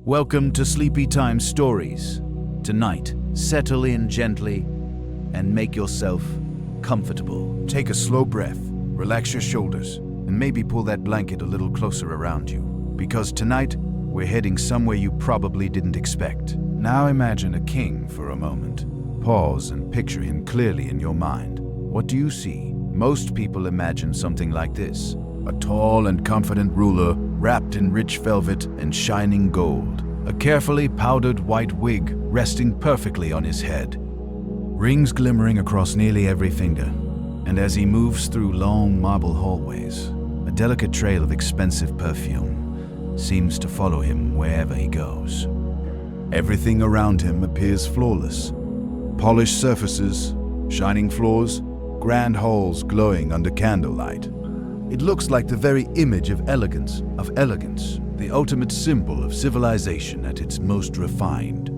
Welcome to Sleepy Time Stories. Tonight, settle in gently and make yourself comfortable. Take a slow breath, relax your shoulders, and maybe pull that blanket a little closer around you. Because tonight, we're heading somewhere you probably didn't expect. Now imagine a king for a moment. Pause and picture him clearly in your mind. What do you see? Most people imagine something like this. A tall and confident ruler, wrapped in rich velvet and shining gold. A carefully powdered white wig resting perfectly on his head. Rings glimmering across nearly every finger. And as he moves through long marble hallways, a delicate trail of expensive perfume seems to follow him wherever he goes. Everything around him appears flawless. Polished surfaces, shining floors, grand halls glowing under candlelight. It looks like the very image of elegance, the ultimate symbol of civilization at its most refined.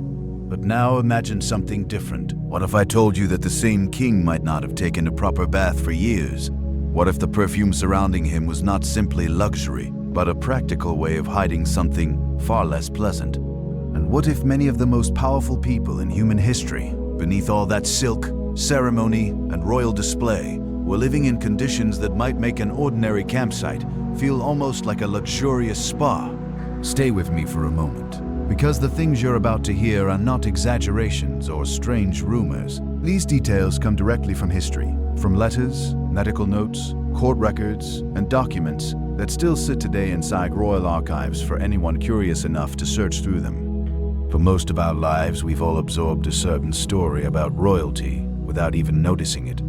But now imagine something different. What if I told you that the same king might not have taken a proper bath for years? What if the perfume surrounding him was not simply luxury, but a practical way of hiding something far less pleasant? And what if many of the most powerful people in human history, beneath all that silk, ceremony, and royal display, were living in conditions that might make an ordinary campsite feel almost like a luxurious spa? Stay with me for a moment, because the things you're about to hear are not exaggerations or strange rumors. These details come directly from history, from letters, medical notes, court records, and documents that still sit today inside royal archives for anyone curious enough to search through them. For most of our lives, we've all absorbed a certain story about royalty without even noticing it.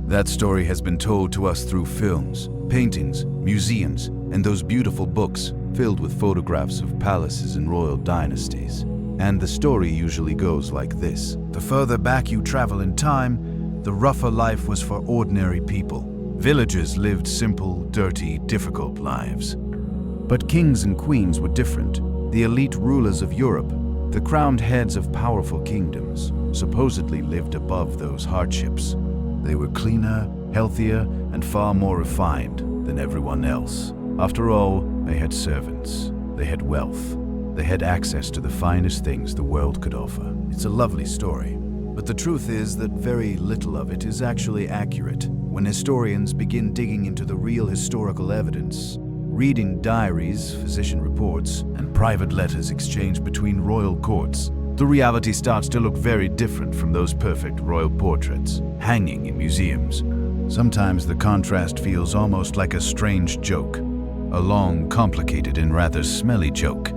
That story has been told to us through films, paintings, museums, and those beautiful books filled with photographs of palaces and royal dynasties. And the story usually goes like this. The further back you travel in time, the rougher life was for ordinary people. Villagers lived simple, dirty, difficult lives. But kings and queens were different. The elite rulers of Europe, the crowned heads of powerful kingdoms, supposedly lived above those hardships. They were cleaner, healthier, and far more refined than everyone else. After all, they had servants, they had wealth, they had access to the finest things the world could offer. It's a lovely story, but the truth is that very little of it is actually accurate. When historians begin digging into the real historical evidence, reading diaries, physician reports, and private letters exchanged between royal courts, the reality starts to look very different from those perfect royal portraits hanging in museums. Sometimes the contrast feels almost like a strange joke, a long, complicated, and rather smelly joke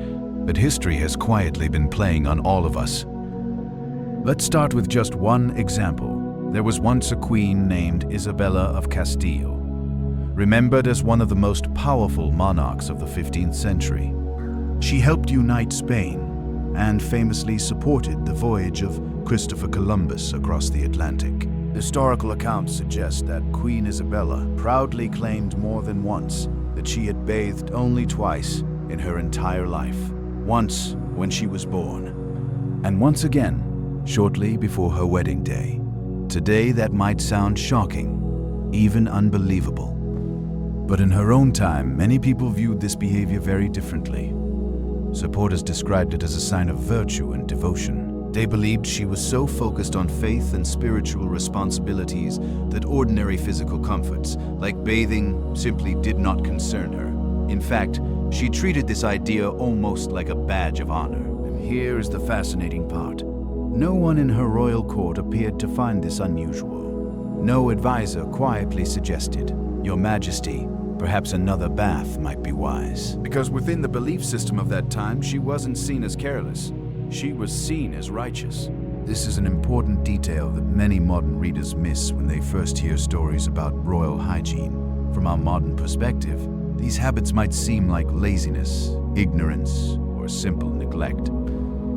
that history has quietly been playing on all of us. Let's start with just one example. There was once a queen named Isabella of Castile, remembered as one of the most powerful monarchs of the 15th century. She helped unite Spain and famously supported the voyage of Christopher Columbus across the Atlantic. Historical accounts suggest that Queen Isabella proudly claimed more than once that she had bathed only twice in her entire life. Once when she was born, and once again shortly before her wedding day. Today that might sound shocking, even unbelievable. But in her own time, many people viewed this behavior very differently. Supporters described it as a sign of virtue and devotion. They believed she was so focused on faith and spiritual responsibilities that ordinary physical comforts, like bathing, simply did not concern her. In fact, she treated this idea almost like a badge of honor. And here is the fascinating part. No one in her royal court appeared to find this unusual. No advisor quietly suggested, "Your Majesty, perhaps another bath might be wise." Because within the belief system of that time, she wasn't seen as careless. She was seen as righteous. This is an important detail that many modern readers miss when they first hear stories about royal hygiene. From our modern perspective, these habits might seem like laziness, ignorance, or simple neglect.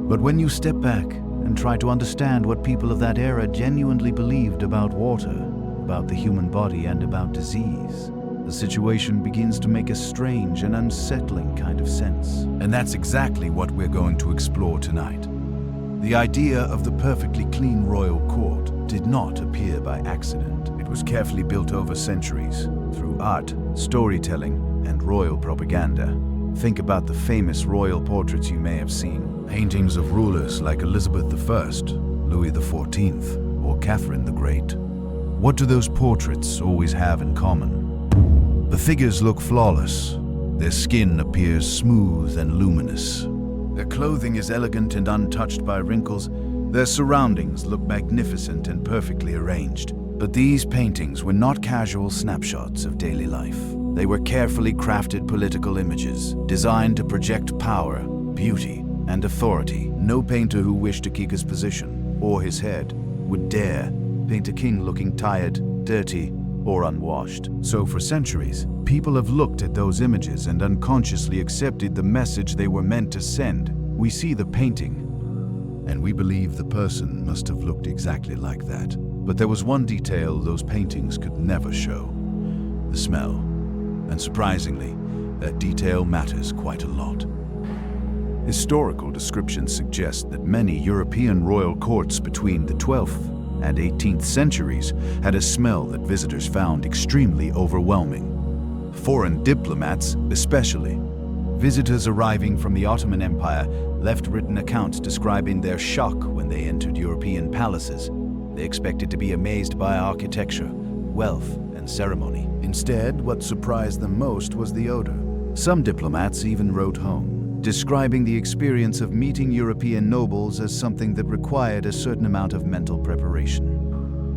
But when you step back and try to understand what people of that era genuinely believed about water, about the human body, and about disease, the situation begins to make a strange and unsettling kind of sense. And that's exactly what we're going to explore tonight. The idea of the perfectly clean royal court did not appear by accident. It was carefully built over centuries through art, storytelling, and royal propaganda. Think about the famous royal portraits you may have seen. Paintings of rulers like Elizabeth I, Louis XIV, or Catherine the Great. What do those portraits always have in common? The figures look flawless. Their skin appears smooth and luminous. Their clothing is elegant and untouched by wrinkles. Their surroundings look magnificent and perfectly arranged. But these paintings were not casual snapshots of daily life. They were carefully crafted political images, designed to project power, beauty, and authority. No painter who wished to keep his position or his head would dare paint a king looking tired, dirty, or unwashed. So for centuries, people have looked at those images and unconsciously accepted the message they were meant to send. We see the painting, and we believe the person must have looked exactly like that. But there was one detail those paintings could never show: the smell. And surprisingly, that detail matters quite a lot. Historical descriptions suggest that many European royal courts between the 12th and 18th centuries had a smell that visitors found extremely overwhelming. Foreign diplomats, especially. Visitors arriving from the Ottoman Empire left written accounts describing their shock when they entered European palaces. They expected to be amazed by architecture, wealth, and ceremony. Instead, what surprised them most was the odor. Some diplomats even wrote home, describing the experience of meeting European nobles as something that required a certain amount of mental preparation.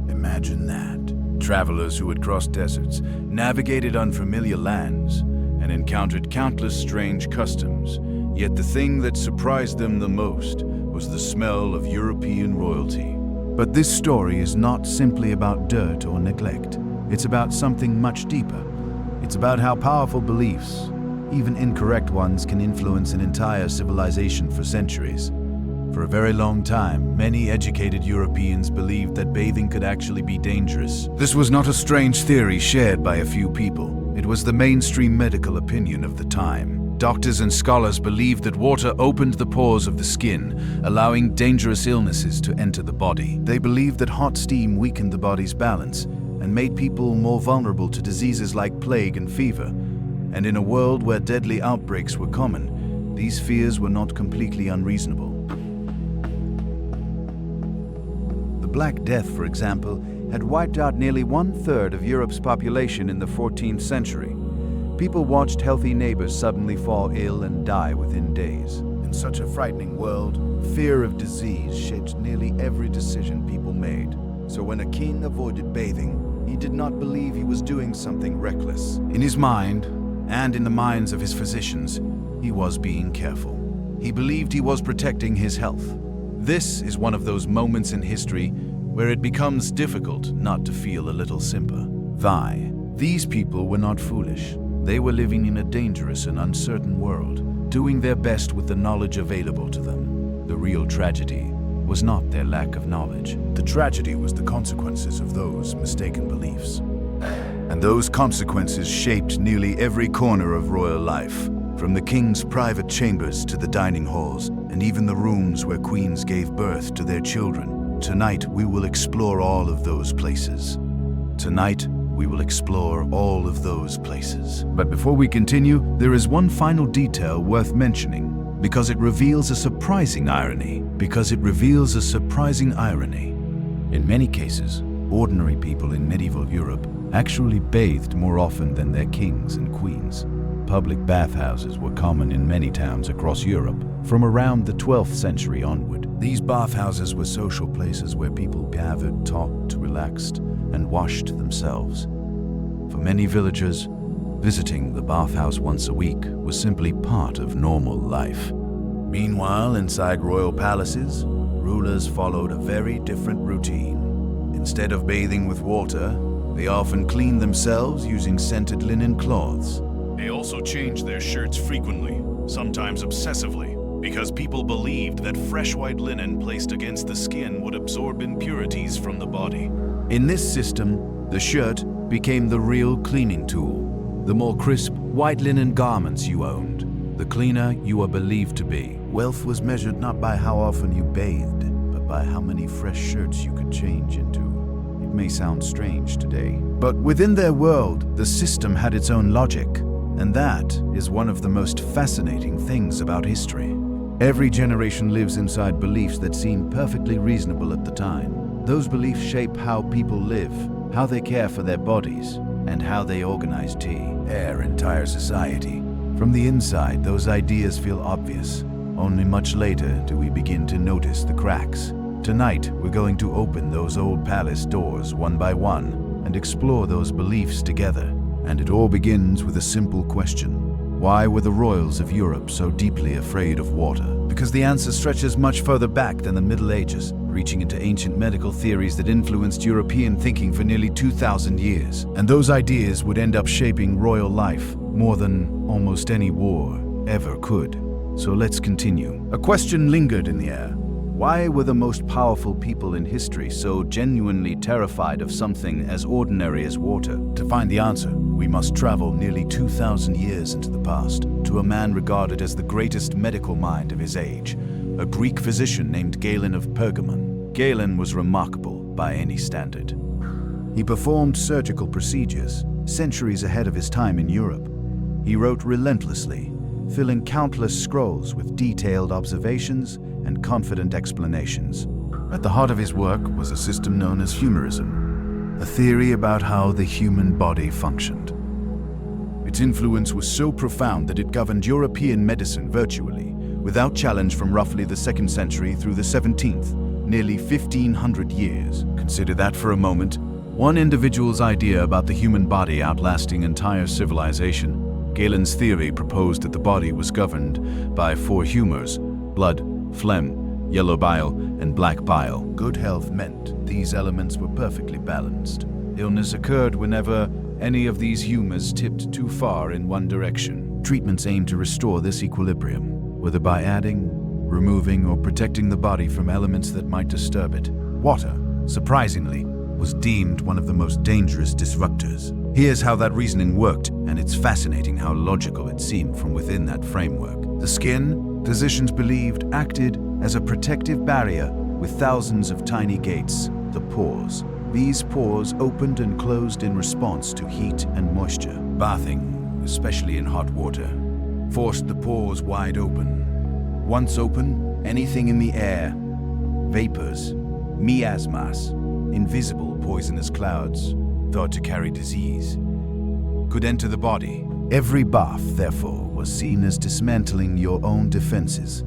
Imagine that. Travelers who had crossed deserts, navigated unfamiliar lands, and encountered countless strange customs. Yet the thing that surprised them the most was the smell of European royalty. But this story is not simply about dirt or neglect. It's about something much deeper. It's about how powerful beliefs, even incorrect ones, can influence an entire civilization for centuries. For a very long time, many educated Europeans believed that bathing could actually be dangerous. This was not a strange theory shared by a few people. It was the mainstream medical opinion of the time. Doctors and scholars believed that water opened the pores of the skin, allowing dangerous illnesses to enter the body. They believed that hot steam weakened the body's balance and made people more vulnerable to diseases like plague and fever. And in a world where deadly outbreaks were common, these fears were not completely unreasonable. The Black Death, for example, had wiped out nearly 1/3 of Europe's population in the 14th century. People watched healthy neighbors suddenly fall ill and die within days. In such a frightening world, fear of disease shaped nearly every decision people made. So when a king avoided bathing, he did not believe he was doing something reckless. In his mind, and in the minds of his physicians, he was being careful. He believed he was protecting his health. This is one of those moments in history where it becomes difficult not to feel a little sympathy. These people were not foolish. They were living in a dangerous and uncertain world, doing their best with the knowledge available to them. The real tragedy was not their lack of knowledge. The tragedy was the consequences of those mistaken beliefs. And those consequences shaped nearly every corner of royal life, from the king's private chambers to the dining halls, and even the rooms where queens gave birth to their children. Tonight, we will explore all of those places. Tonight, we will explore all of those places. But before we continue, there is one final detail worth mentioning, because it reveals a surprising irony. In many cases, ordinary people in medieval Europe actually bathed more often than their kings and queens. Public bathhouses were common in many towns across Europe from around the 12th century onward. These bathhouses were social places where people gathered, talked, relaxed, and washed themselves. For many villagers, visiting the bathhouse once a week was simply part of normal life. Meanwhile, inside royal palaces, rulers followed a very different routine. Instead of bathing with water, they often cleaned themselves using scented linen cloths. They also changed their shirts frequently, sometimes obsessively, because people believed that fresh white linen placed against the skin would absorb impurities from the body. In this system, the shirt became the real cleaning tool. The more crisp, white linen garments you owned, the cleaner you were believed to be. Wealth was measured not by how often you bathed, but by how many fresh shirts you could change into. It may sound strange today, but within their world, the system had its own logic. And that is one of the most fascinating things about history. Every generation lives inside beliefs that seem perfectly reasonable at the time. Those beliefs shape how people live, how they care for their bodies, and how they organize their entire society. From the inside, those ideas feel obvious. Only much later do we begin to notice the cracks. Tonight, we're going to open those old palace doors one by one and explore those beliefs together. And it all begins with a simple question. Why were the royals of Europe so deeply afraid of water? Because the answer stretches much further back than the Middle Ages, reaching into ancient medical theories that influenced European thinking for nearly 2,000 years. And those ideas would end up shaping royal life more than almost any war ever could. So let's continue. A question lingered in the air. Why were the most powerful people in history so genuinely terrified of something as ordinary as water? To find the answer, we must travel nearly 2,000 years into the past, to a man regarded as the greatest medical mind of his age, a Greek physician named Galen of Pergamon. Galen was remarkable by any standard. He performed surgical procedures, centuries ahead of his time in Europe. He wrote relentlessly, filling countless scrolls with detailed observations and confident explanations. At the heart of his work was a system known as humorism, a theory about how the human body functioned. Its influence was so profound that it governed European medicine virtually, without challenge from roughly the 2nd century through the 17th, nearly 1,500 years. Consider that for a moment. One individual's idea about the human body outlasting entire civilization. Galen's theory proposed that the body was governed by 4 humors: blood, phlegm, yellow bile, and black bile. Good health meant these elements were perfectly balanced. Illness occurred whenever any of these humors tipped too far in one direction. Treatments aimed to restore this equilibrium, whether by adding, removing, or protecting the body from elements that might disturb it. Water, surprisingly, was deemed one of the most dangerous disruptors. Here's how that reasoning worked, and it's fascinating how logical it seemed from within that framework. The skin, physicians believed, acted as a protective barrier with thousands of tiny gates, the pores. These pores opened and closed in response to heat and moisture. Bathing, especially in hot water, forced the pores wide open. Once open, anything in the air, vapors, miasmas, invisible poisonous clouds, thought to carry disease, could enter the body. Every bath, therefore, was seen as dismantling your own defenses.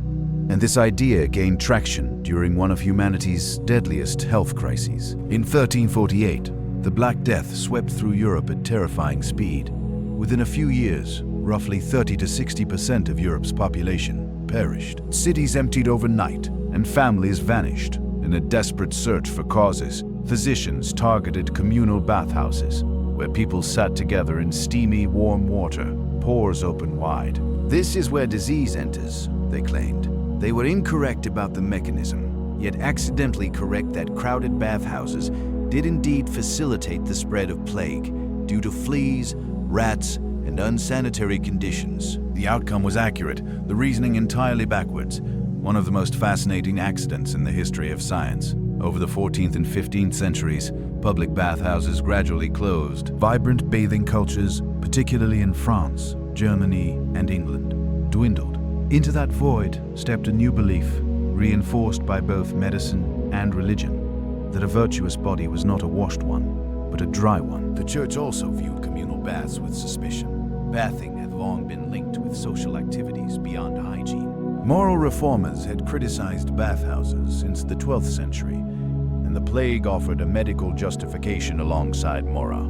And this idea gained traction during one of humanity's deadliest health crises. In 1348, the Black Death swept through Europe at terrifying speed. Within a few years, roughly 30 to 60% of Europe's population perished. Cities emptied overnight, and families vanished. In a desperate search for causes, physicians targeted communal bathhouses, where people sat together in steamy, warm water, pores open wide. This is where disease enters, they claimed. They were incorrect about the mechanism, yet accidentally correct that crowded bathhouses did indeed facilitate the spread of plague due to fleas, rats, and unsanitary conditions. The outcome was accurate, the reasoning entirely backwards. One of the most fascinating accidents in the history of science. Over the 14th and 15th centuries, public bathhouses gradually closed. Vibrant bathing cultures, particularly in France, Germany, and England, dwindled. Into that void stepped a new belief, reinforced by both medicine and religion, that a virtuous body was not a washed one, but a dry one. The church also viewed communal baths with suspicion. Bathing had long been linked with social activities beyond hygiene. Moral reformers had criticized bathhouses since the 12th century, and the plague offered a medical justification alongside moral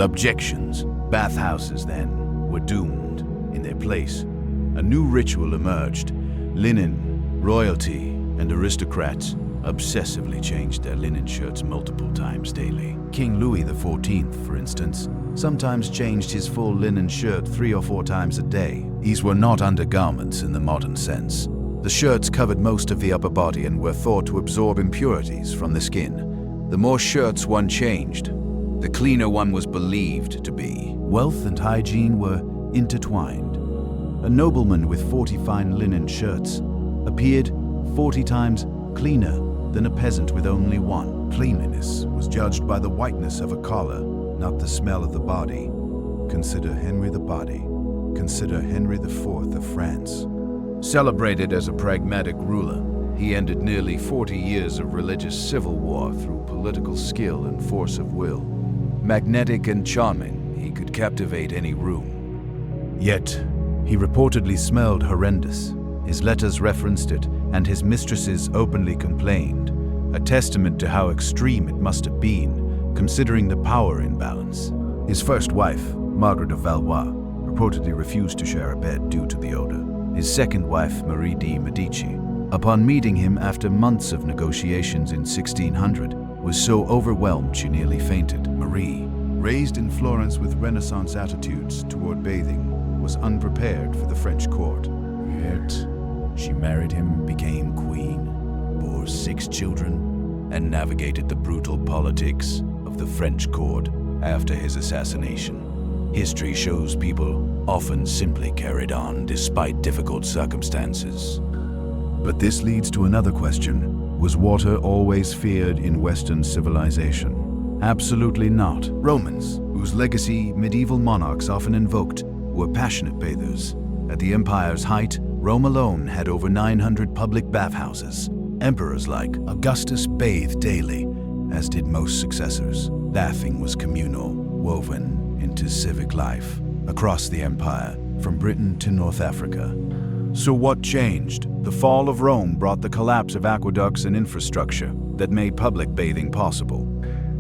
objections. Bathhouses, then, were doomed. In their place, a new ritual emerged. Linen, royalty, and aristocrats obsessively changed their linen shirts multiple times daily. King Louis XIV, for instance, sometimes changed his full linen shirt 3 or 4 times a day. These were not undergarments in the modern sense. The shirts covered most of the upper body and were thought to absorb impurities from the skin. The more shirts one changed, the cleaner one was believed to be. Wealth and hygiene were intertwined. A nobleman with 40 fine linen shirts appeared 40 times cleaner than a peasant with only 1. Cleanliness was judged by the whiteness of a collar, not the smell of the body. Consider Henry the Body. Consider Henry IV of France. Celebrated as a pragmatic ruler, he ended nearly 40 years of religious civil war through political skill and force of will. Magnetic and charming, he could captivate any room. Yet, he reportedly smelled horrendous. His letters referenced it, and his mistresses openly complained, a testament to how extreme it must have been, considering the power imbalance. His first wife, Margaret of Valois, reportedly refused to share a bed due to the odor. His second wife, Marie de Medici, upon meeting him after months of negotiations in 1600, was so overwhelmed she nearly fainted. Marie, raised in Florence with Renaissance attitudes toward bathing, was unprepared for the French court. Yet, she married him, became queen, bore 6 children, and navigated the brutal politics of the French court after his assassination. History shows people often simply carried on despite difficult circumstances. But this leads to another question. Was water always feared in Western civilization? Absolutely not. Romans, whose legacy medieval monarchs often invoked, were passionate bathers. At the empire's height, Rome alone had over 900 public bathhouses. Emperors like Augustus bathed daily, as did most successors. Bathing was communal, woven into civic life across the empire, from Britain to North Africa. So what changed? The fall of Rome brought the collapse of aqueducts and infrastructure that made public bathing possible.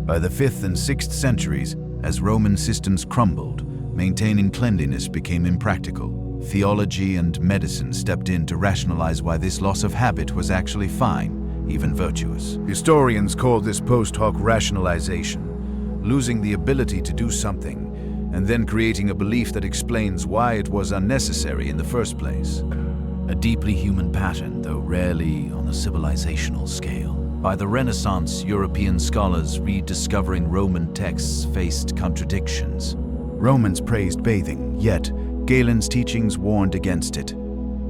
By the 5th and 6th centuries, as Roman systems crumbled, maintaining cleanliness became impractical. Theology and medicine stepped in to rationalize why this loss of habit was actually fine, even virtuous. Historians call this post hoc rationalization, losing the ability to do something and then creating a belief that explains why it was unnecessary in the first place. A deeply human pattern, though rarely on a civilizational scale. By the Renaissance, European scholars rediscovering Roman texts faced contradictions. Romans praised bathing, yet Galen's teachings warned against it.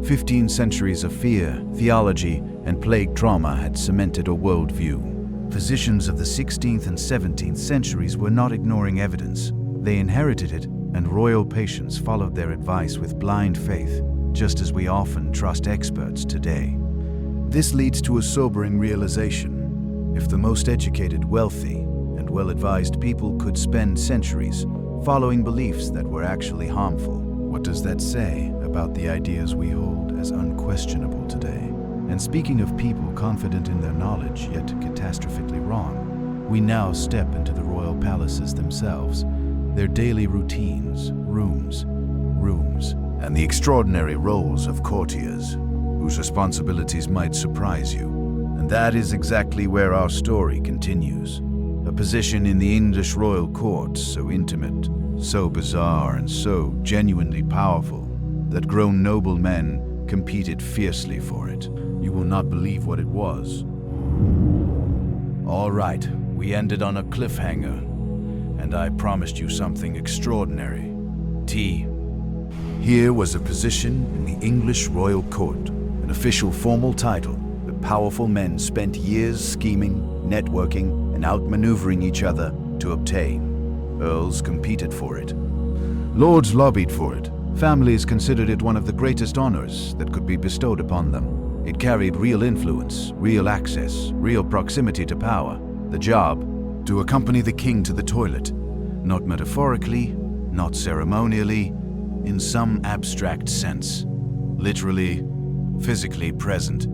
15 centuries of fear, theology, and plague trauma had cemented a worldview. Physicians of the 16th and 17th centuries were not ignoring evidence. They inherited it, and royal patients followed their advice with blind faith, just as we often trust experts today. This leads to a sobering realization. If the most educated, wealthy, and well-advised people could spend centuries following beliefs that were actually harmful, what does that say about the ideas we hold as unquestionable today? And speaking of people confident in their knowledge yet catastrophically wrong, we now step into the royal palaces themselves, their daily routines, rooms, and the extraordinary roles of courtiers, whose responsibilities might surprise you. And that is exactly where our story continues. A position in the English royal court so intimate, so bizarre, and so genuinely powerful that grown noblemen competed fiercely for it. You will not believe what it was. All right, we ended on a cliffhanger, and I promised you something extraordinary. Tea. Here was a position in the English royal court, an official formal title that powerful men spent years scheming, networking, and outmaneuvering each other to obtain. Earls competed for it. Lords lobbied for it. Families considered it one of the greatest honors that could be bestowed upon them. It carried real influence, real access, real proximity to power. The job, to accompany the king to the toilet, not metaphorically, not ceremonially, in some abstract sense. Literally, physically present,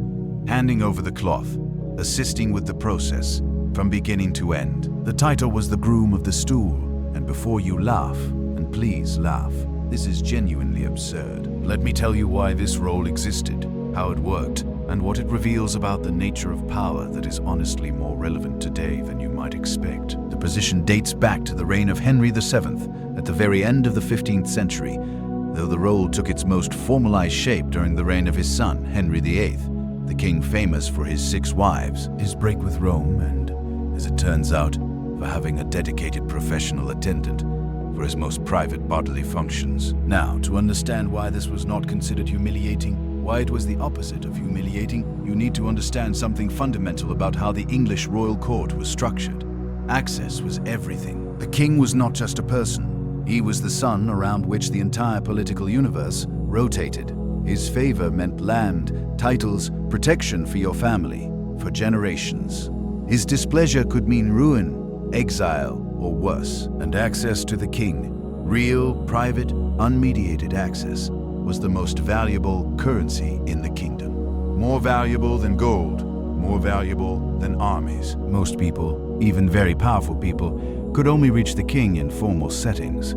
handing over the cloth, assisting with the process, from beginning to end. The title was the groom of the stool, and before you laugh, and please laugh, this is genuinely absurd. Let me tell you why this role existed, how it worked, and what it reveals about the nature of power that is honestly more relevant today than you might expect. The position dates back to the reign of Henry VII at the very end of the 15th century, though the role took its most formalized shape during the reign of his son, Henry VIII, the king famous for his 6 wives, his break with Rome, and, as it turns out, for having a dedicated professional attendant for his most private bodily functions. Now, to understand why this was not considered humiliating, why it was the opposite of humiliating, you need to understand something fundamental about how the English royal court was structured. Access was everything. The king was not just a person. He was the sun around which the entire political universe rotated. His favor meant land, titles, protection for your family, for generations. His displeasure could mean ruin, exile, or worse. And access to the king, real, private, unmediated access, was the most valuable currency in the kingdom. More valuable than gold, more valuable than armies. Most people, even very powerful people, could only reach the king in formal settings.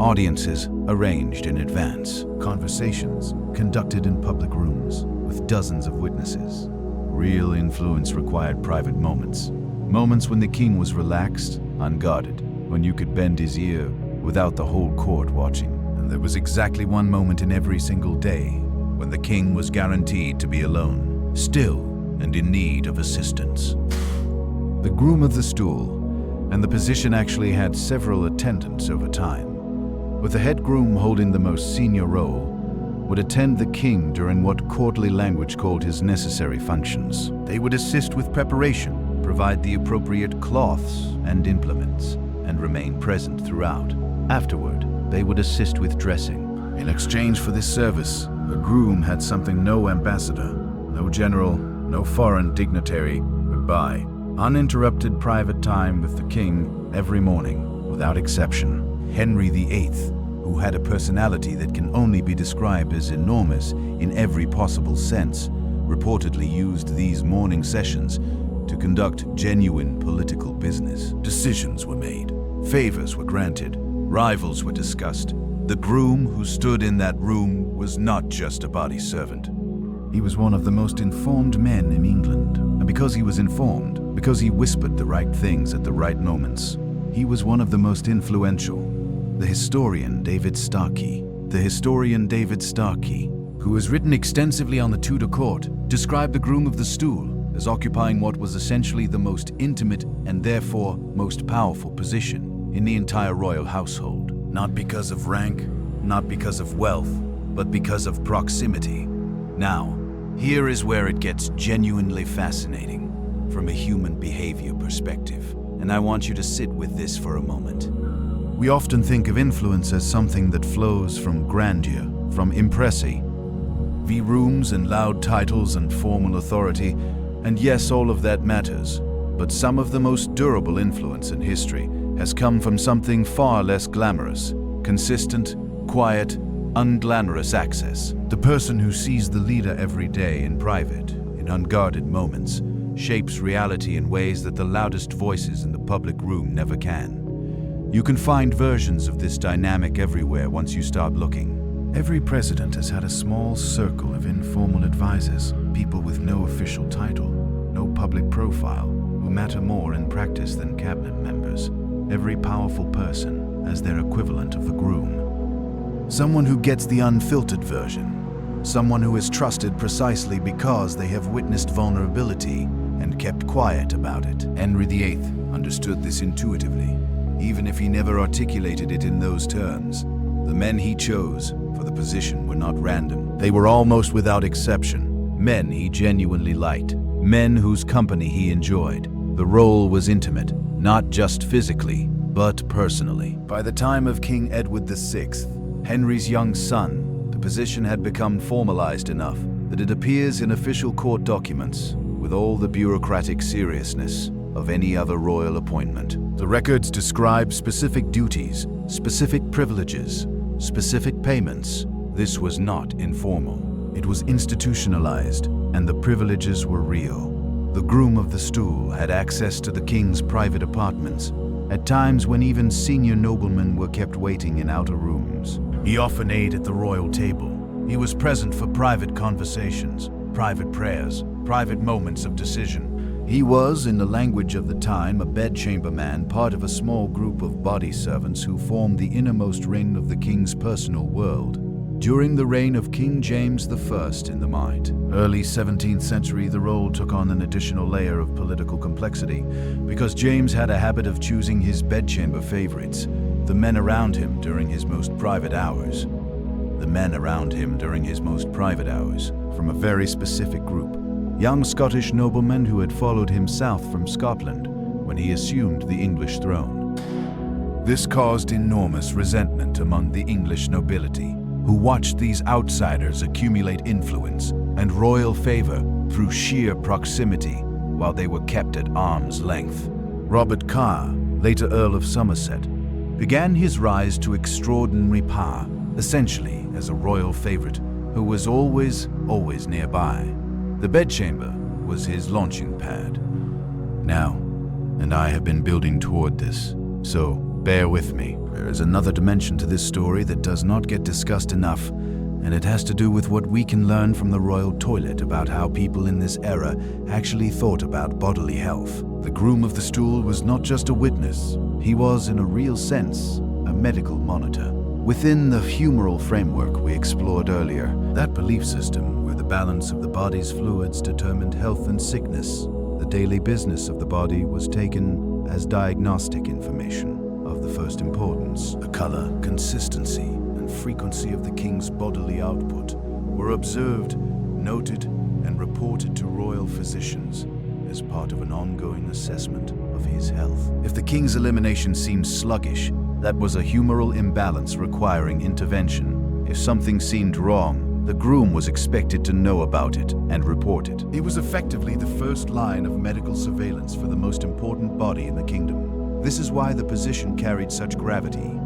Audiences arranged in advance. Conversations conducted in public rooms with dozens of witnesses. Real influence required private moments. Moments when the king was relaxed, unguarded, when you could bend his ear without the whole court watching. And there was exactly one moment in every single day when the king was guaranteed to be alone, still and in need of assistance. The groom of the stool, and the position actually had several attendants over time, with the head groom holding the most senior role, would attend the king during what courtly language called his necessary functions. They would assist with preparation, provide the appropriate cloths and implements, and remain present throughout. Afterward, they would assist with dressing. In exchange for this service, a groom had something no ambassador, no general, no foreign dignitary could buy. Uninterrupted private time with the king every morning, without exception. Henry VIII, who had a personality that can only be described as enormous in every possible sense, reportedly used these morning sessions to conduct genuine political business. Decisions were made, favors were granted, rivals were discussed. The groom who stood in that room was not just a body servant. He was one of the most informed men in England. And because he was informed, because he whispered the right things at the right moments, he was one of the most influential. The historian David Starkey, who has written extensively on the Tudor court, described the groom of the stool as occupying what was essentially the most intimate and therefore most powerful position in the entire royal household. Not because of rank, not because of wealth, but because of proximity. Now, here is where it gets genuinely fascinating from a human behavior perspective, and I want you to sit with this for a moment. We often think of influence as something that flows from grandeur, from impressi, rooms and loud titles and formal authority, and yes, all of that matters, but some of the most durable influence in history has come from something far less glamorous, consistent, quiet, unglamorous access. The person who sees the leader every day in private, in unguarded moments, shapes reality in ways that the loudest voices in the public room never can. You can find versions of this dynamic everywhere once you start looking. Every president has had a small circle of informal advisors, people with no official title, no public profile, who matter more in practice than cabinet members. Every powerful person has their equivalent of the groom. Someone who gets the unfiltered version. Someone who is trusted precisely because they have witnessed vulnerability and kept quiet about it. Henry VIII understood this intuitively, even if he never articulated it in those terms. The men he chose for the position were not random. They were almost without exception men he genuinely liked, men whose company he enjoyed. The role was intimate, not just physically, but personally. By the time of King Edward VI, Henry's young son, the position had become formalized enough that it appears in official court documents with all the bureaucratic seriousness of any other royal appointment. The records describe specific duties, specific privileges, specific payments. This was not informal. It was institutionalized, and the privileges were real. The groom of the stool had access to the king's private apartments, at times when even senior noblemen were kept waiting in outer rooms. He often ate at the royal table. He was present for private conversations, private prayers, private moments of decision. He was, in the language of the time, a bedchamber man, part of a small group of body servants who formed the innermost ring of the king's personal world. During the reign of King James I in the might, early 17th century, the role took on an additional layer of political complexity because James had a habit of choosing his bedchamber favorites, the men around him during his most private hours. The men around him during his most private hours, from a very specific group. Young Scottish noblemen who had followed him south from Scotland when he assumed the English throne. This caused enormous resentment among the English nobility, who watched these outsiders accumulate influence and royal favor through sheer proximity while they were kept at arm's length. Robert Carr, later Earl of Somerset, began his rise to extraordinary power, essentially as a royal favorite who was always nearby. The bedchamber was his launching pad. Now, and I have been building toward this, so bear with me. There is another dimension to this story that does not get discussed enough, and it has to do with what we can learn from the royal toilet about how people in this era actually thought about bodily health. The groom of the stool was not just a witness, he was, in a real sense, a medical monitor. Within the humoral framework we explored earlier, that belief system where the balance of the body's fluids determined health and sickness, the daily business of the body was taken as diagnostic information of the first importance. The color, consistency, and frequency of the king's bodily output were observed, noted, and reported to royal physicians as part of an ongoing assessment of his health. If the king's elimination seemed sluggish, that was a humoral imbalance requiring intervention. If something seemed wrong, the groom was expected to know about it and report it. He was effectively the first line of medical surveillance for the most important body in the kingdom. This is why the position carried such gravity.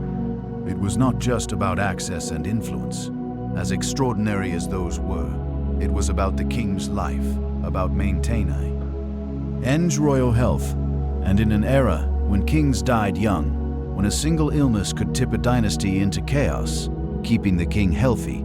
It was not just about access and influence. As extraordinary as those were, it was about the king's life, about maintaining royal health, and in an era when kings died young, when a single illness could tip a dynasty into chaos, keeping the king healthy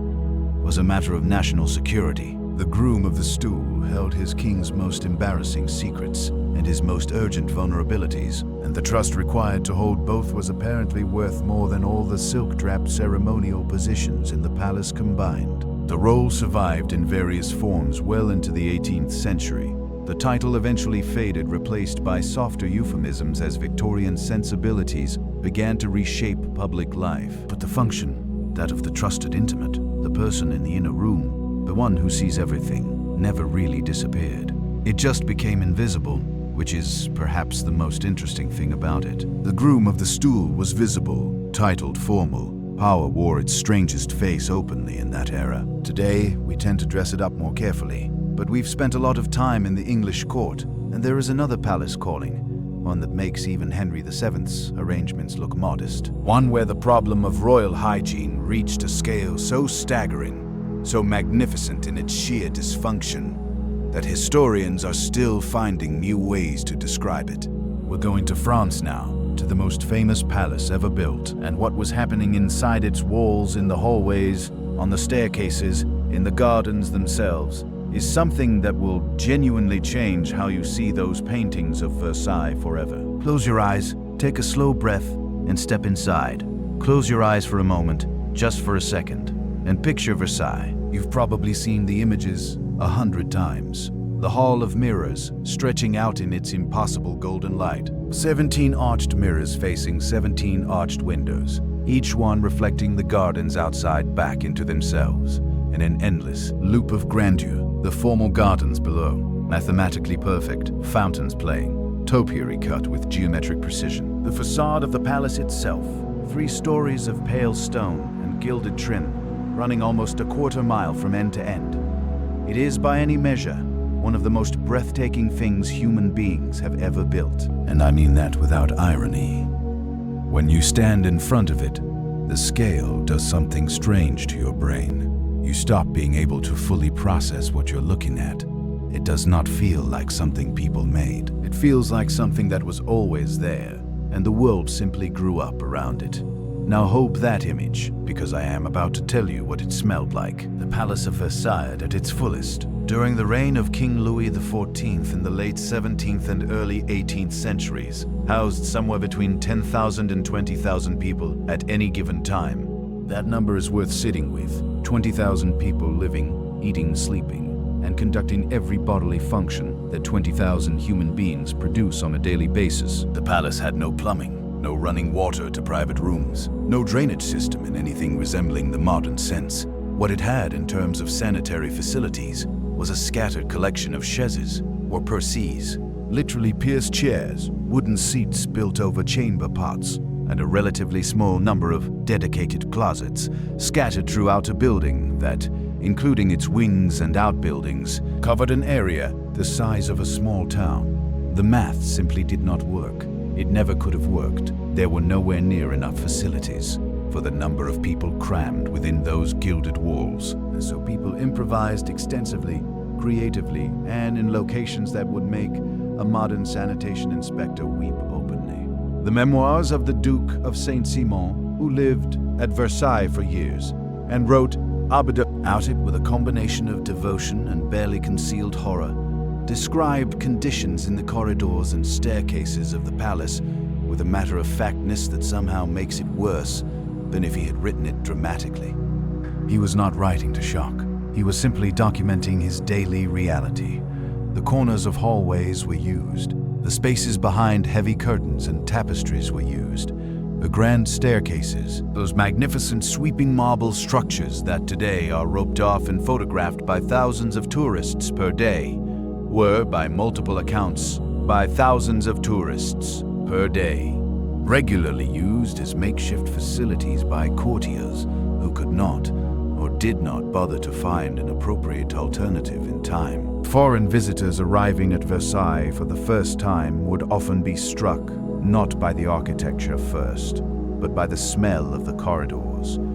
was a matter of national security. The groom of the stool held his king's most embarrassing secrets and his most urgent vulnerabilities, and the trust required to hold both was apparently worth more than all the silk-draped ceremonial positions in the palace combined. The role survived in various forms well into the 18th century. The title eventually faded, replaced by softer euphemisms as Victorian sensibilities began to reshape public life. But the function, that of the trusted intimate, the person in the inner room, the one who sees everything, never really disappeared. It just became invisible, which is perhaps the most interesting thing about it. The groom of the stool was visible, titled formal. Power wore its strangest face openly in that era. Today, we tend to dress it up more carefully. But we've spent a lot of time in the English court, and there is another palace calling, one that makes even Henry VII's arrangements look modest. One where the problem of royal hygiene reached a scale so staggering, so magnificent in its sheer dysfunction, that historians are still finding new ways to describe it. We're going to France now, to the most famous palace ever built, and what was happening inside its walls, in the hallways, on the staircases, in the gardens themselves, is something that will genuinely change how you see those paintings of Versailles forever. Close your eyes, take a slow breath, and step inside. Close your eyes for a moment, just for a second, and picture Versailles. You've probably seen the images 100 times. The Hall of Mirrors, stretching out in its impossible golden light. 17 arched mirrors facing 17 arched windows, each one reflecting the gardens outside back into themselves, in an endless loop of grandeur. The formal gardens below, mathematically perfect, fountains playing, topiary cut with geometric precision. The facade of the palace itself, 3 stories of pale stone and gilded trim, running almost a quarter mile from end to end. It is, by any measure, one of the most breathtaking things human beings have ever built. And I mean that without irony. When you stand in front of it, the scale does something strange to your brain. You stop being able to fully process what you're looking at. It does not feel like something people made. It feels like something that was always there, and the world simply grew up around it. Now hold that image, because I am about to tell you what it smelled like. The Palace of Versailles at its fullest. During the reign of King Louis XIV in the late 17th and early 18th centuries, housed somewhere between 10,000 and 20,000 people at any given time. That number is worth sitting with. 20,000 people living, eating, sleeping, and conducting every bodily function that 20,000 human beings produce on a daily basis. The palace had no plumbing, no running water to private rooms, no drainage system in anything resembling the modern sense. What it had in terms of sanitary facilities was a scattered collection of chaises, or percees, literally pierced chairs, wooden seats built over chamber pots, and a relatively small number of dedicated closets scattered throughout a building that, including its wings and outbuildings, covered an area the size of a small town. The math simply did not work. It never could have worked. There were nowhere near enough facilities for the number of people crammed within those gilded walls. And so people improvised extensively, creatively, and in locations that would make a modern sanitation inspector weep openly. The memoirs of the Duke of Saint-Simon, who lived at Versailles for years, and wrote about it with a combination of devotion and barely concealed horror, described conditions in the corridors and staircases of the palace with a matter-of-factness that somehow makes it worse than if he had written it dramatically. He was not writing to shock. He was simply documenting his daily reality. The corners of hallways were used. The spaces behind heavy curtains and tapestries were used. The grand staircases, those magnificent sweeping marble structures that today are roped off and photographed by thousands of tourists per day, were, by multiple accounts, by thousands of tourists per day, regularly used as makeshift facilities by courtiers who could not or did not bother to find an appropriate alternative in time. Foreign visitors arriving at Versailles for the first time would often be struck not by the architecture first, but by the smell of the corridors,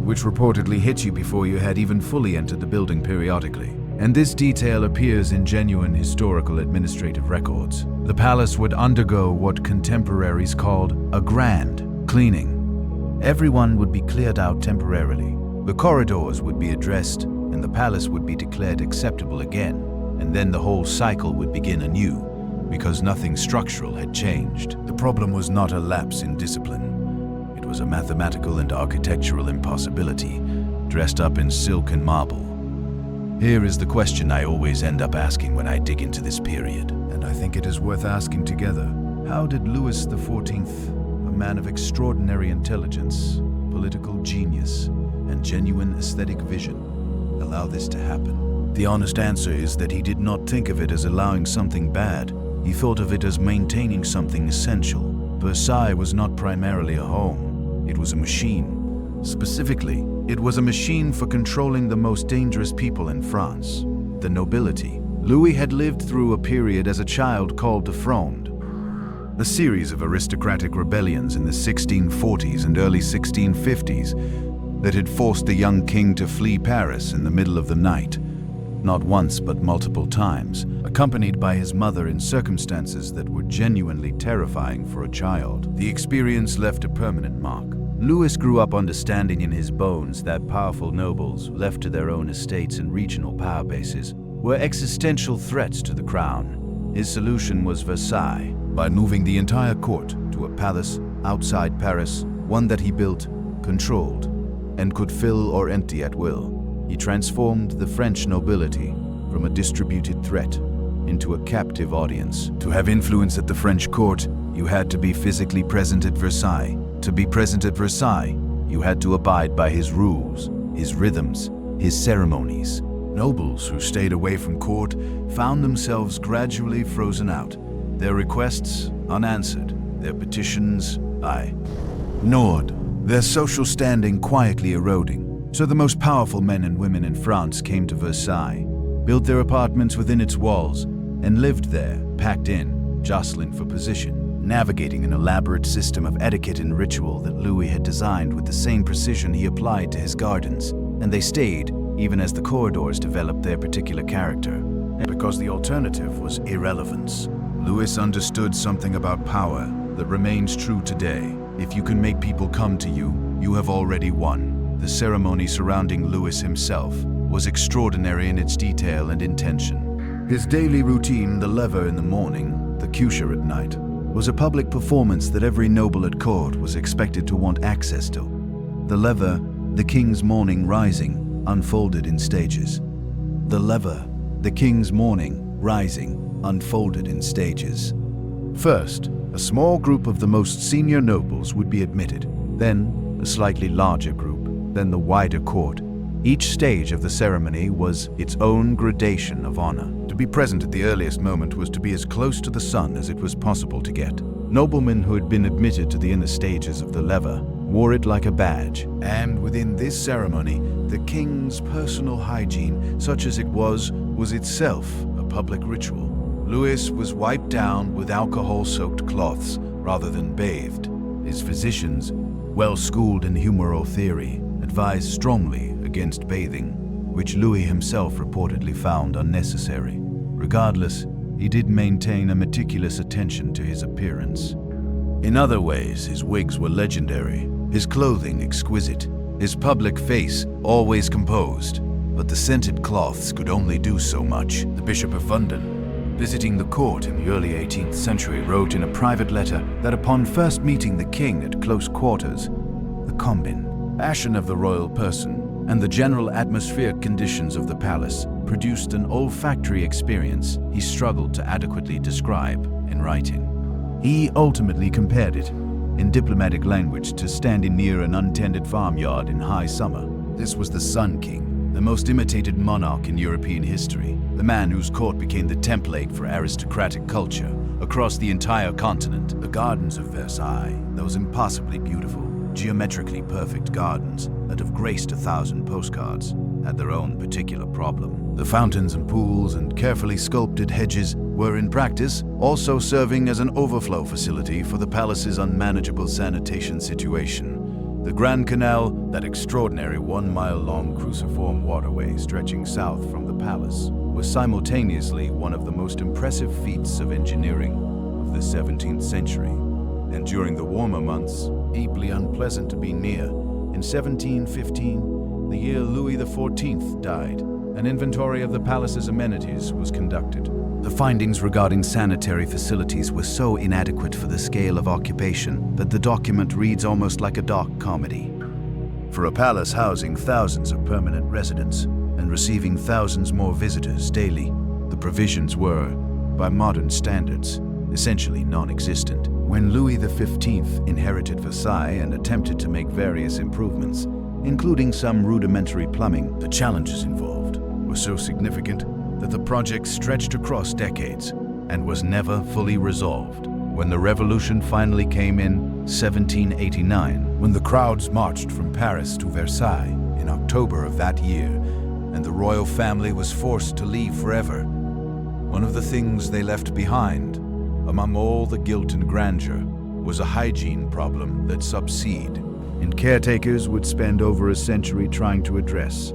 which reportedly hit you before you had even fully entered the building periodically. And this detail appears in genuine historical administrative records. The palace would undergo what contemporaries called a grand cleaning. Everyone would be cleared out temporarily. The corridors would be addressed, and the palace would be declared acceptable again. And then the whole cycle would begin anew, because nothing structural had changed. The problem was not a lapse in discipline. It was a mathematical and architectural impossibility, dressed up in silk and marble. Here is the question I always end up asking when I dig into this period, and I think it is worth asking together. How did Louis XIV, a man of extraordinary intelligence, political genius, and genuine aesthetic vision, allow this to happen? The honest answer is that he did not think of it as allowing something bad. He thought of it as maintaining something essential. Versailles was not primarily a home. It was a machine. Specifically, it was a machine for controlling the most dangerous people in France, the nobility. Louis had lived through a period as a child called the Fronde, a series of aristocratic rebellions in the 1640s and early 1650s that had forced the young king to flee Paris in the middle of the night, not once but multiple times, accompanied by his mother in circumstances that were genuinely terrifying for a child. The experience left a permanent mark. Louis grew up understanding in his bones that powerful nobles, left to their own estates and regional power bases, were existential threats to the crown. His solution was Versailles, by moving the entire court to a palace outside Paris, one that he built, controlled, and could fill or empty at will. He transformed the French nobility from a distributed threat into a captive audience. To have influence at the French court, you had to be physically present at Versailles. To be present at Versailles, you had to abide by his rules, his rhythms, his ceremonies. Nobles who stayed away from court found themselves gradually frozen out, their requests unanswered, their petitions ignored, their social standing quietly eroding. So the most powerful men and women in France came to Versailles, built their apartments within its walls, and lived there, packed in, jostling for position, navigating an elaborate system of etiquette and ritual that Louis had designed with the same precision he applied to his gardens. And they stayed, even as the corridors developed their particular character. And because the alternative was irrelevance. Louis understood something about power that remains true today. If you can make people come to you, you have already won. The ceremony surrounding Louis himself was extraordinary in its detail and intention. His daily routine, the lever in the morning, the cushion at night, was a public performance that every noble at court was expected to want access to. The lever, the king's morning rising, unfolded in stages. The lever, the king's morning rising, unfolded in stages. First, a small group of the most senior nobles would be admitted, then a slightly larger group, then the wider court. Each stage of the ceremony was its own gradation of honor. To be present at the earliest moment was to be as close to the sun as it was possible to get. Noblemen who had been admitted to the inner stages of the lever wore it like a badge. And within this ceremony, the king's personal hygiene, such as it was itself a public ritual. Louis was wiped down with alcohol-soaked cloths rather than bathed. His physicians, well-schooled in humoral theory, advised strongly against bathing, which Louis himself reportedly found unnecessary. Regardless, he did maintain a meticulous attention to his appearance. In other ways, his wigs were legendary, his clothing exquisite, his public face always composed. But the scented cloths could only do so much. The Bishop of London, visiting the court in the early 18th century, wrote in a private letter that upon first meeting the king at close quarters, the combin, fashion of the royal person, and the general atmospheric conditions of the palace produced an olfactory experience he struggled to adequately describe in writing. He ultimately compared it, in diplomatic language, to standing near an untended farmyard in high summer. This was the Sun King, the most imitated monarch in European history, the man whose court became the template for aristocratic culture across the entire continent. The gardens of Versailles, those impossibly beautiful, geometrically perfect gardens that have graced 1,000 postcards, had their own particular problem. The fountains and pools and carefully sculpted hedges were in practice also serving as an overflow facility for the palace's unmanageable sanitation situation. The Grand Canal, that extraordinary 1-mile-long cruciform waterway stretching south from the palace, was simultaneously one of the most impressive feats of engineering of the 17th century, and during the warmer months, deeply unpleasant to be near. In 1715, the year Louis XIV died, an inventory of the palace's amenities was conducted. The findings regarding sanitary facilities were so inadequate for the scale of occupation that the document reads almost like a dark comedy. For a palace housing thousands of permanent residents and receiving thousands more visitors daily, the provisions were, by modern standards, essentially non-existent. When Louis XV inherited Versailles and attempted to make various improvements, including some rudimentary plumbing, the challenges involved were so significant that the project stretched across decades and was never fully resolved. When the revolution finally came in 1789, when the crowds marched from Paris to Versailles in October of that year, and the royal family was forced to leave forever, one of the things they left behind, among all the guilt and grandeur, was a hygiene problem that subside, and caretakers would spend over a century trying to address.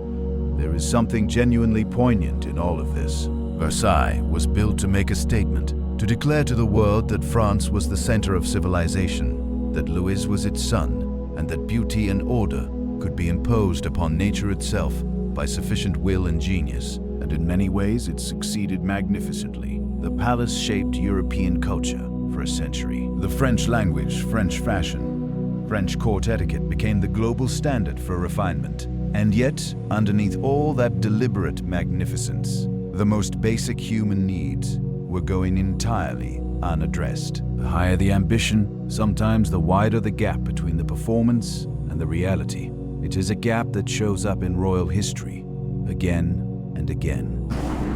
There is something genuinely poignant in all of this. Versailles was built to make a statement, to declare to the world that France was the center of civilization, that Louis was its son, and that beauty and order could be imposed upon nature itself by sufficient will and genius. And in many ways it succeeded magnificently. The palace shaped European culture for a century. The French language, French fashion, French court etiquette became the global standard for refinement. And yet, underneath all that deliberate magnificence, the most basic human needs were going entirely unaddressed. The higher the ambition, sometimes the wider the gap between the performance and the reality. It is a gap that shows up in royal history, again and again.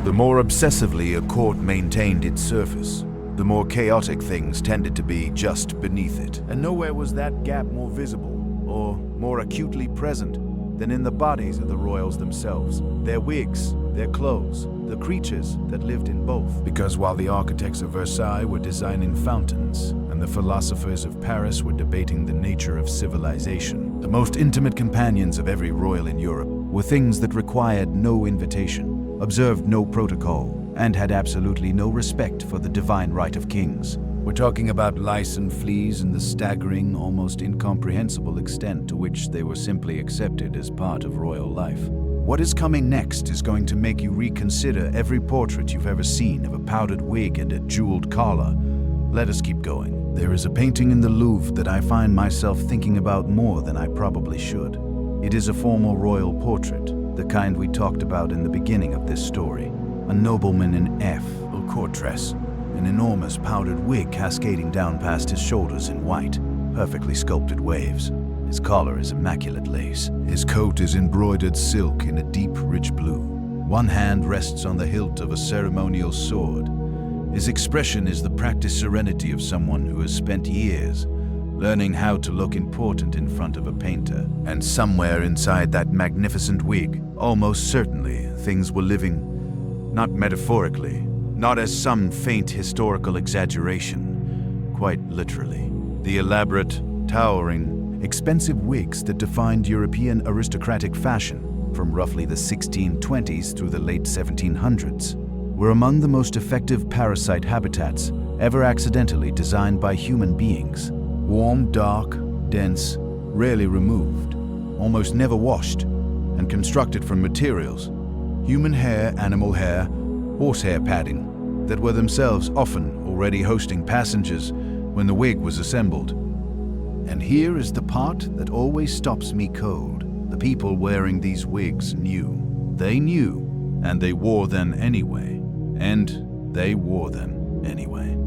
The more obsessively a court maintained its surface, the more chaotic things tended to be just beneath it. And nowhere was that gap more visible or more acutely present than in the bodies of the royals themselves, their wigs, their clothes, the creatures that lived in both. Because while the architects of Versailles were designing fountains and the philosophers of Paris were debating the nature of civilization, the most intimate companions of every royal in Europe were things that required no invitation, observed no protocol, and had absolutely no respect for the divine right of kings. We're talking about lice and fleas and the staggering, almost incomprehensible extent to which they were simply accepted as part of royal life. What is coming next is going to make you reconsider every portrait you've ever seen of a powdered wig and a jeweled collar. Let us keep going. There is a painting in the Louvre that I find myself thinking about more than I probably should. It is a formal royal portrait, the kind we talked about in the beginning of this story. A nobleman in full court dress, an enormous powdered wig cascading down past his shoulders in white, perfectly sculpted waves. His collar is immaculate lace. His coat is embroidered silk in a deep, rich blue. One hand rests on the hilt of a ceremonial sword, His expression is the practiced serenity of someone who has spent years learning how to look important in front of a painter. And somewhere inside that magnificent wig, almost certainly, things were living, not metaphorically, not as some faint historical exaggeration, quite literally. The elaborate, towering, expensive wigs that defined European aristocratic fashion from roughly the 1620s through the late 1700s were among the most effective parasite habitats ever accidentally designed by human beings. Warm, dark, dense, rarely removed, almost never washed, and constructed from materials, human hair, animal hair, horsehair padding, that were themselves often already hosting passengers when the wig was assembled. And here is the part that always stops me cold. The people wearing these wigs knew. They knew, and they wore them anyway. And they wore them anyway.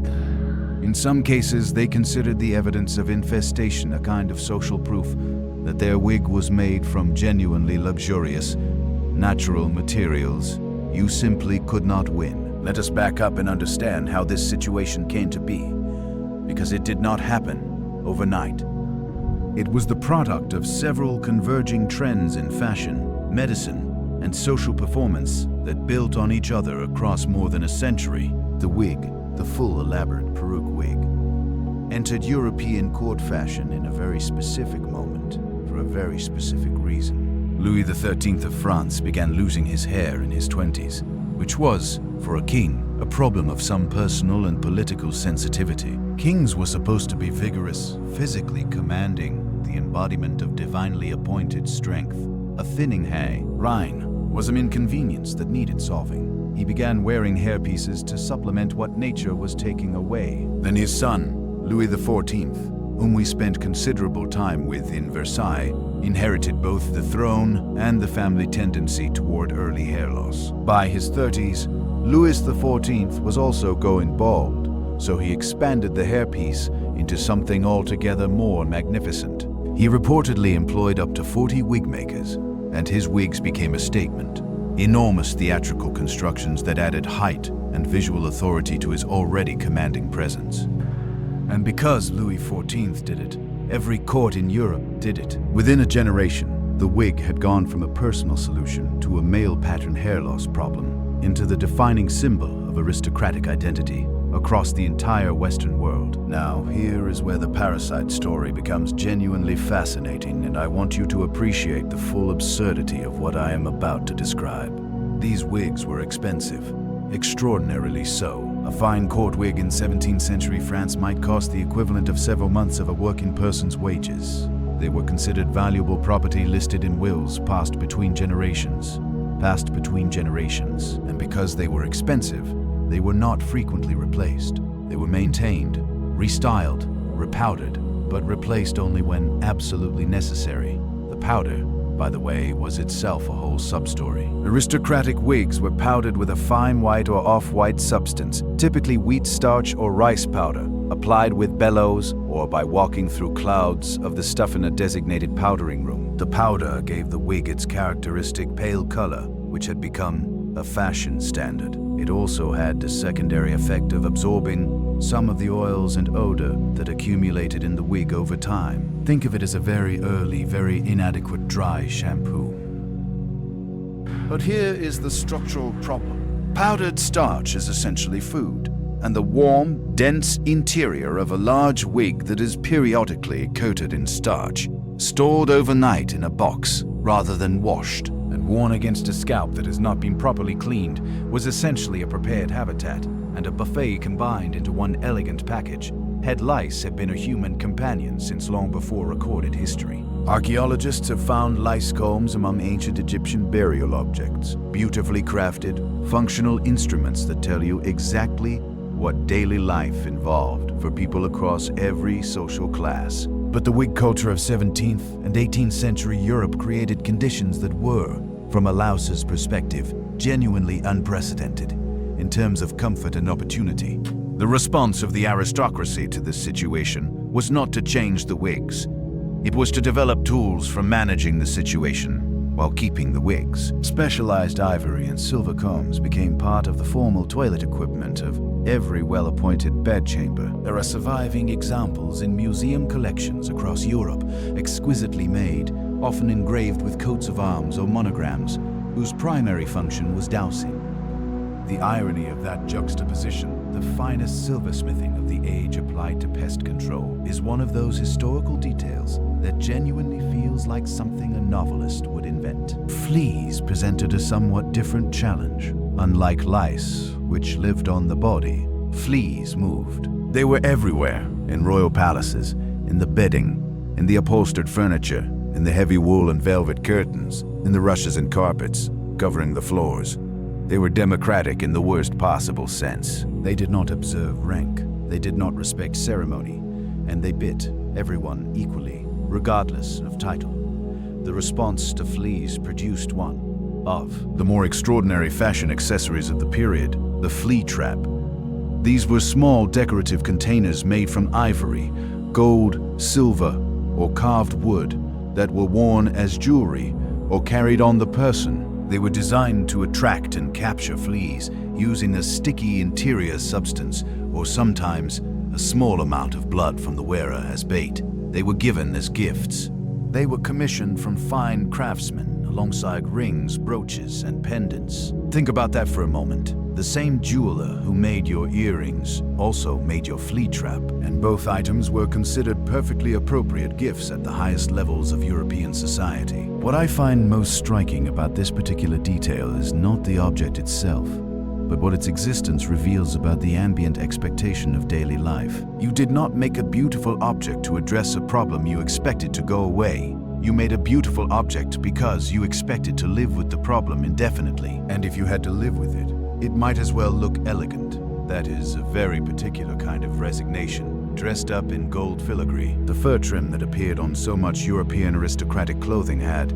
In some cases, they considered the evidence of infestation a kind of social proof that their wig was made from genuinely luxurious, natural materials. You simply could not win. Let us back up and understand how this situation came to be, because it did not happen overnight. It was the product of several converging trends in fashion, medicine, and social performance that built on each other across more than a century. The wig, the full elaborate peruke wig, entered European court fashion in a very specific moment, for a very specific reason. Louis XIII of France began losing his hair in his 20s, which was, for a king, a problem of some personal and political sensitivity. Kings were supposed to be vigorous, physically commanding, the embodiment of divinely appointed strength. A thinning hair, Rhine, was an inconvenience that needed solving. He began wearing hairpieces to supplement what nature was taking away. Then his son, Louis XIV, whom we spent considerable time with in Versailles, inherited both the throne and the family tendency toward early hair loss. By his 30s, Louis XIV was also going bald, so he expanded the hairpiece into something altogether more magnificent. He reportedly employed up to 40 wig makers, and his wigs became a statement. Enormous theatrical constructions that added height and visual authority to his already commanding presence. And because Louis XIV did it, every court in Europe did it. Within a generation, the wig had gone from a personal solution to a male pattern hair loss problem into the defining symbol of aristocratic identity across the entire Western world. Now, here is where the parasite story becomes genuinely fascinating, and I want you to appreciate the full absurdity of what I am about to describe. These wigs were expensive, extraordinarily so. A fine court wig in 17th century France might cost the equivalent of several months of a working person's wages. They were considered valuable property listed in wills passed between generations. And because they were expensive, they were not frequently replaced. They were maintained, restyled, repowdered, but replaced only when absolutely necessary. The powder, by the way, was itself a whole sub-story. Aristocratic wigs were powdered with a fine white or off-white substance, typically wheat starch or rice powder, applied with bellows or by walking through clouds of the stuff in a designated powdering room. The powder gave the wig its characteristic pale color, which had become a fashion standard. It also had the secondary effect of absorbing some of the oils and odor that accumulated in the wig over time. Think of it as a very early, very inadequate dry shampoo. But here is the structural problem. Powdered starch is essentially food, and the warm, dense interior of a large wig that is periodically coated in starch, stored overnight in a box rather than washed, and worn against a scalp that has not been properly cleaned, was essentially a prepared habitat and a buffet combined into one elegant package. Head lice have been a human companion since long before recorded history. Archaeologists have found lice combs among ancient Egyptian burial objects, beautifully crafted, functional instruments that tell you exactly what daily life involved for people across every social class. But the wig culture of 17th and 18th century Europe created conditions that were, from a louse's perspective, genuinely unprecedented in terms of comfort and opportunity. The response of the aristocracy to this situation was not to change the wigs. It was to develop tools for managing the situation. while keeping the wigs. Specialized ivory and silver combs became part of the formal toilet equipment of every well-appointed bedchamber. There are surviving examples in museum collections across Europe, exquisitely made, often engraved with coats of arms or monograms, whose primary function was dowsing. The irony of that juxtaposition, the finest silversmithing of the age applied to pest control, is one of those historical details that genuinely feels like something a novelist would invent. Fleas presented a somewhat different challenge. Unlike lice, which lived on the body, fleas moved. They were everywhere, in royal palaces, in the bedding, in the upholstered furniture, in the heavy wool and velvet curtains, in the rushes and carpets covering the floors. They were democratic in the worst possible sense. They did not observe rank, they did not respect ceremony, and they bit everyone equally, regardless of title. The response to fleas produced one of the more extraordinary fashion accessories of the period, the flea trap. These were small decorative containers made from ivory, gold, silver, or carved wood that were worn as jewelry or carried on the person. They were designed to attract and capture fleas using a sticky interior substance or sometimes a small amount of blood from the wearer as bait. They were given as gifts. They were commissioned from fine craftsmen alongside rings, brooches, and pendants. Think about that for a moment. The same jeweler who made your earrings also made your flea trap, and both items were considered perfectly appropriate gifts at the highest levels of European society. What I find most striking about this particular detail is not the object itself, but what its existence reveals about the ambient expectation of daily life. You did not make a beautiful object to address a problem you expected to go away. You made a beautiful object because you expected to live with the problem indefinitely. And if you had to live with it, it might as well look elegant. That is a very particular kind of resignation, dressed up in gold filigree. The fur trim that appeared on so much European aristocratic clothing had,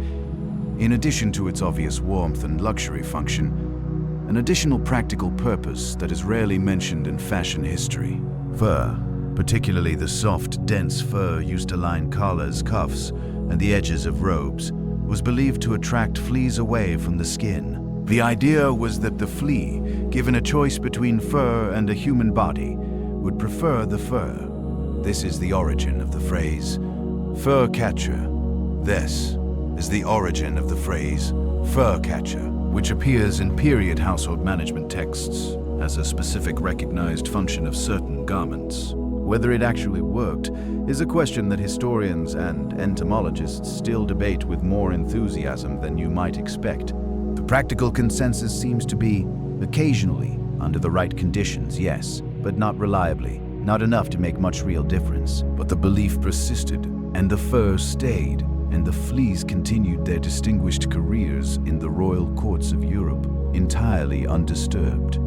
in addition to its obvious warmth and luxury function, an additional practical purpose that is rarely mentioned in fashion history. Fur, particularly the soft, dense fur used to line collars, cuffs, and the edges of robes, was believed to attract fleas away from the skin. The idea was that the flea, given a choice between fur and a human body, would prefer the fur. This is the origin of the phrase, fur catcher. This is the origin of the phrase, fur catcher, which appears in period household management texts as a specific recognized function of certain garments. Whether it actually worked is a question that historians and entomologists still debate with more enthusiasm than you might expect. The practical consensus seems to be, occasionally, under the right conditions, yes, but not reliably, not enough to make much real difference. But the belief persisted, and the fur stayed, and the fleas continued their distinguished careers in the royal courts of Europe, entirely undisturbed.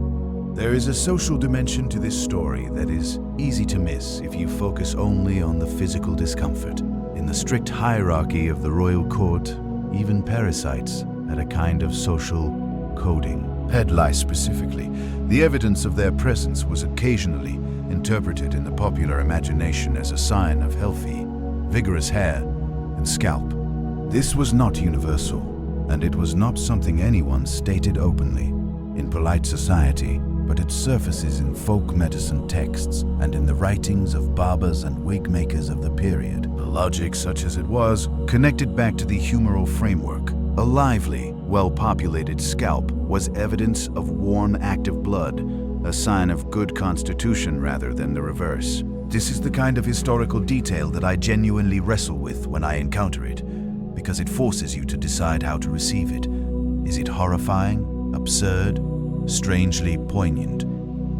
There is a social dimension to this story that is easy to miss if you focus only on the physical discomfort. In the strict hierarchy of the royal court, even parasites had a kind of social coding. Head lice specifically, the evidence of their presence was occasionally interpreted in the popular imagination as a sign of healthy, vigorous hair and scalp. This was not universal, and it was not something anyone stated openly in polite society, but it surfaces in folk medicine texts and in the writings of barbers and wig makers of the period. The logic, such as it was, connected back to the humoral framework. A lively, well-populated scalp was evidence of warm, active blood, a sign of good constitution rather than the reverse. This is the kind of historical detail that I genuinely wrestle with when I encounter it, because it forces you to decide how to receive it. Is it horrifying, absurd, strangely poignant?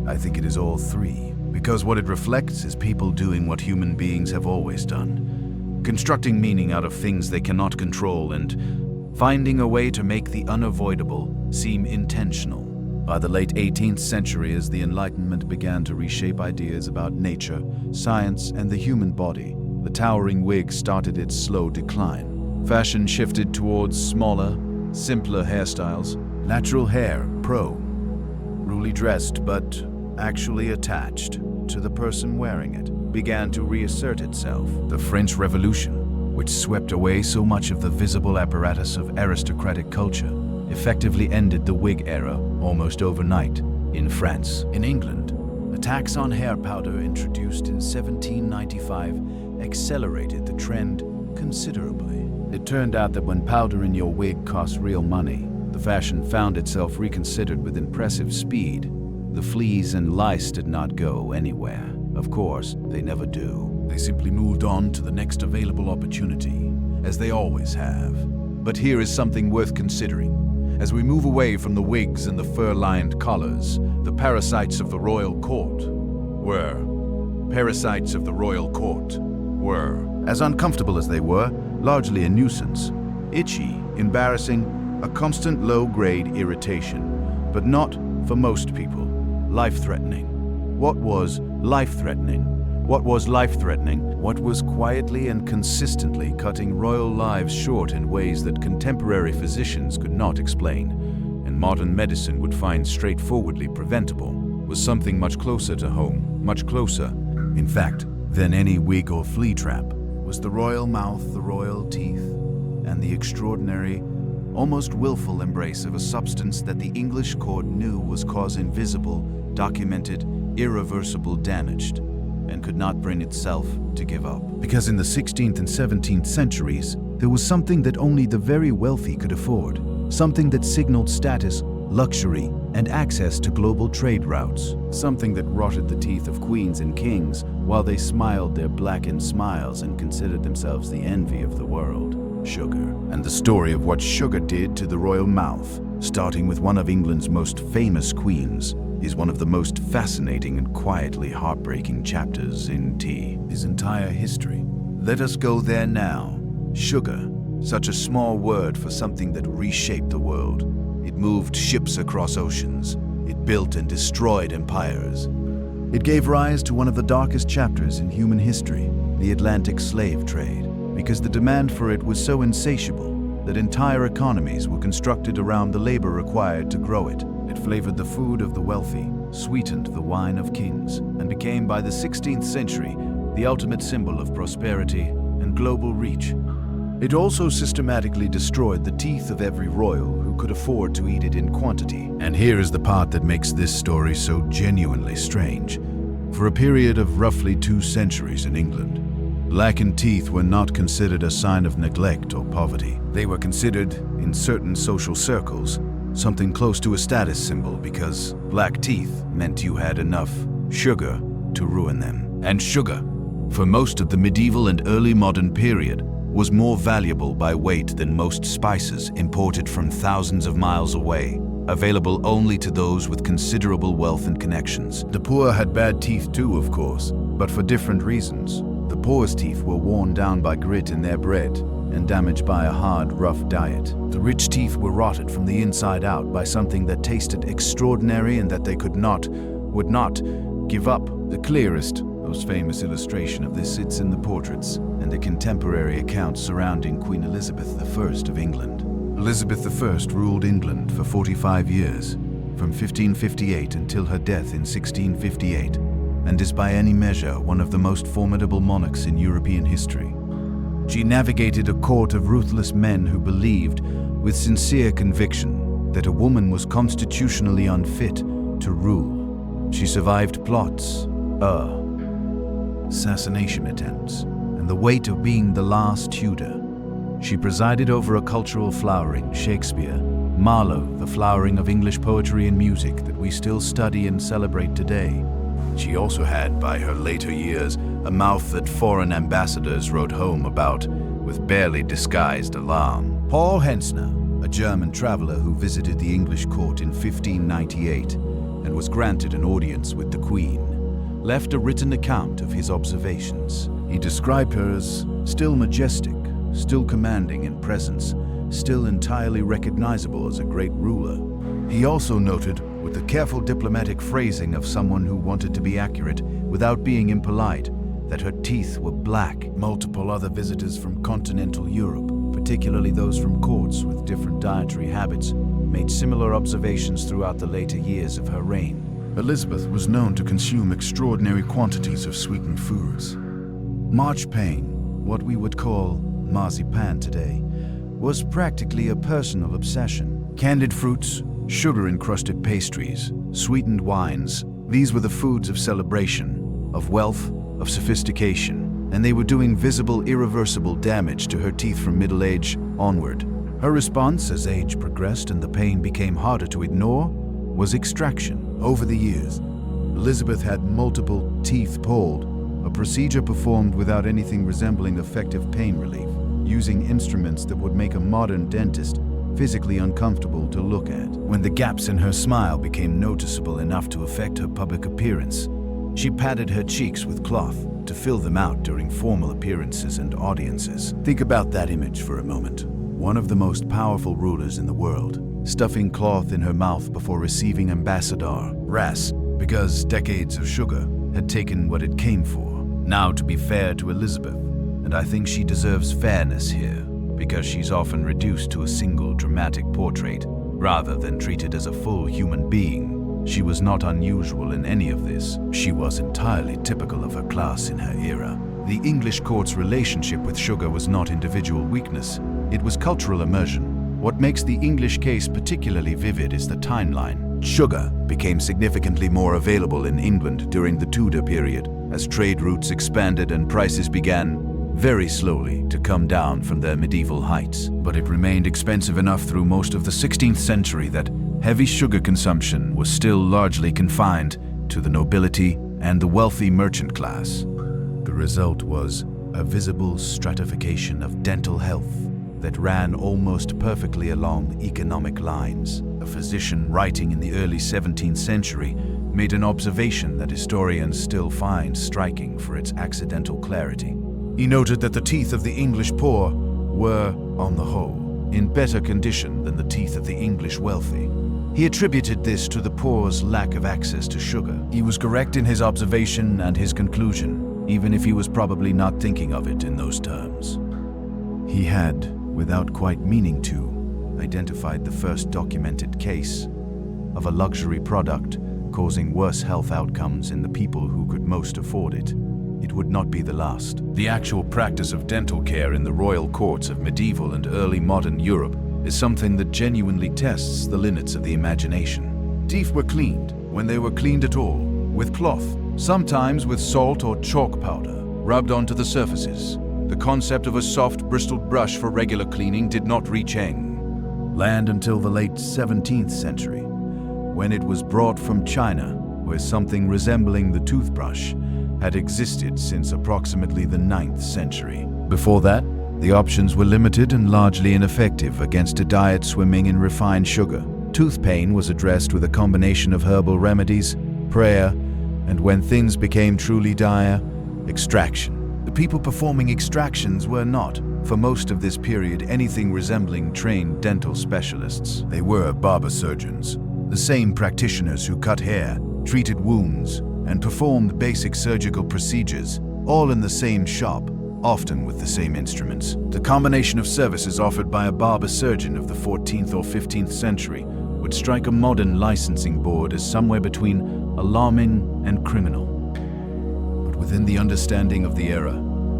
I think it is all three, because what it reflects is people doing what human beings have always done, constructing meaning out of things they cannot control and finding a way to make the unavoidable seem intentional. By the late 18th century, as the Enlightenment began to reshape ideas about nature, science, and the human body, the towering wig started its slow decline. Fashion shifted towards smaller, simpler hairstyles. Natural hair, ruly dressed but actually attached to the person wearing it, began to reassert itself. The French Revolution, which swept away so much of the visible apparatus of aristocratic culture, effectively ended the wig era almost overnight in France. In England, a tax on hair powder introduced in 1795 accelerated the trend considerably. It turned out that when powder in your wig cost real money, the fashion found itself reconsidered with impressive speed. The fleas and lice did not go anywhere. Of course, they never do. They simply moved on to the next available opportunity, as they always have. But here is something worth considering. As we move away from the wigs and the fur-lined collars, the parasites of the royal court were, as uncomfortable as they were, largely a nuisance. Itchy, embarrassing, a constant low-grade irritation, but not for most people. Life-threatening. What was life-threatening? What was life-threatening? What was quietly and consistently cutting royal lives short in ways that contemporary physicians could not explain, and modern medicine would find straightforwardly preventable, was something much closer to home, much closer, in fact, than any wig or flea trap. It was the royal mouth, the royal teeth, and the extraordinary, almost willful embrace of a substance that the English court knew was causing visible, documented, irreversible damage, and could not bring itself to give up. Because in the 16th and 17th centuries, there was something that only the very wealthy could afford, something that signaled status, luxury, and access to global trade routes, something that rotted the teeth of queens and kings while they smiled their blackened smiles and considered themselves the envy of the world. Sugar. And the story of what sugar did to the royal mouth, starting with one of England's most famous queens, is one of the most fascinating and quietly heartbreaking chapters in his entire history. Let us go there now. Sugar, such a small word for something that reshaped the world. It moved ships across oceans. It built and destroyed empires. It gave rise to one of the darkest chapters in human history, the Atlantic slave trade, because the demand for it was so insatiable that entire economies were constructed around the labor required to grow it. It flavored the food of the wealthy, sweetened the wine of kings, and became by the 16th century the ultimate symbol of prosperity and global reach. It also systematically destroyed the teeth of every royal who could afford to eat it in quantity. And here is the part that makes this story so genuinely strange. For a period of roughly 2 centuries in England, blackened teeth were not considered a sign of neglect or poverty. They were considered, in certain social circles, something close to a status symbol because black teeth meant you had enough sugar to ruin them. And sugar, for most of the medieval and early modern period, was more valuable by weight than most spices imported from thousands of miles away, available only to those with considerable wealth and connections. The poor had bad teeth too, of course, but for different reasons. The poor's teeth were worn down by grit in their bread and damaged by a hard, rough diet. The rich teeth were rotted from the inside out by something that tasted extraordinary and that they would not give up. The clearest, most famous illustration of this sits in the portraits and the contemporary accounts surrounding Queen Elizabeth I of England. Elizabeth I ruled England for 45 years, from 1558 until her death in 1658, and is by any measure one of the most formidable monarchs in European history. She navigated a court of ruthless men who believed, with sincere conviction, that a woman was constitutionally unfit to rule. She survived plots, assassination attempts, and the weight of being the last Tudor. She presided over a cultural flowering, Shakespeare, Marlowe, the flowering of English poetry and music that we still study and celebrate today. She also had, by her later years, a mouth that foreign ambassadors wrote home about with barely disguised alarm. Paul Hentzner, a German traveler who visited the English court in 1598 and was granted an audience with the Queen, left a written account of his observations. He described her as still majestic, still commanding in presence, still entirely recognizable as a great ruler. He also noted, with the careful diplomatic phrasing of someone who wanted to be accurate without being impolite, that her teeth were black. Multiple other visitors from continental Europe, particularly those from courts with different dietary habits, made similar observations throughout the later years of her reign. Elizabeth was known to consume extraordinary quantities of sweetened foods. Marchpane, what we would call marzipan today, was practically a personal obsession. Candied fruits, sugar-encrusted pastries, sweetened wines, these were the foods of celebration, of wealth, of sophistication, and they were doing visible, irreversible damage to her teeth from middle age onward. Her response, as age progressed and the pain became harder to ignore, was extraction. Over the years, Elizabeth had multiple teeth pulled, a procedure performed without anything resembling effective pain relief, using instruments that would make a modern dentist physically uncomfortable to look at. When the gaps in her smile became noticeable enough to affect her public appearance, she patted her cheeks with cloth to fill them out during formal appearances and audiences. Think about that image for a moment. One of the most powerful rulers in the world, stuffing cloth in her mouth before receiving ambassador wrasse, because decades of sugar had taken what it came for. Now, to be fair to Elizabeth, and I think she deserves fairness here, because she's often reduced to a single dramatic portrait rather than treated as a full human being. She was not unusual in any of this. She was entirely typical of her class in her era. The English court's relationship with sugar was not individual weakness, it was cultural immersion. What makes the English case particularly vivid is the timeline. Sugar became significantly more available in England during the Tudor period, as trade routes expanded and prices began, very slowly, to come down from their medieval heights. But it remained expensive enough through most of the 16th century that heavy sugar consumption was still largely confined to the nobility and the wealthy merchant class. The result was a visible stratification of dental health that ran almost perfectly along economic lines. A physician writing in the early 17th century made an observation that historians still find striking for its accidental clarity. He noted that the teeth of the English poor were, on the whole, in better condition than the teeth of the English wealthy. He attributed this to the poor's lack of access to sugar. He was correct in his observation and his conclusion, even if he was probably not thinking of it in those terms. He had, without quite meaning to, identified the first documented case of a luxury product causing worse health outcomes in the people who could most afford it. It would not be the last. The actual practice of dental care in the royal courts of medieval and early modern Europe is something that genuinely tests the limits of the imagination. Teeth were cleaned, when they were cleaned at all, with cloth, sometimes with salt or chalk powder, rubbed onto the surfaces. The concept of a soft, bristled brush for regular cleaning did not reach land until the late 17th century, when it was brought from China, where something resembling the toothbrush had existed since approximately the 9th century. Before that, the options were limited and largely ineffective against a diet swimming in refined sugar. Tooth pain was addressed with a combination of herbal remedies, prayer, and when things became truly dire, extraction. The people performing extractions were not, for most of this period, anything resembling trained dental specialists. They were barber surgeons, the same practitioners who cut hair, treated wounds, and performed basic surgical procedures, all in the same shop, often with the same instruments. The combination of services offered by a barber surgeon of the 14th or 15th century would strike a modern licensing board as somewhere between alarming and criminal. But within the understanding of the era,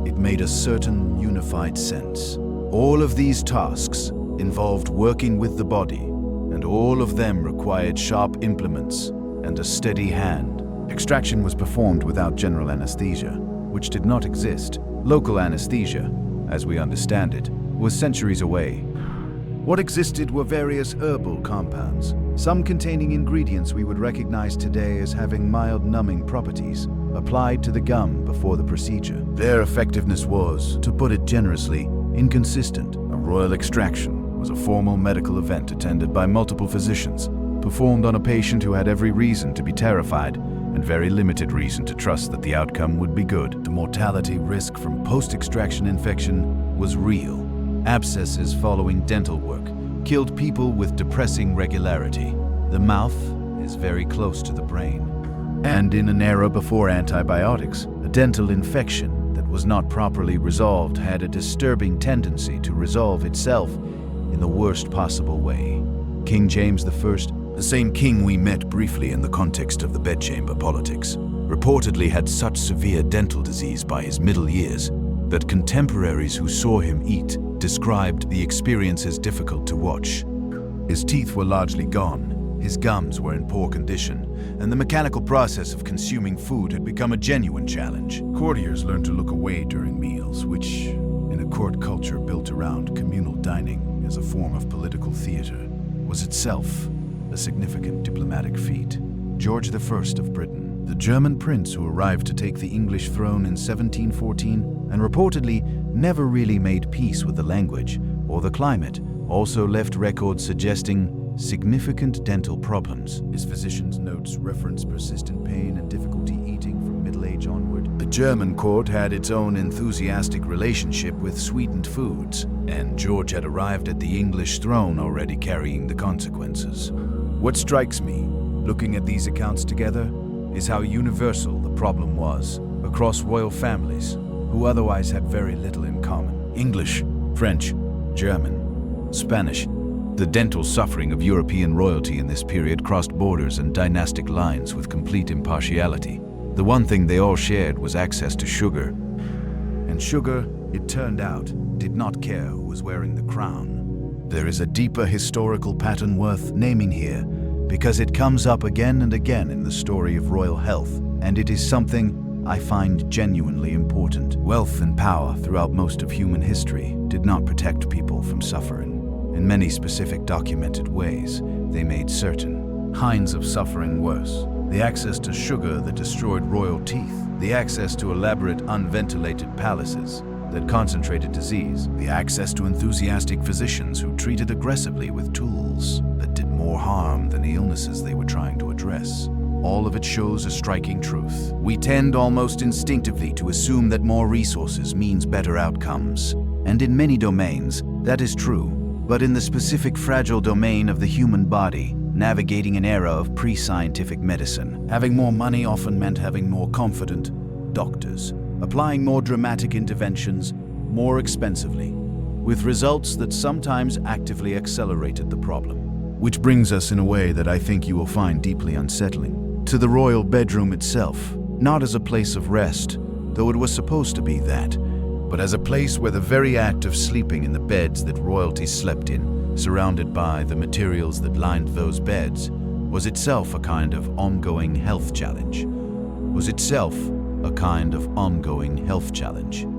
it made a certain unified sense. All of these tasks involved working with the body, and all of them required sharp implements and a steady hand. Extraction was performed without general anesthesia, which did not exist. Local anesthesia, as we understand it, was centuries away. What existed were various herbal compounds, some containing ingredients we would recognize today as having mild numbing properties, applied to the gum before the procedure. Their effectiveness was, to put it generously, inconsistent. A royal extraction was a formal medical event attended by multiple physicians, performed on a patient who had every reason to be terrified and very limited reason to trust that the outcome would be good. The mortality risk from post-extraction infection was real. Abscesses following dental work killed people with depressing regularity. The mouth is very close to the brain. And in an era before antibiotics, a dental infection that was not properly resolved had a disturbing tendency to resolve itself in the worst possible way. King James I, the same king we met briefly in the context of the bedchamber politics, reportedly had such severe dental disease by his middle years that contemporaries who saw him eat described the experience as difficult to watch. His teeth were largely gone, his gums were in poor condition, and the mechanical process of consuming food had become a genuine challenge. Courtiers learned to look away during meals, which, in a court culture built around communal dining as a form of political theater, was itself a significant diplomatic feat. George I of Britain, the German prince who arrived to take the English throne in 1714 and reportedly never really made peace with the language or the climate, also left records suggesting significant dental problems. His physician's notes reference persistent pain and difficulty eating from middle age onward. The German court had its own enthusiastic relationship with sweetened foods, and George had arrived at the English throne already carrying the consequences. What strikes me, looking at these accounts together, is how universal the problem was across royal families who otherwise had very little in common. English, French, German, Spanish. The dental suffering of European royalty in this period crossed borders and dynastic lines with complete impartiality. The one thing they all shared was access to sugar. And sugar, it turned out, did not care who was wearing the crown. There is a deeper historical pattern worth naming here, because it comes up again and again in the story of royal health, and it is something I find genuinely important. Wealth and power throughout most of human history did not protect people from suffering. In many specific documented ways, they made certain kinds of suffering worse. The access to sugar that destroyed royal teeth, the access to elaborate unventilated palaces that concentrated disease, the access to enthusiastic physicians who treated aggressively with tools that did more harm than the illnesses they were trying to address. All of it shows a striking truth. We tend almost instinctively to assume that more resources means better outcomes. And in many domains, that is true. But in the specific fragile domain of the human body, navigating an era of pre-scientific medicine, having more money often meant having more confident doctors, applying more dramatic interventions more expensively, with results that sometimes actively accelerated the problem. Which brings us in a way that I think you will find deeply unsettling, to the royal bedroom itself, not as a place of rest, though it was supposed to be that, but as a place where the very act of sleeping in the beds that royalty slept in, surrounded by the materials that lined those beds, was itself a kind of ongoing health challenge.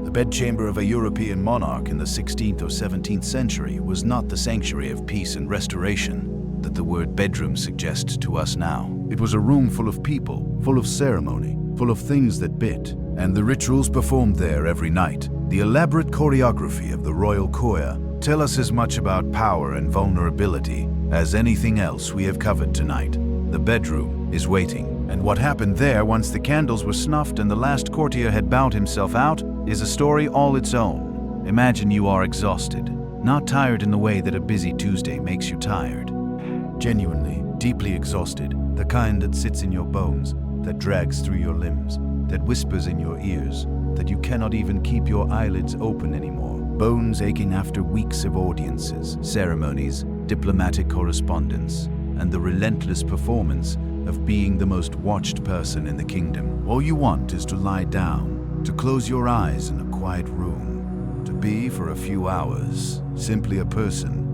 The bedchamber of a European monarch in the 16th or 17th century was not the sanctuary of peace and restoration that the word bedroom suggests to us now. It was a room full of people, full of ceremony, full of things that bit, and the rituals performed there every night. The elaborate choreography of the royal choir tell us as much about power and vulnerability as anything else we have covered tonight. The bedroom is waiting, and what happened there once the candles were snuffed and the last courtier had bowed himself out is a story all its own. Imagine you are exhausted, not tired in the way that a busy Tuesday makes you tired. Genuinely, deeply exhausted, the kind that sits in your bones, that drags through your limbs, that whispers in your ears, that you cannot even keep your eyelids open anymore. Bones aching after weeks of audiences, ceremonies, diplomatic correspondence, and the relentless performance of being the most watched person in the kingdom. All you want is to lie down, to close your eyes in a quiet room, to be for a few hours simply a person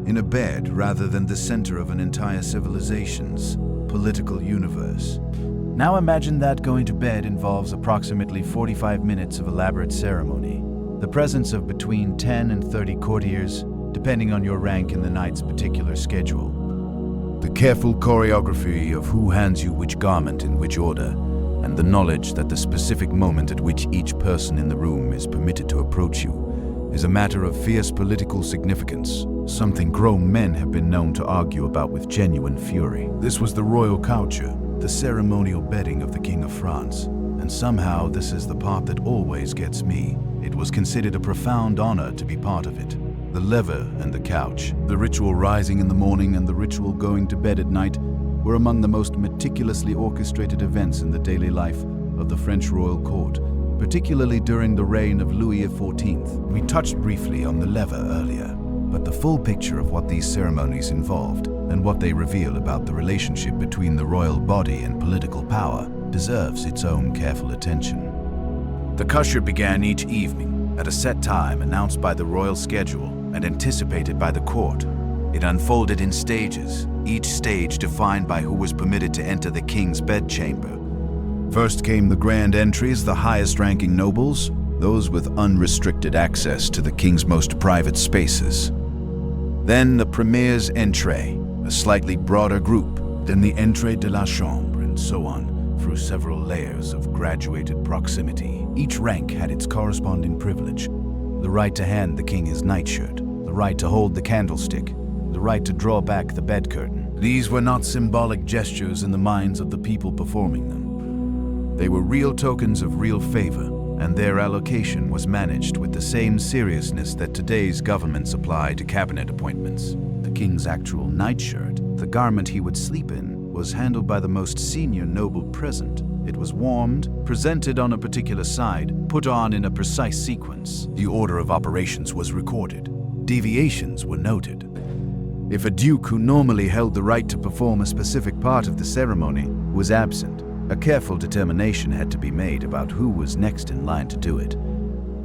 in a bed rather than the center of an entire civilization's political universe. Now imagine that going to bed involves approximately 45 minutes of elaborate ceremony, the presence of between 10 and 30 courtiers, depending on your rank in the night's particular schedule. The careful choreography of who hands you which garment in which order, and the knowledge that the specific moment at which each person in the room is permitted to approach you is a matter of fierce political significance, something grown men have been known to argue about with genuine fury. This was the royal coucher, the ceremonial bedding of the King of France, and somehow this is the part that always gets me. It was considered a profound honor to be part of it. The lever and the couch, the ritual rising in the morning and the ritual going to bed at night were among the most meticulously orchestrated events in the daily life of the French royal court, particularly during the reign of Louis XIV. We touched briefly on the lever earlier, but the full picture of what these ceremonies involved and what they reveal about the relationship between the royal body and political power deserves its own careful attention. The cusher began each evening At a set time announced by the royal schedule and anticipated by the court, it unfolded in stages, each stage defined by who was permitted to enter the king's bedchamber. First came the grand entries, the highest-ranking nobles, those with unrestricted access to the king's most private spaces. Then the premier's entrée, a slightly broader group, then the entrée de la chambre, and so on, through several layers of graduated proximity. Each rank had its corresponding privilege. The right to hand the king his nightshirt, the right to hold the candlestick, the right to draw back the bed curtain. These were not symbolic gestures in the minds of the people performing them. They were real tokens of real favor, and their allocation was managed with the same seriousness that today's governments apply to cabinet appointments. The king's actual nightshirt, the garment he would sleep in, was handled by the most senior noble present. It was warmed, presented on a particular side, put on in a precise sequence. The order of operations was recorded. Deviations were noted. If a duke who normally held the right to perform a specific part of the ceremony was absent, a careful determination had to be made about who was next in line to do it.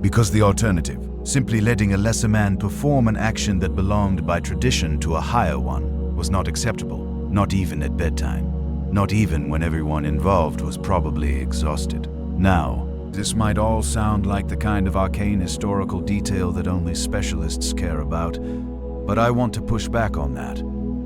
Because the alternative, simply letting a lesser man perform an action that belonged by tradition to a higher one, was not acceptable, not even at bedtime, not even when everyone involved was probably exhausted. Now, this might all sound like the kind of arcane historical detail that only specialists care about, but I want to push back on that,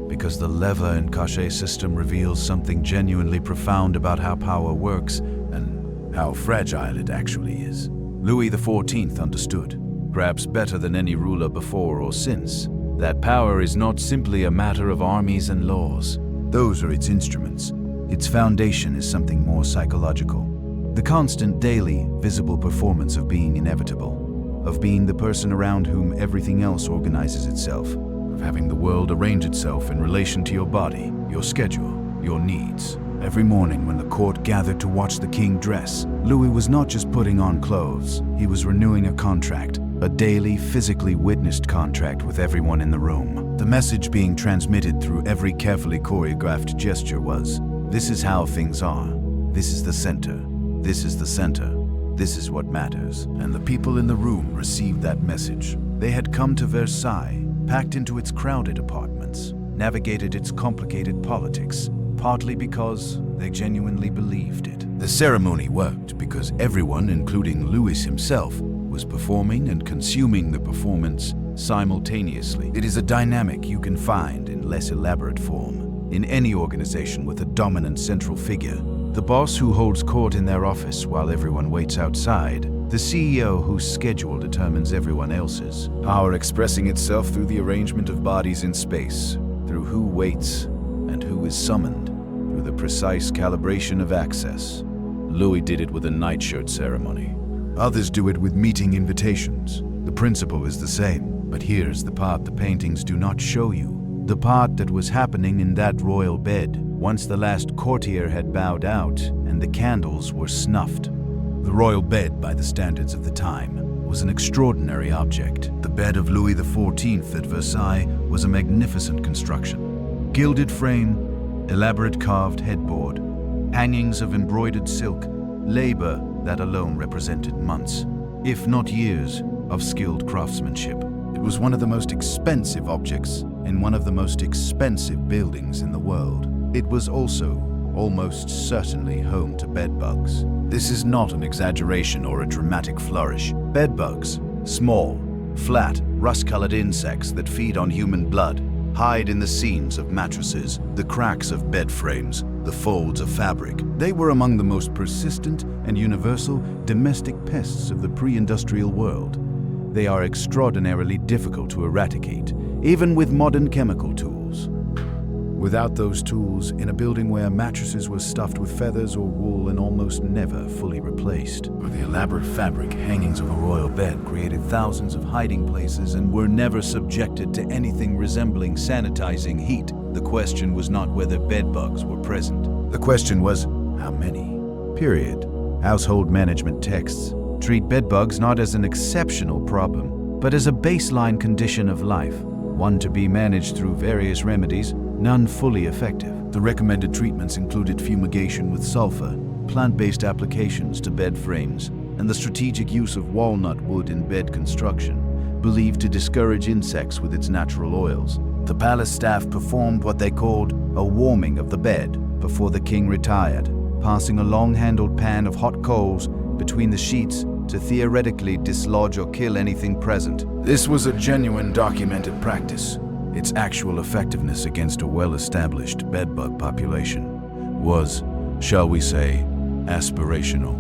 because the lever and cachet system reveals something genuinely profound about how power works and how fragile it actually is. Louis XIV understood, perhaps better than any ruler before or since, that power is not simply a matter of armies and laws. Those are its instruments. Its foundation is something more psychological. The constant, daily, visible performance of being inevitable, of being the person around whom everything else organizes itself, of having the world arrange itself in relation to your body, your schedule, your needs. Every morning when the court gathered to watch the king dress, Louis was not just putting on clothes, he was renewing a contract, a daily, physically witnessed contract with everyone in the room. The message being transmitted through every carefully choreographed gesture was, this is how things are, this is the center, this is the center, this is what matters. And the people in the room received that message. They had come to Versailles, packed into its crowded apartments, navigated its complicated politics, partly because they genuinely believed it. The ceremony worked because everyone, including Louis himself, was performing and consuming the performance simultaneously. It is a dynamic you can find in less elaborate form. In any organization with a dominant central figure, the boss who holds court in their office while everyone waits outside, the CEO whose schedule determines everyone else's, power expressing itself through the arrangement of bodies in space, through who waits and who is summoned, through the precise calibration of access. Louis did it with a nightshirt ceremony. Others do it with meeting invitations. The principle is the same, but here's the part the paintings do not show you. The part that was happening in that royal bed, once the last courtier had bowed out and the candles were snuffed. The royal bed, by the standards of the time, was an extraordinary object. The bed of Louis XIV at Versailles was a magnificent construction. Gilded frame, elaborate carved headboard, hangings of embroidered silk, labor that alone represented months, if not years, of skilled craftsmanship. It was one of the most expensive objects in one of the most expensive buildings in the world. It was also almost certainly home to bedbugs. This is not an exaggeration or a dramatic flourish. Bedbugs, small, flat, rust-colored insects that feed on human blood, hide in the seams of mattresses, the cracks of bed frames, the folds of fabric. They were among the most persistent and universal domestic pests of the pre-industrial world. They are extraordinarily difficult to eradicate, even with modern chemical tools. Without those tools, in a building where mattresses were stuffed with feathers or wool and almost never fully replaced, or the elaborate fabric hangings of a royal bed created thousands of hiding places and were never subjected to anything resembling sanitizing heat, the question was not whether bedbugs were present. The question was, how many? Period. Household management texts treat bedbugs not as an exceptional problem, but as a baseline condition of life, one to be managed through various remedies, none fully effective. The recommended treatments included fumigation with sulfur, plant-based applications to bed frames, and the strategic use of walnut wood in bed construction, believed to discourage insects with its natural oils. The palace staff performed what they called a warming of the bed before the king retired, passing a long-handled pan of hot coals between the sheets to theoretically dislodge or kill anything present. This was a genuine documented practice. Its actual effectiveness against a well-established bedbug population was, shall we say, aspirational.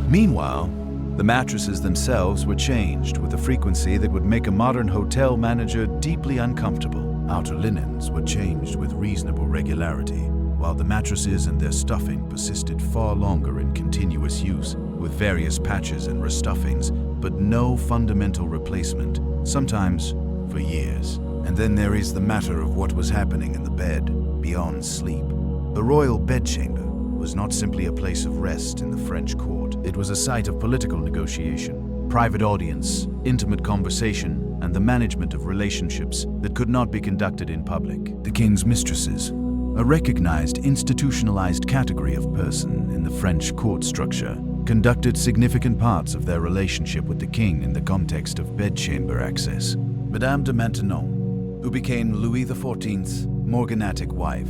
Meanwhile, the mattresses themselves were changed with a frequency that would make a modern hotel manager deeply uncomfortable. Outer linens were changed with reasonable regularity, while the mattresses and their stuffing persisted far longer in continuous use, with various patches and restuffings, but no fundamental replacement, sometimes for years. And then there is the matter of what was happening in the bed beyond sleep. The royal bedchamber was not simply a place of rest in the French court. It was a site of political negotiation, private audience, intimate conversation, and the management of relationships that could not be conducted in public. The king's mistresses, a recognized institutionalized category of person in the French court structure, conducted significant parts of their relationship with the king in the context of bedchamber access. Madame de Maintenon, who became Louis XIV's morganatic wife,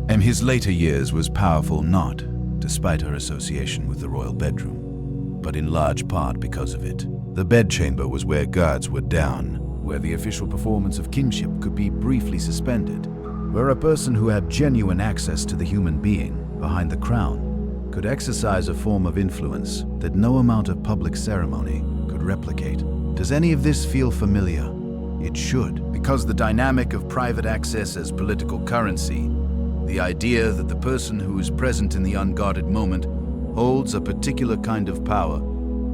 and his later years was powerful not despite her association with the royal bedroom, but in large part because of it. The bedchamber was where guards were down, where the official performance of kinship could be briefly suspended, where a person who had genuine access to the human being behind the crown could exercise a form of influence that no amount of public ceremony could replicate. Does any of this feel familiar? It should, because the dynamic of private access as political currency, the idea that the person who is present in the unguarded moment holds a particular kind of power,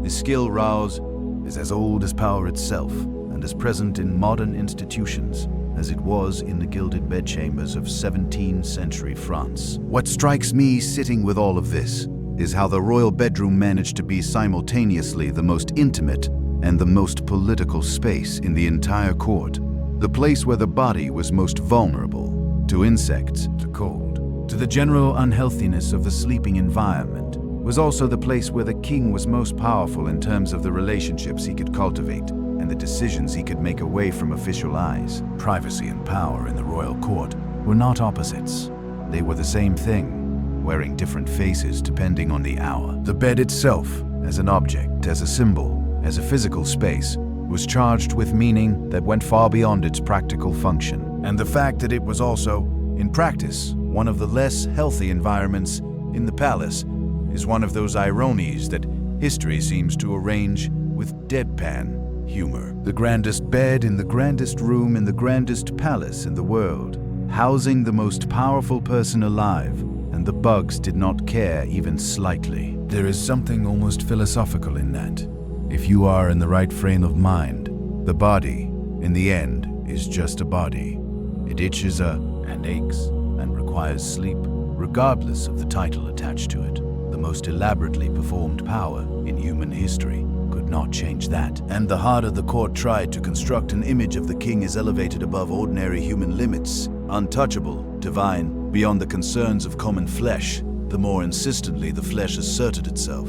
is skill roused, is as old as power itself, and as present in modern institutions as it was in the gilded bedchambers of 17th century France. What strikes me sitting with all of this is how the royal bedroom managed to be simultaneously the most intimate and the most political space in the entire court, the place where the body was most vulnerable to insects, to cold, to the general unhealthiness of the sleeping environment, was also the place where the king was most powerful in terms of the relationships he could cultivate and the decisions he could make away from official eyes. Privacy and power in the royal court were not opposites. They were the same thing, wearing different faces depending on the hour. The bed itself, as an object, as a symbol, as a physical space, was charged with meaning that went far beyond its practical function. And the fact that it was also, in practice, one of the less healthy environments in the palace is one of those ironies that history seems to arrange with deadpan humor. The grandest bed in the grandest room in the grandest palace in the world, housing the most powerful person alive, and the bugs did not care even slightly. There is something almost philosophical in that. If you are in the right frame of mind, the body, in the end, is just a body. It itches and aches and requires sleep, regardless of the title attached to it. The most elaborately performed power in human history could not change that. And the harder the court tried to construct an image of the king as elevated above ordinary human limits, untouchable, divine, beyond the concerns of common flesh, the more insistently the flesh asserted itself.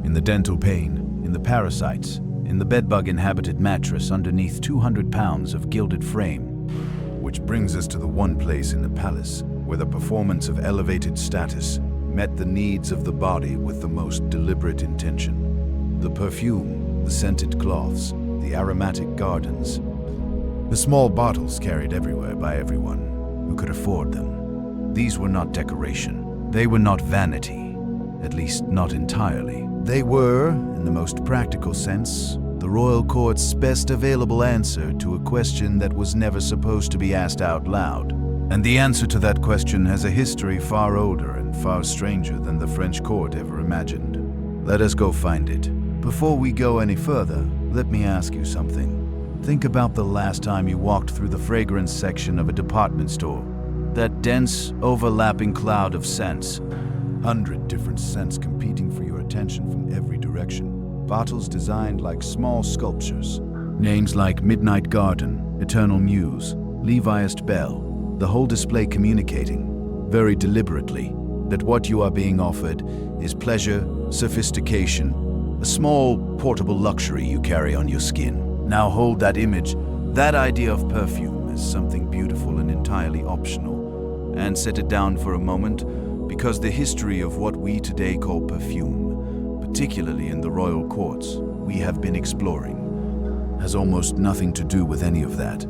In the dental pain, in the parasites, in the bedbug-inhabited mattress underneath 200 pounds of gilded frame. Which brings us to the one place in the palace where the performance of elevated status met the needs of the body with the most deliberate intention. The perfume, the scented cloths, the aromatic gardens, the small bottles carried everywhere by everyone who could afford them. These were not decoration. They were not vanity, at least not entirely. They were, in the most practical sense, the royal court's best available answer to a question that was never supposed to be asked out loud. And the answer to that question has a history far older and far stranger than the French court ever imagined. Let us go find it. Before we go any further, let me ask you something. Think about the last time you walked through the fragrance section of a department store. That dense, overlapping cloud of scents. 100 different scents competing for your attention from every direction. Bottles designed like small sculptures. Names like Midnight Garden, Eternal Muse, Leviest Bell. The whole display communicating, very deliberately, that what you are being offered is pleasure, sophistication, a small, portable luxury you carry on your skin. Now hold that image, that idea of perfume as something beautiful and entirely optional, and set it down for a moment, because the history of what we today call perfume, particularly in the royal courts we have been exploring, has almost nothing to do with any of that.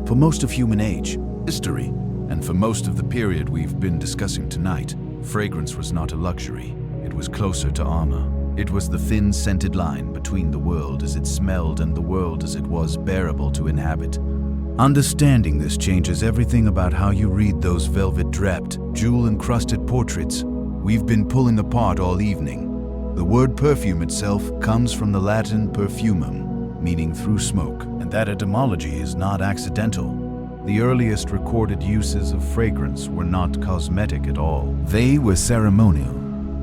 For most of human age, history, and for most of the period we've been discussing tonight, fragrance was not a luxury. It was closer to armor. It was the thin, scented line between the world as it smelled and the world as it was bearable to inhabit. Understanding this changes everything about how you read those velvet-draped, jewel-encrusted portraits we've been pulling apart all evening. The word perfume itself comes from the Latin perfumum, meaning through smoke, and that etymology is not accidental. The earliest recorded uses of fragrance were not cosmetic at all. They were ceremonial,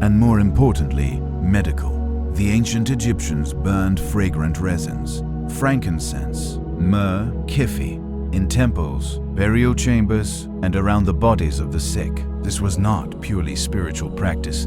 and more importantly, medical. The ancient Egyptians burned fragrant resins, frankincense, myrrh, kifi, in temples, burial chambers, and around the bodies of the sick. This was not purely spiritual practice,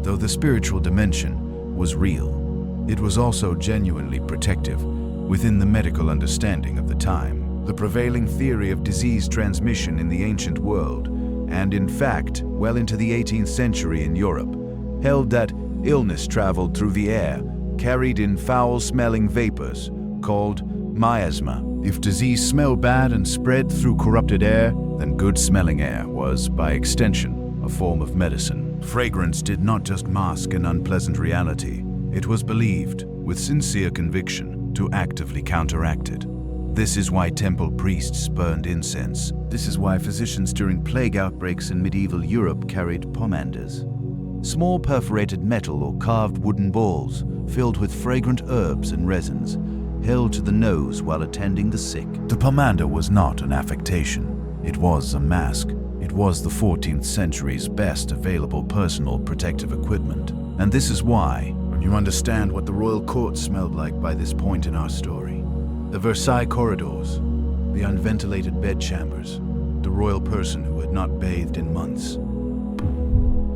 though the spiritual dimension was real. It was also genuinely protective within the medical understanding of the time. The prevailing theory of disease transmission in the ancient world, and in fact, well into the 18th century in Europe, held that illness traveled through the air, carried in foul-smelling vapors, called miasma. If disease smelled bad and spread through corrupted air, then good-smelling air was, by extension, a form of medicine. Fragrance did not just mask an unpleasant reality. It was believed, with sincere conviction, to actively counteract it. This is why temple priests burned incense. This is why physicians during plague outbreaks in medieval Europe carried pomanders. Small perforated metal or carved wooden balls filled with fragrant herbs and resins, held to the nose while attending the sick. The pomander was not an affectation. It was a mask. It was the 14th century's best available personal protective equipment. And this is why, when you understand what the royal court smelled like by this point in our story, the Versailles corridors, the unventilated bedchambers, the royal person who had not bathed in months.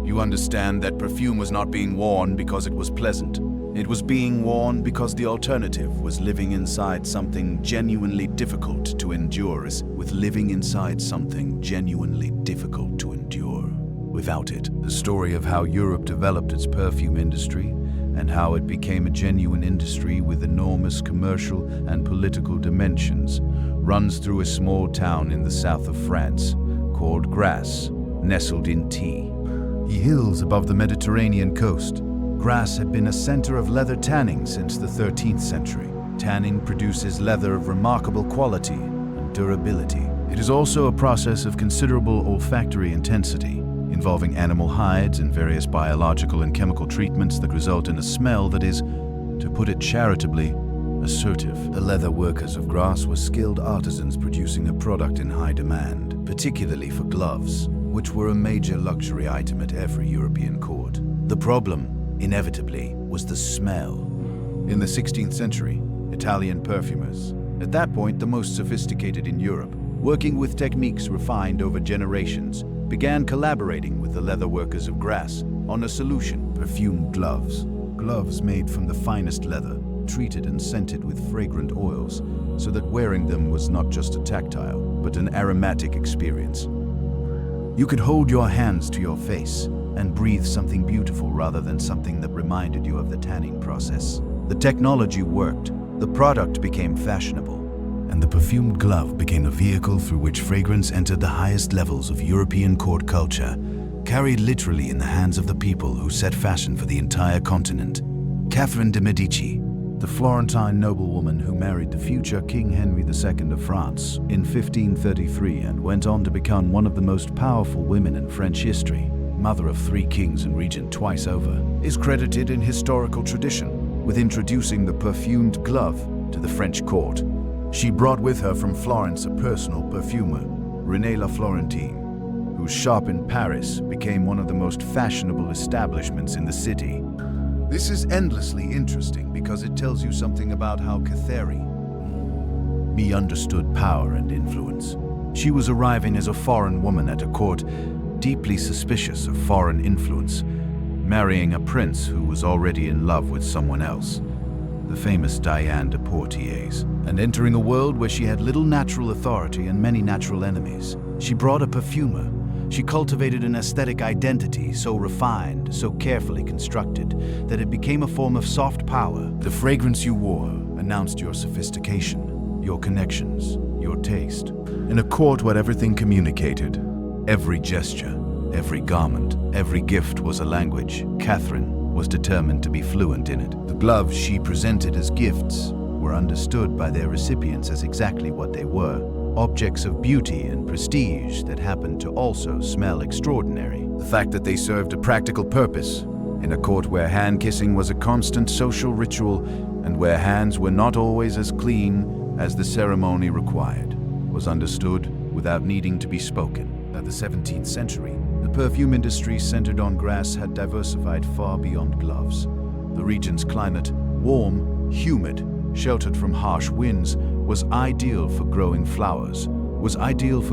You understand that perfume was not being worn because it was pleasant. It was being worn because the alternative was living inside something genuinely difficult to endure, as with living inside something genuinely difficult to endure. Without it, the story of how Europe developed its perfume industry and how it became a genuine industry with enormous commercial and political dimensions runs through a small town in the south of France called Grasse, nestled in T. Hills above the Mediterranean coast. Grasse had been a center of leather tanning since the 13th century. Tanning produces leather of remarkable quality and durability. It is also a process of considerable olfactory intensity, involving animal hides and various biological and chemical treatments that result in a smell that is, to put it charitably, assertive. The leather workers of Grasse were skilled artisans producing a product in high demand, particularly for gloves, which were a major luxury item at every European court. The problem, inevitably, was the smell. In the 16th century, Italian perfumers, at that point the most sophisticated in Europe, working with techniques refined over generations, began collaborating with the leather workers of Grasse on a solution: perfumed gloves. Gloves made from the finest leather, treated and scented with fragrant oils, so that wearing them was not just a tactile, but an aromatic experience. You could hold your hands to your face and breathe something beautiful rather than something that reminded you of the tanning process. The technology worked, the product became fashionable, and the perfumed glove became a vehicle through which fragrance entered the highest levels of European court culture, carried literally in the hands of the people who set fashion for the entire continent. Catherine de' Medici, the Florentine noblewoman who married the future King Henry II of France in 1533 and went on to become one of the most powerful women in French history, mother of 3 kings and regent twice over, is credited in historical tradition with introducing the perfumed glove to the French court. She brought with her from Florence a personal perfumer, René La Florentine, whose shop in Paris became one of the most fashionable establishments in the city. This is endlessly interesting because it tells you something about how Catherine understood power and influence. She was arriving as a foreign woman at a court deeply suspicious of foreign influence, marrying a prince who was already in love with someone else, the famous Diane de Poitiers, and entering a world where she had little natural authority and many natural enemies. She brought a perfumer. She cultivated an aesthetic identity so refined, so carefully constructed, that it became a form of soft power. The fragrance you wore announced your sophistication, your connections, your taste. In a court where everything communicated, every gesture, every garment, every gift was a language, Catherine was determined to be fluent in it. The gloves she presented as gifts were understood by their recipients as exactly what they were, objects of beauty and prestige that happened to also smell extraordinary. The fact that they served a practical purpose, in a court where hand-kissing was a constant social ritual and where hands were not always as clean as the ceremony required, was understood without needing to be spoken. By the 17th century, the perfume industry centered on grass had diversified far beyond gloves. The region's climate, warm, humid, sheltered from harsh winds, was ideal for growing flowers, and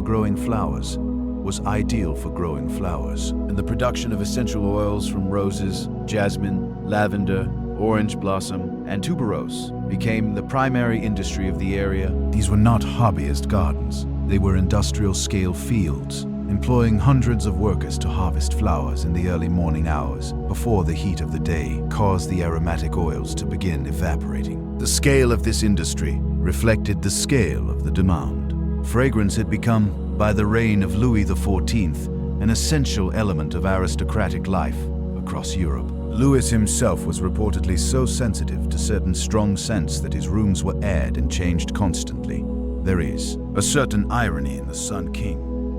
the production of essential oils from roses, jasmine, lavender, orange blossom, and tuberose became the primary industry of the area. These were not hobbyist gardens. They were industrial-scale fields, employing hundreds of workers to harvest flowers in the early morning hours before the heat of the day caused the aromatic oils to begin evaporating. The scale of this industry reflected the scale of the demand. Fragrance had become, by the reign of Louis XIV, an essential element of aristocratic life across Europe. Louis himself was reportedly so sensitive to certain strong scents that his rooms were aired and changed constantly. There is a certain irony in the Sun King,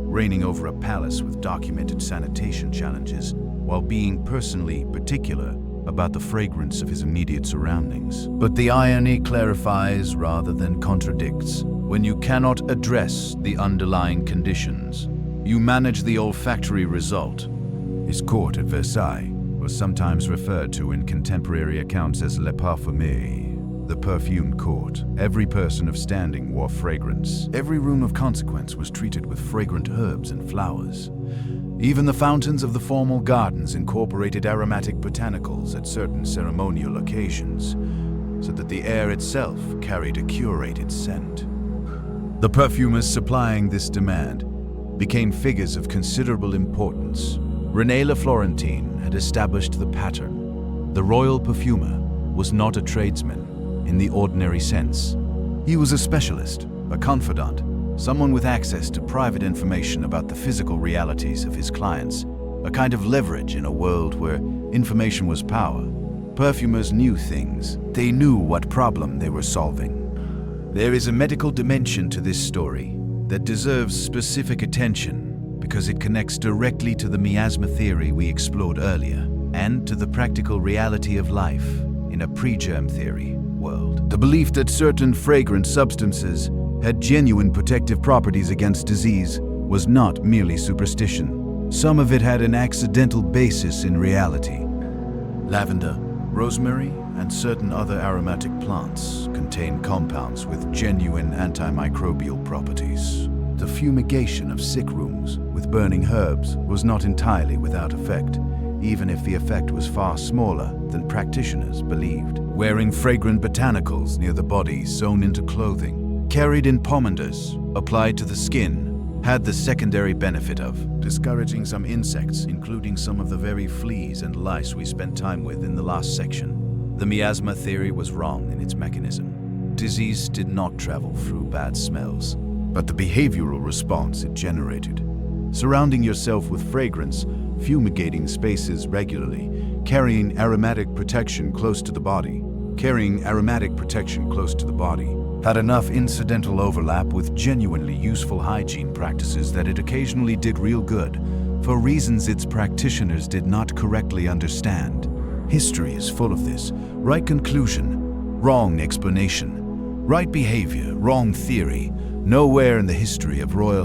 reigning over a palace with documented sanitation challenges, while being personally particular about the fragrance of his immediate surroundings. But the irony clarifies rather than contradicts. When you cannot address the underlying conditions, you manage the olfactory result. His court at Versailles was sometimes referred to in contemporary accounts as Le Parfumé, the perfumed court. Every person of standing wore fragrance. Every room of consequence was treated with fragrant herbs and flowers. Even the fountains of the formal gardens incorporated aromatic botanicals at certain ceremonial occasions, so that the air itself carried a curated scent. The perfumers supplying this demand became figures of considerable importance. René Le Florentine had established the pattern. The royal perfumer was not a tradesman in the ordinary sense. He was a specialist, a confidant, someone with access to private information about the physical realities of his clients, a kind of leverage in a world where information was power. Perfumers knew things. They knew what problem they were solving. There is a medical dimension to this story that deserves specific attention because it connects directly to the miasma theory we explored earlier and to the practical reality of life in a pre-germ theory world. The belief that certain fragrant substances had genuine protective properties against disease was not merely superstition. Some of it had an accidental basis in reality. Lavender, rosemary, and certain other aromatic plants contain compounds with genuine antimicrobial properties. The fumigation of sick rooms with burning herbs was not entirely without effect, even if the effect was far smaller than practitioners believed. Wearing fragrant botanicals near the body sewn into clothing, carried in pomanders, applied to the skin, had the secondary benefit of discouraging some insects, including some of the very fleas and lice we spent time with in the last section. The miasma theory was wrong in its mechanism. Disease did not travel through bad smells, but the behavioral response it generated. Surrounding yourself with fragrance, fumigating spaces regularly, carrying aromatic protection close to the body, had enough incidental overlap with genuinely useful hygiene practices that it occasionally did real good for reasons its practitioners did not correctly understand. History is full of this. Right conclusion, wrong explanation. Right behavior, wrong theory. Nowhere in the history of royal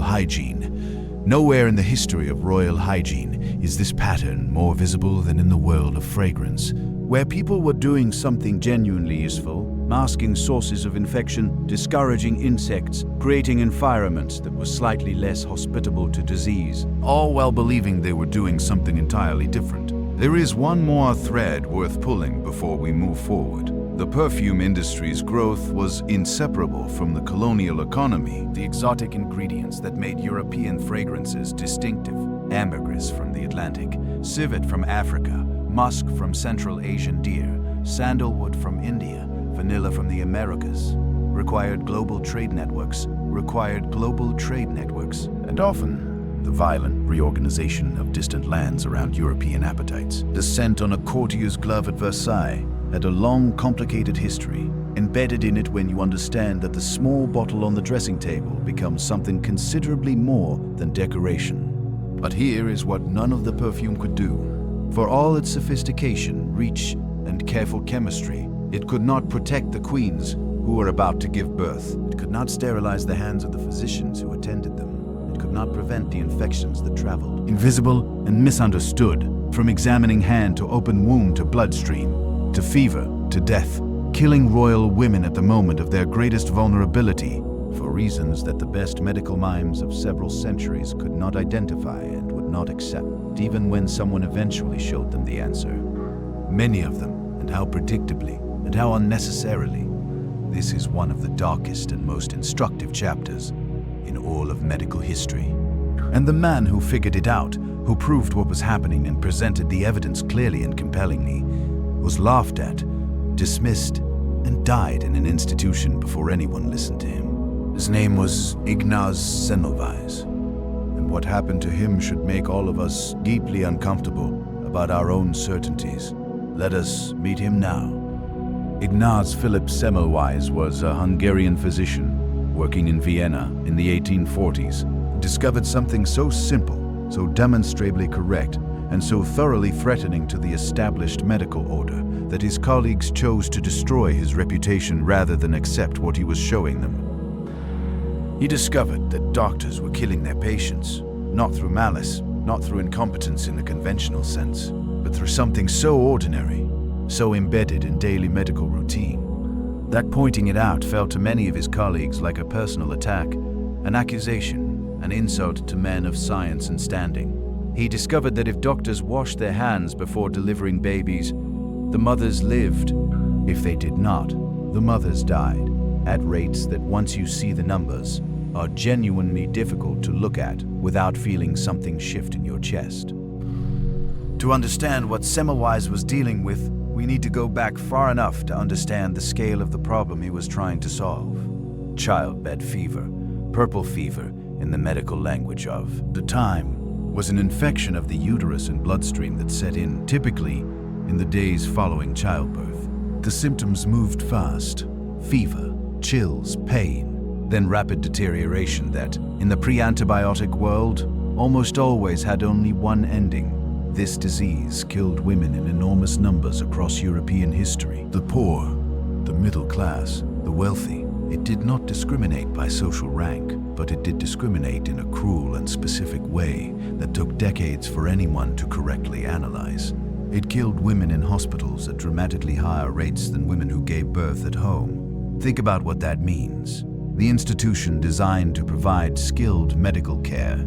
hygiene is this pattern more visible than in the world of fragrance, where people were doing something genuinely useful masking sources of infection, discouraging insects, creating environments that were slightly less hospitable to disease, all while believing they were doing something entirely different. There is one more thread worth pulling before we move forward. The perfume industry's growth was inseparable from the colonial economy. The exotic ingredients that made European fragrances distinctive: ambergris from the Atlantic, civet from Africa, musk from Central Asian deer, sandalwood from India, vanilla from the Americas, required global trade networks, and often the violent reorganization of distant lands around European appetites. The scent on a courtier's glove at Versailles had a long, complicated history, embedded in it when you understand that the small bottle on the dressing table becomes something considerably more than decoration. But here is what none of the perfume could do. For all its sophistication, reach, and careful chemistry, it could not protect the queens who were about to give birth. It could not sterilize the hands of the physicians who attended them. It could not prevent the infections that traveled, invisible and misunderstood, from examining hand to open womb to bloodstream, to fever, to death, killing royal women at the moment of their greatest vulnerability, for reasons that the best medical minds of several centuries could not identify and would not accept, even when someone eventually showed them the answer. Many of them, and how predictably, and how unnecessarily. This is one of the darkest and most instructive chapters in all of medical history. And the man who figured it out, who proved what was happening and presented the evidence clearly and compellingly, was laughed at, dismissed, and died in an institution before anyone listened to him. His name was Ignaz Semmelweis, and what happened to him should make all of us deeply uncomfortable about our own certainties. Let us meet him now. Ignaz Philipp Semmelweis was a Hungarian physician working in Vienna in the 1840s, who discovered something so simple, so demonstrably correct, and so thoroughly threatening to the established medical order that his colleagues chose to destroy his reputation rather than accept what he was showing them. He discovered that doctors were killing their patients, not through malice, not through incompetence in the conventional sense, but through something so ordinary, so embedded in daily medical routine, that pointing it out felt to many of his colleagues like a personal attack, an accusation, an insult to men of science and standing. He discovered that if doctors washed their hands before delivering babies, the mothers lived. If they did not, the mothers died, at rates that, once you see the numbers, are genuinely difficult to look at without feeling something shift in your chest. To understand what Semmelweis was dealing with, we need to go back far enough to understand the scale of the problem he was trying to solve. Childbed fever, purple fever in the medical language of the time, was an infection of the uterus and bloodstream that set in, typically, in the days following childbirth. The symptoms moved fast: fever, chills, pain, then rapid deterioration that, in the pre-antibiotic world, almost always had only one ending. This disease killed women in enormous numbers across European history. The poor, the middle class, the wealthy. It did not discriminate by social rank, but it did discriminate in a cruel and specific way that took decades for anyone to correctly analyze. It killed women in hospitals at dramatically higher rates than women who gave birth at home. Think about what that means. The institution designed to provide skilled medical care.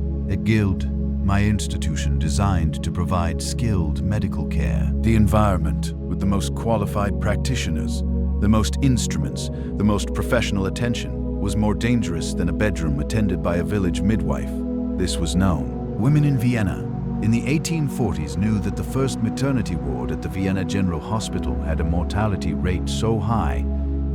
My institution designed to provide skilled medical care. The environment with the most qualified practitioners, the most instruments, the most professional attention, was more dangerous than a bedroom attended by a village midwife. This was known. Women in Vienna in the 1840s knew that the first maternity ward at the Vienna General Hospital had a mortality rate so high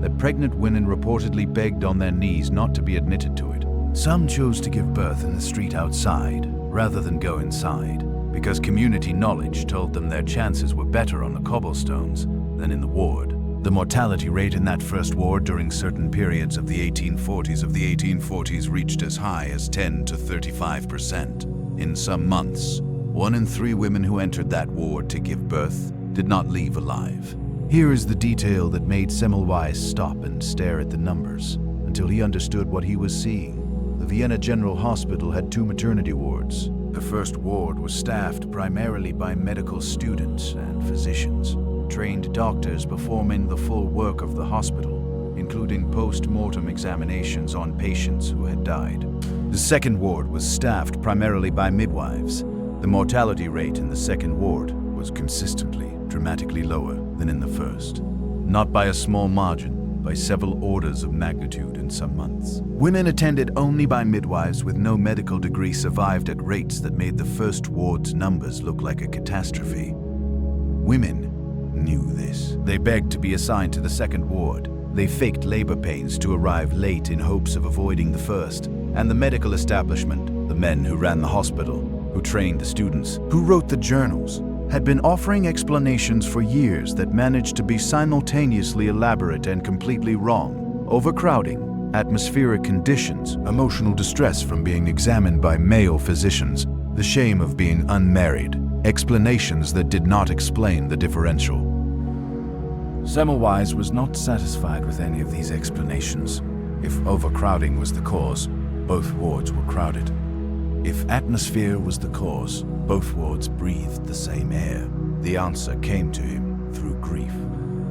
that pregnant women reportedly begged on their knees not to be admitted to it. Some chose to give birth in the street outside rather than go inside, because community knowledge told them their chances were better on the cobblestones than in the ward. The mortality rate in that first ward during certain periods of the 1840s reached as high as 10 to 35%. In some months, 1 in 3 women who entered that ward to give birth did not leave alive. Here is the detail that made Semmelweis stop and stare at the numbers until he understood what he was seeing. The Vienna General Hospital had 2 maternity wards. The first ward was staffed primarily by medical students and physicians, trained doctors performing the full work of the hospital. including post-mortem examinations on patients who had died. The second ward was staffed primarily by midwives. The mortality rate in the second ward was consistently dramatically lower than in the first. Not by a small margin, by several orders of magnitude in some months. Women attended only by midwives with no medical degree survived at rates that made the first ward's numbers look like a catastrophe. Women knew this. They begged to be assigned to the second ward. They faked labor pains to arrive late in hopes of avoiding the first. And the medical establishment, the men who ran the hospital, who trained the students, who wrote the journals, had been offering explanations for years that managed to be simultaneously elaborate and completely wrong. Overcrowding, atmospheric conditions, emotional distress from being examined by male physicians, the shame of being unmarried, explanations that did not explain the differential. Semmelweis was not satisfied with any of these explanations. If overcrowding was the cause, both wards were crowded. If atmosphere was the cause, both wards breathed the same air. The answer came to him through grief.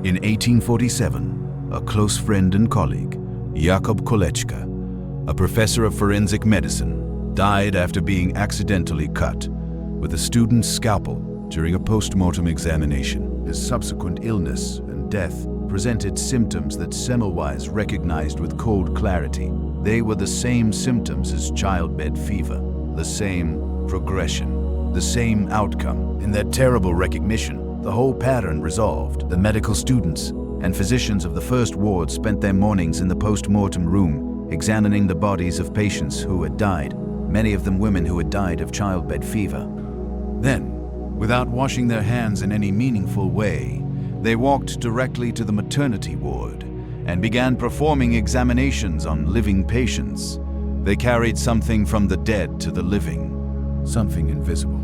In 1847, a close friend and colleague, Jakob Kolechka, a professor of forensic medicine, died after being accidentally cut with a student's scalpel during a post-mortem examination. His subsequent illness and death presented symptoms that Semmelweis recognized with cold clarity. They were the same symptoms as childbed fever, the same progression, the same outcome. In that terrible recognition, the whole pattern resolved. The medical students and physicians of the first ward spent their mornings in the post-mortem room, examining the bodies of patients who had died, many of them women who had died of childbed fever. Then, without washing their hands in any meaningful way, they walked directly to the maternity ward and began performing examinations on living patients. They carried something from the dead to the living, something invisible,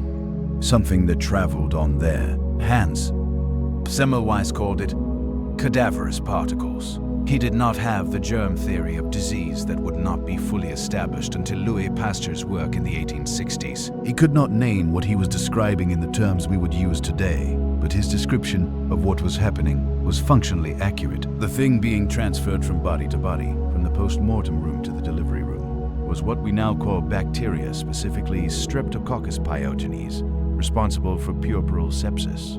something that traveled on their hands. Semmelweis called it cadaverous particles. He did not have the germ theory of disease that would not be fully established until Louis Pasteur's work in the 1860s. He could not name what he was describing in the terms we would use today, but his description of what was happening was functionally accurate. The thing being transferred from body to body, from the post-mortem room to the delivery room, was what we now call bacteria, specifically Streptococcus pyogenes, responsible for puerperal sepsis.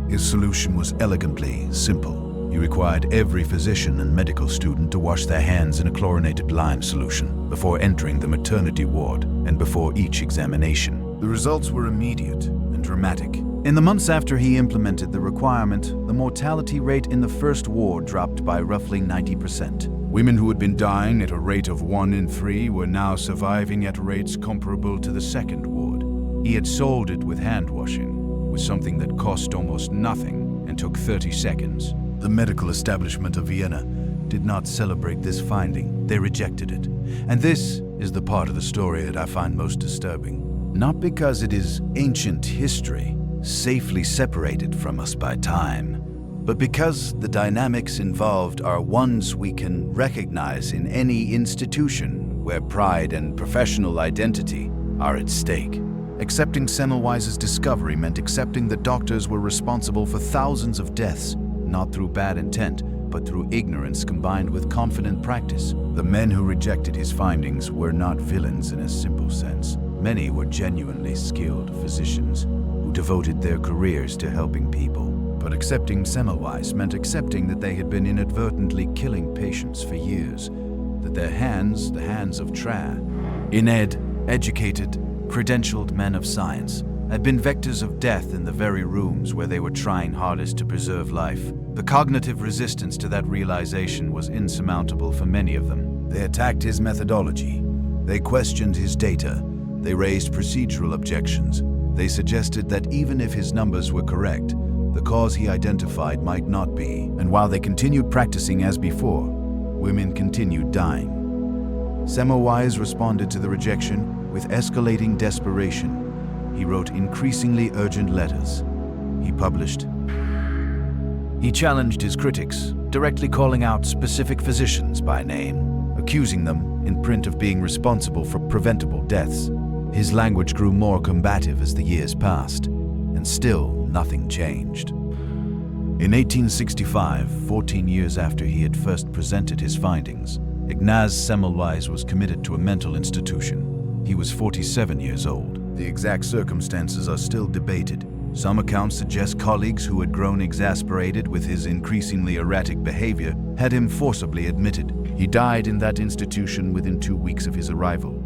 His solution was elegantly simple. He required every physician and medical student to wash their hands in a chlorinated lime solution before entering the maternity ward and before each examination. The results were immediate and dramatic. In the months after he implemented the requirement, the mortality rate in the first ward dropped by roughly 90%. Women who had been dying at a rate of 1 in 3 were now surviving at rates comparable to the second ward. He had solved it with hand washing, with something that cost almost nothing and took 30 seconds. The medical establishment of Vienna did not celebrate this finding. They rejected it. And this is the part of the story that I find most disturbing. Not because it is ancient history, safely separated from us by time, but because the dynamics involved are ones we can recognize in any institution where pride and professional identity are at stake. Accepting Semmelweis's discovery meant accepting that doctors were responsible for thousands of deaths, not through bad intent, but through ignorance combined with confident practice. The men who rejected his findings were not villains in a simple sense. Many were genuinely skilled physicians who devoted their careers to helping people. But accepting Semmelweis meant accepting that they had been inadvertently killing patients for years, that their hands, the hands of educated, credentialed men of science, had been vectors of death in the very rooms where they were trying hardest to preserve life. The cognitive resistance to that realization was insurmountable for many of them. They attacked his methodology. They questioned his data. They raised procedural objections. They suggested that even if his numbers were correct, the cause he identified might not be. And while they continued practicing as before, women continued dying. Semmelweis responded to the rejection with escalating desperation. He wrote increasingly urgent letters. He published. He challenged his critics, directly calling out specific physicians by name, accusing them in print of being responsible for preventable deaths. His language grew more combative as the years passed, and still nothing changed. In 1865, 14 years after he had first presented his findings, Ignaz Semmelweis was committed to a mental institution. He was 47 years old. The exact circumstances are still debated. Some accounts suggest colleagues who had grown exasperated with his increasingly erratic behavior had him forcibly admitted. He died in that institution within 2 weeks of his arrival,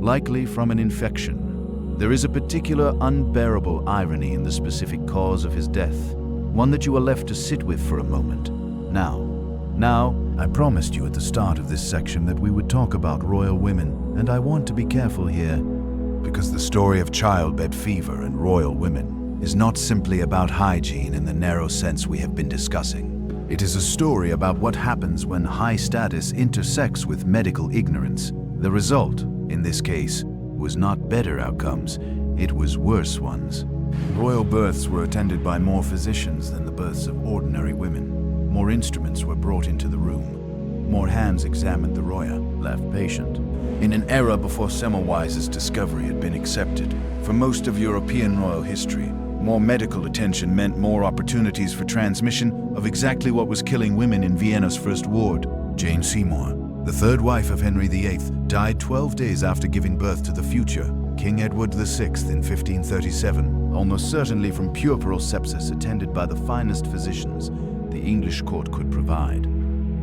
likely from an infection. There is a particular unbearable irony in the specific cause of his death, one that you are left to sit with for a moment. Now, I promised you at the start of this section that we would talk about royal women, and I want to be careful here, because the story of childbed fever and royal women is not simply about hygiene in the narrow sense we have been discussing. It is a story about what happens when high status intersects with medical ignorance. The result, in this case, was not better outcomes, it was worse ones. Royal births were attended by more physicians than the births of ordinary women. More instruments were brought into the room. More hands examined the royal, left patient. In an era before Semmelweis's discovery had been accepted, for most of European royal history, more medical attention meant more opportunities for transmission of exactly what was killing women in Vienna's First Ward. Jane Seymour, the third wife of Henry VIII, died 12 days after giving birth to the future King Edward VI in 1537, almost certainly from puerperal sepsis attended by the finest physicians the English court could provide.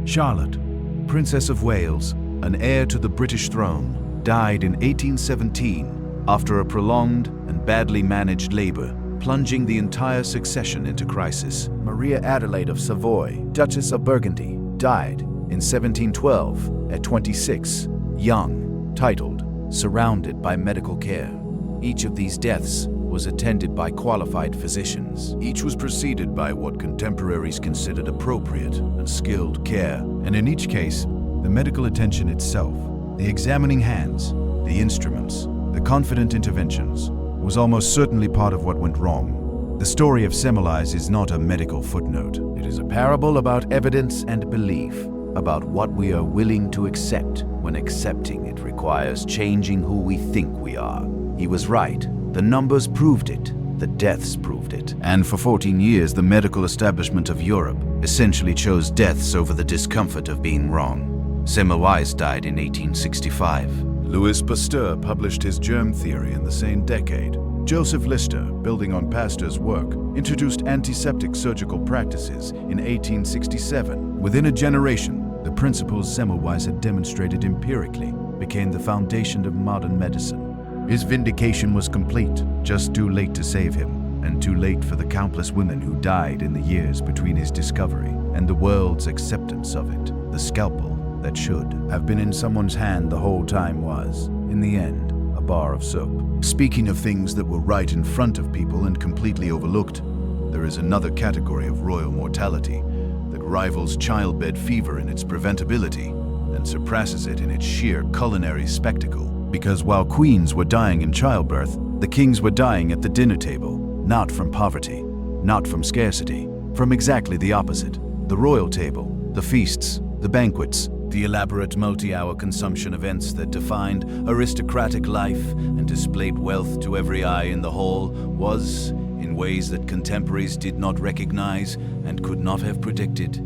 Charlotte, Princess of Wales, an heir to the British throne, died in 1817 after a prolonged and badly managed labor, plunging the entire succession into crisis. Maria Adelaide of Savoy, Duchess of Burgundy, died in 1712 at 26, young, titled, surrounded by medical care. Each of these deaths was attended by qualified physicians. Each was preceded by what contemporaries considered appropriate and skilled care, and in each case, the medical attention itself, the examining hands, the instruments, the confident interventions, was almost certainly part of what went wrong. The story of Semmelweis is not a medical footnote. It is a parable about evidence and belief, about what we are willing to accept when accepting it requires changing who we think we are. He was right. The numbers proved it. The deaths proved it. And for 14 years, the medical establishment of Europe essentially chose deaths over the discomfort of being wrong. Semmelweis died in 1865. Louis Pasteur published his germ theory in the same decade. Joseph Lister, building on Pasteur's work, introduced antiseptic surgical practices in 1867. Within a generation, the principles Semmelweis had demonstrated empirically became the foundation of modern medicine. His vindication was complete, just too late to save him, and too late for the countless women who died in the years between his discovery and the world's acceptance of it. The scalpel that should have been in someone's hand the whole time was, in the end, a bar of soap. Speaking of things that were right in front of people and completely overlooked, there is another category of royal mortality that rivals childbed fever in its preventability and surpasses it in its sheer culinary spectacle. Because while queens were dying in childbirth, the kings were dying at the dinner table, not from poverty, not from scarcity, from exactly the opposite. The royal table, the feasts, the banquets, the elaborate multi-hour consumption events that defined aristocratic life and displayed wealth to every eye in the hall was, in ways that contemporaries did not recognize and could not have predicted,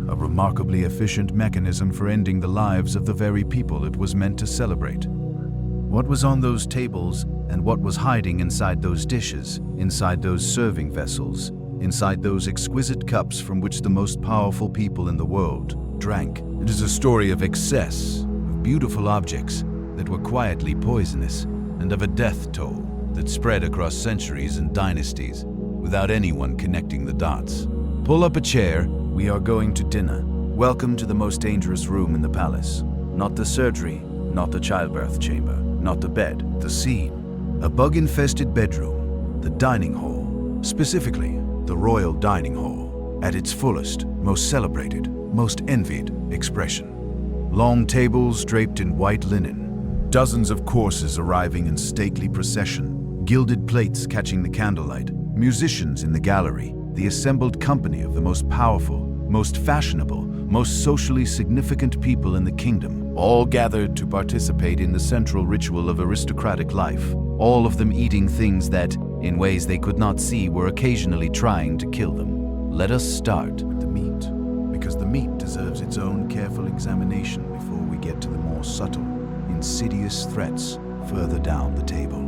a remarkably efficient mechanism for ending the lives of the very people it was meant to celebrate. What was on those tables and what was hiding inside those dishes, inside those serving vessels, inside those exquisite cups from which the most powerful people in the world drank. It is a story of excess, of beautiful objects that were quietly poisonous, and of a death toll that spread across centuries and dynasties without anyone connecting the dots. Pull up a chair, we are going to dinner. Welcome to the most dangerous room in the palace. Not the surgery, not the childbirth chamber, not the bed, the scene. A bug-infested bedroom, the dining hall, specifically the royal dining hall, at its fullest, most celebrated, most envied expression. Long tables draped in white linen, dozens of courses arriving in stately procession, gilded plates catching the candlelight, musicians in the gallery, the assembled company of the most powerful, most fashionable, most socially significant people in the kingdom, all gathered to participate in the central ritual of aristocratic life, all of them eating things that, in ways they could not see, were occasionally trying to kill them. Let us start with the meat, because the meat deserves its own careful examination before we get to the more subtle, insidious threats further down the table.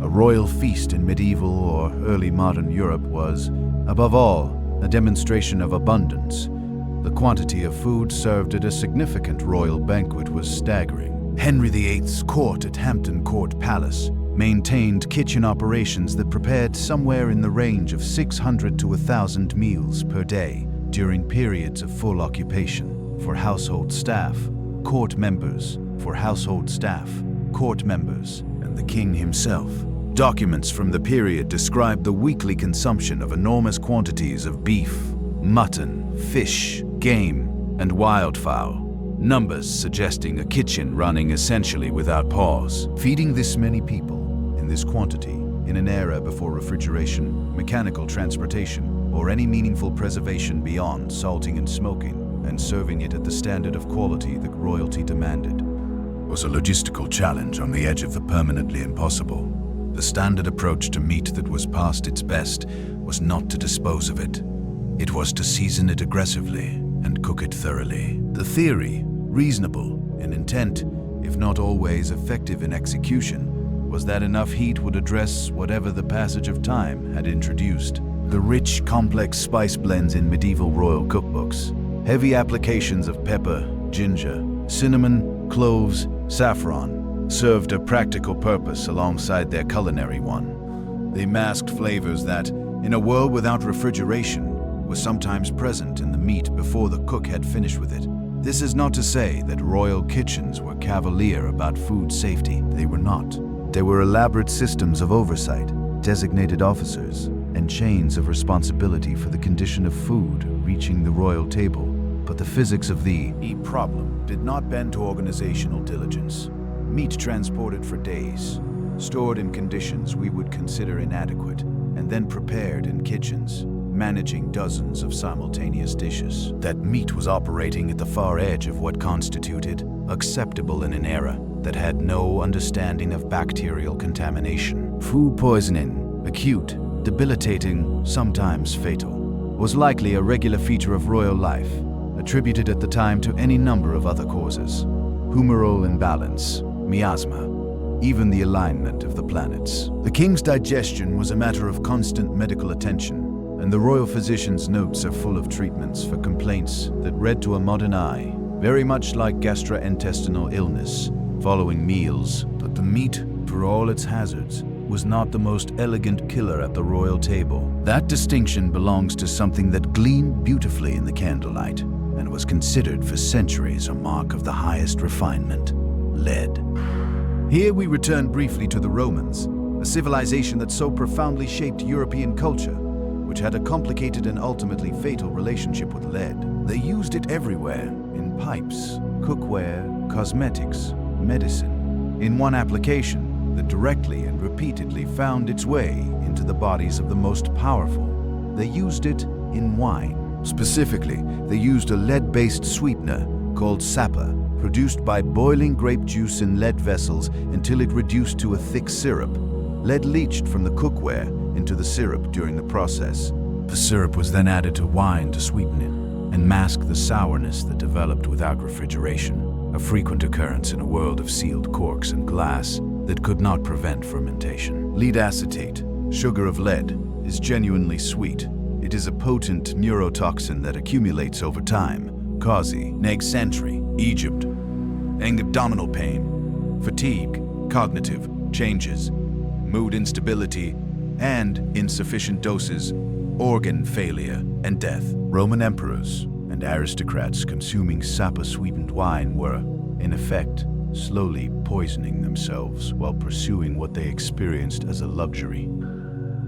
A royal feast in medieval or early modern Europe was, above all, a demonstration of abundance. The quantity of food served at a significant royal banquet was staggering. Henry VIII's court at Hampton Court Palace maintained kitchen operations that prepared somewhere in the range of 600 to 1,000 meals per day during periods of full occupation for household staff, court members, and the king himself. Documents from the period describe the weekly consumption of enormous quantities of beef, mutton, fish, game, and wildfowl. Numbers suggesting a kitchen running essentially without pause. Feeding this many people in this quantity in an era before refrigeration, mechanical transportation, or any meaningful preservation beyond salting and smoking, and serving it at the standard of quality that royalty demanded, was a logistical challenge on the edge of the permanently impossible. The standard approach to meat that was past its best was not to dispose of it. It was to season it aggressively and cook it thoroughly. The theory, reasonable in intent, if not always effective in execution, was that enough heat would address whatever the passage of time had introduced. The rich, complex spice blends in medieval royal cookbooks, heavy applications of pepper, ginger, cinnamon, cloves, saffron, served a practical purpose alongside their culinary one. They masked flavors that, in a world without refrigeration, were sometimes present in the meat before the cook had finished with it. This is not to say that royal kitchens were cavalier about food safety. They were not. There were elaborate systems of oversight, designated officers, and chains of responsibility for the condition of food reaching the royal table. But the physics of the problem did not bend to organizational diligence. Meat transported for days, stored in conditions we would consider inadequate, and then prepared in kitchens, managing dozens of simultaneous dishes. That meat was operating at the far edge of what constituted acceptable in an era that had no understanding of bacterial contamination. Food poisoning, acute, debilitating, sometimes fatal, was likely a regular feature of royal life, attributed at the time to any number of other causes: humoral imbalance, miasma, even the alignment of the planets. The king's digestion was a matter of constant medical attention, and the royal physician's notes are full of treatments for complaints that read to a modern eye very much like gastrointestinal illness following meals. But the meat, for all its hazards, was not the most elegant killer at the royal table. That distinction belongs to something that gleamed beautifully in the candlelight and was considered for centuries a mark of the highest refinement: lead. Here we return briefly to the Romans, a civilization that so profoundly shaped European culture, which had a complicated and ultimately fatal relationship with lead. They used it everywhere, in pipes, cookware, cosmetics, medicine. In one application that directly and repeatedly found its way into the bodies of the most powerful, they used it in wine. Specifically, they used a lead-based sweetener called sapa, produced by boiling grape juice in lead vessels until it reduced to a thick syrup. Lead leached from the cookware into the syrup during the process. The syrup was then added to wine to sweeten it and mask the sourness that developed without refrigeration, a frequent occurrence in a world of sealed corks and glass that could not prevent fermentation. Lead acetate, sugar of lead, is genuinely sweet. It is a potent neurotoxin that accumulates over time, causing negcentrity, Egypt, abdominal pain, fatigue, cognitive changes, mood instability, and, in sufficient doses, organ failure and death. Roman emperors and aristocrats consuming sapa-sweetened wine were, in effect, slowly poisoning themselves while pursuing what they experienced as a luxury.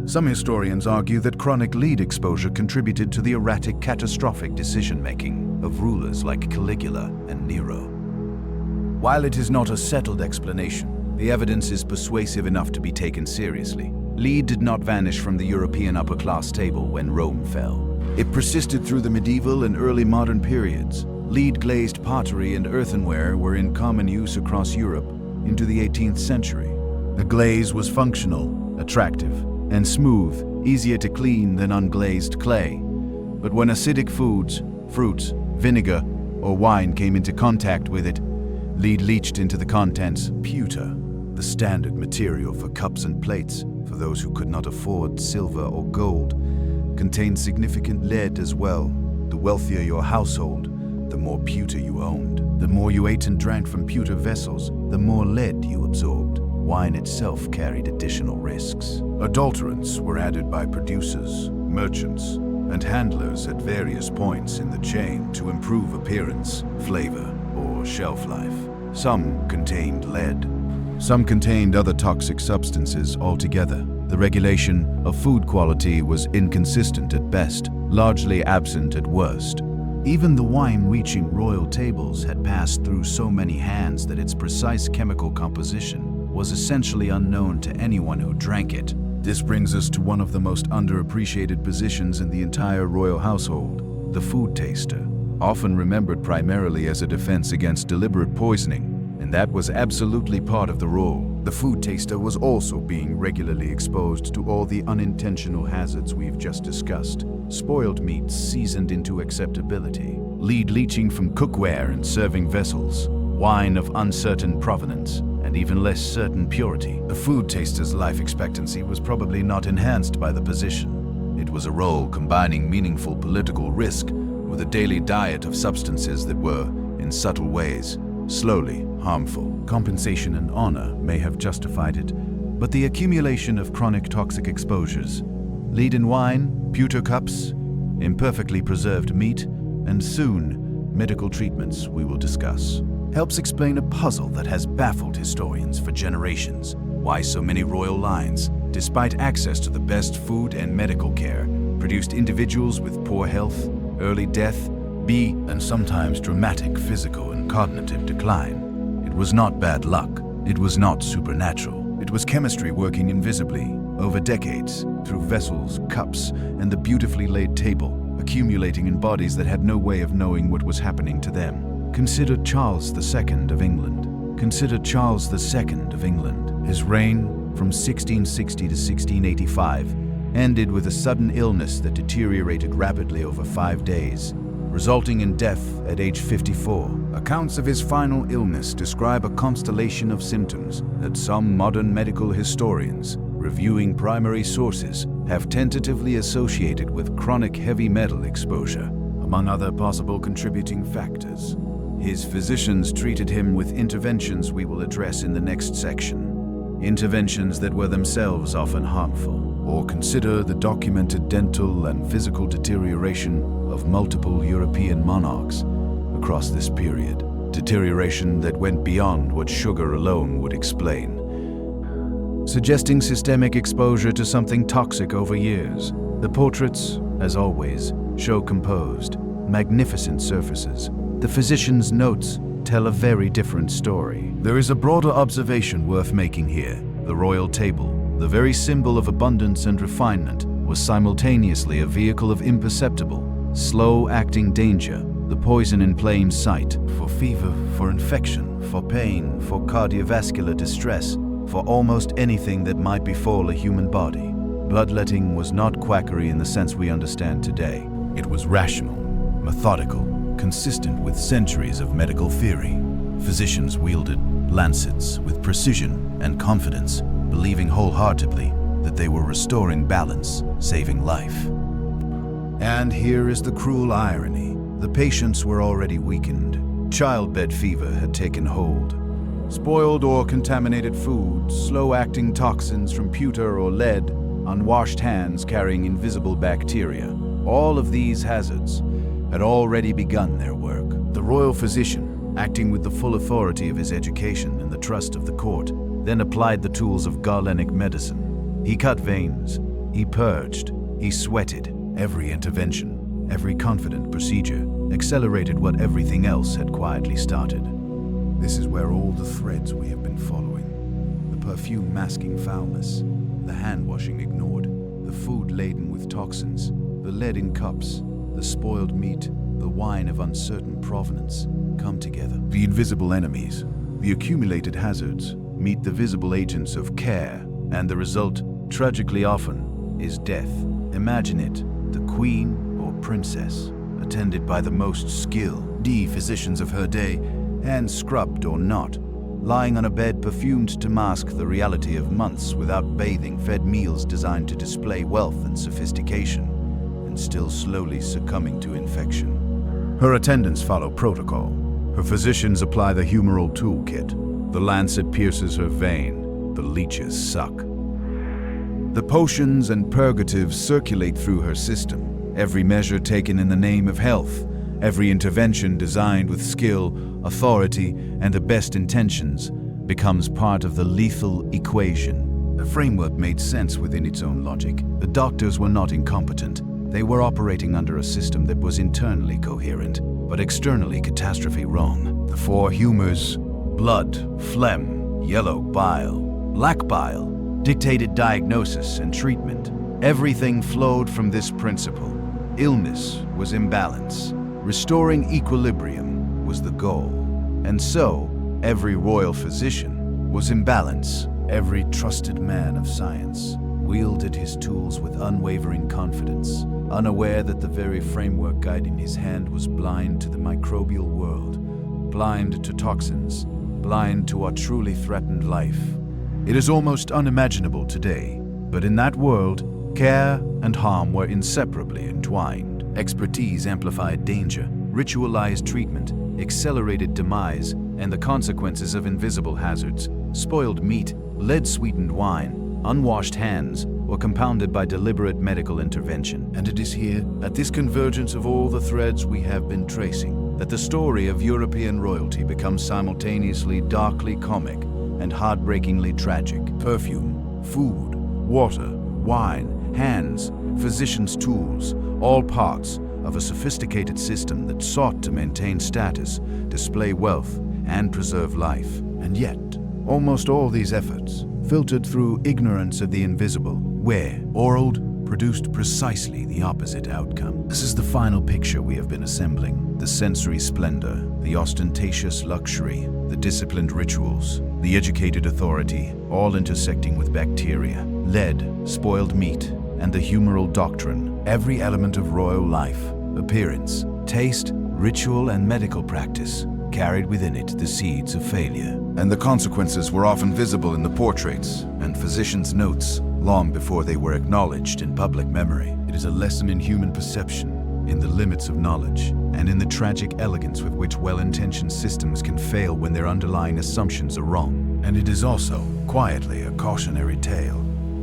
Some historians argue that chronic lead exposure contributed to the erratic, catastrophic decision-making of rulers like Caligula and Nero. While it is not a settled explanation, the evidence is persuasive enough to be taken seriously. Lead did not vanish from the European upper-class table when Rome fell. It persisted through the medieval and early modern periods. Lead-glazed pottery and earthenware were in common use across Europe into the 18th century. The glaze was functional, attractive, and smooth, easier to clean than unglazed clay. But when acidic foods, fruits, vinegar, or wine came into contact with it, lead leached into the contents. Pewter, the standard material for cups and plates for those who could not afford silver or gold, contained significant lead as well. The wealthier your household, the more pewter you owned. The more you ate and drank from pewter vessels, the more lead you absorbed. Wine itself carried additional risks. Adulterants were added by producers, merchants, and handlers at various points in the chain to improve appearance, flavor, or shelf life. Some contained lead. Some contained other toxic substances altogether. The regulation of food quality was inconsistent at best, largely absent at worst. Even the wine reaching royal tables had passed through so many hands that its precise chemical composition was essentially unknown to anyone who drank it. This brings us to one of the most underappreciated positions in the entire royal household, the food taster, often remembered primarily as a defense against deliberate poisoning, and that was absolutely part of the role. The food taster was also being regularly exposed to all the unintentional hazards we've just discussed. Spoiled meats seasoned into acceptability, lead leaching from cookware and serving vessels, wine of uncertain provenance, and even less certain purity. The food taster's life expectancy was probably not enhanced by the position. It was a role combining meaningful political risk with a daily diet of substances that were, in subtle ways, slowly harmful. Compensation and honor may have justified it, but the accumulation of chronic toxic exposures, lead in wine, pewter cups, imperfectly preserved meat, and soon, medical treatments we will discuss, helps explain a puzzle that has baffled historians for generations. Why so many royal lines, despite access to the best food and medical care, produced individuals with poor health, early death, and sometimes dramatic physical and cognitive decline. It was not bad luck. It was not supernatural. It was chemistry working invisibly over decades through vessels, cups, and the beautifully laid table, accumulating in bodies that had no way of knowing what was happening to them. Consider Charles II of England. Consider Charles II of England. His reign, from 1660 to 1685, ended with a sudden illness that deteriorated rapidly over 5 days, resulting in death at age 54. Accounts of his final illness describe a constellation of symptoms that some modern medical historians, reviewing primary sources, have tentatively associated with chronic heavy metal exposure, among other possible contributing factors. His physicians treated him with interventions we will address in the next section. Interventions that were themselves often harmful. Or consider the documented dental and physical deterioration of multiple European monarchs across this period. Deterioration that went beyond what sugar alone would explain, suggesting systemic exposure to something toxic over years. The portraits, as always, show composed, magnificent surfaces. The physician's notes tell a very different story. There is a broader observation worth making here. The royal table, the very symbol of abundance and refinement, was simultaneously a vehicle of imperceptible, slow-acting danger, the poison in plain sight, for fever, for infection, for pain, for cardiovascular distress, for almost anything that might befall a human body. Bloodletting was not quackery in the sense we understand today. It was rational, methodical, consistent with centuries of medical theory. Physicians wielded lancets with precision and confidence, believing wholeheartedly that they were restoring balance, saving life. And here is the cruel irony. The patients were already weakened. Childbed fever had taken hold. Spoiled or contaminated food, slow-acting toxins from pewter or lead, unwashed hands carrying invisible bacteria. All of these hazards had already begun their work. The royal physician, acting with the full authority of his education and the trust of the court, then applied the tools of Galenic medicine. He cut veins, he purged, he sweated. Every intervention, every confident procedure accelerated what everything else had quietly started. This is where all the threads we have been following, the perfume masking foulness, the hand-washing ignored, the food laden with toxins, the lead in cups, the spoiled meat, the wine of uncertain provenance, come together. The invisible enemies, the accumulated hazards, meet the visible agents of care, and the result, tragically often, is death. Imagine it, the queen or princess, attended by the most skilled physicians of her day, hands scrubbed or not, lying on a bed perfumed to mask the reality of months without bathing, fed meals designed to display wealth and sophistication, and still slowly succumbing to infection. Her attendants follow protocol. Her physicians apply the humoral toolkit. The lancet pierces her vein. The leeches suck. The potions and purgatives circulate through her system, every measure taken in the name of health, every intervention designed with skill, authority, and the best intentions becomes part of the lethal equation. The framework made sense within its own logic. The doctors were not incompetent. They were operating under a system that was internally coherent, but externally catastrophe wrong. The four humors, blood, phlegm, yellow bile, black bile, dictated diagnosis and treatment. Everything flowed from this principle. Illness was imbalance. Restoring equilibrium was the goal. And so, every royal physician was in balance. Every trusted man of science wielded his tools with unwavering confidence, unaware that the very framework guiding his hand was blind to the microbial world, blind to toxins, blind to what truly threatened life. It is almost unimaginable today, but in that world, care and harm were inseparably entwined. Expertise amplified danger, ritualized treatment, accelerated demise, and the consequences of invisible hazards. Spoiled meat, lead-sweetened wine, unwashed hands, were compounded by deliberate medical intervention. And it is here, at this convergence of all the threads we have been tracing, that the story of European royalty becomes simultaneously darkly comic and heartbreakingly tragic. Perfume, food, water, wine, hands, physicians' tools, all parts of a sophisticated system that sought to maintain status, display wealth, and preserve life. And yet, almost all these efforts filtered through ignorance of the invisible, where Orald produced precisely the opposite outcome. This is the final picture we have been assembling. The sensory splendor, the ostentatious luxury, the disciplined rituals, the educated authority, all intersecting with bacteria, lead, spoiled meat, and the humoral doctrine. Every element of royal life, appearance, taste, ritual, and medical practice carried within it the seeds of failure. And the consequences were often visible in the portraits and physicians' notes long before they were acknowledged in public memory. It is a lesson in human perception, in the limits of knowledge, and in the tragic elegance with which well-intentioned systems can fail when their underlying assumptions are wrong. And it is also, quietly, a cautionary tale.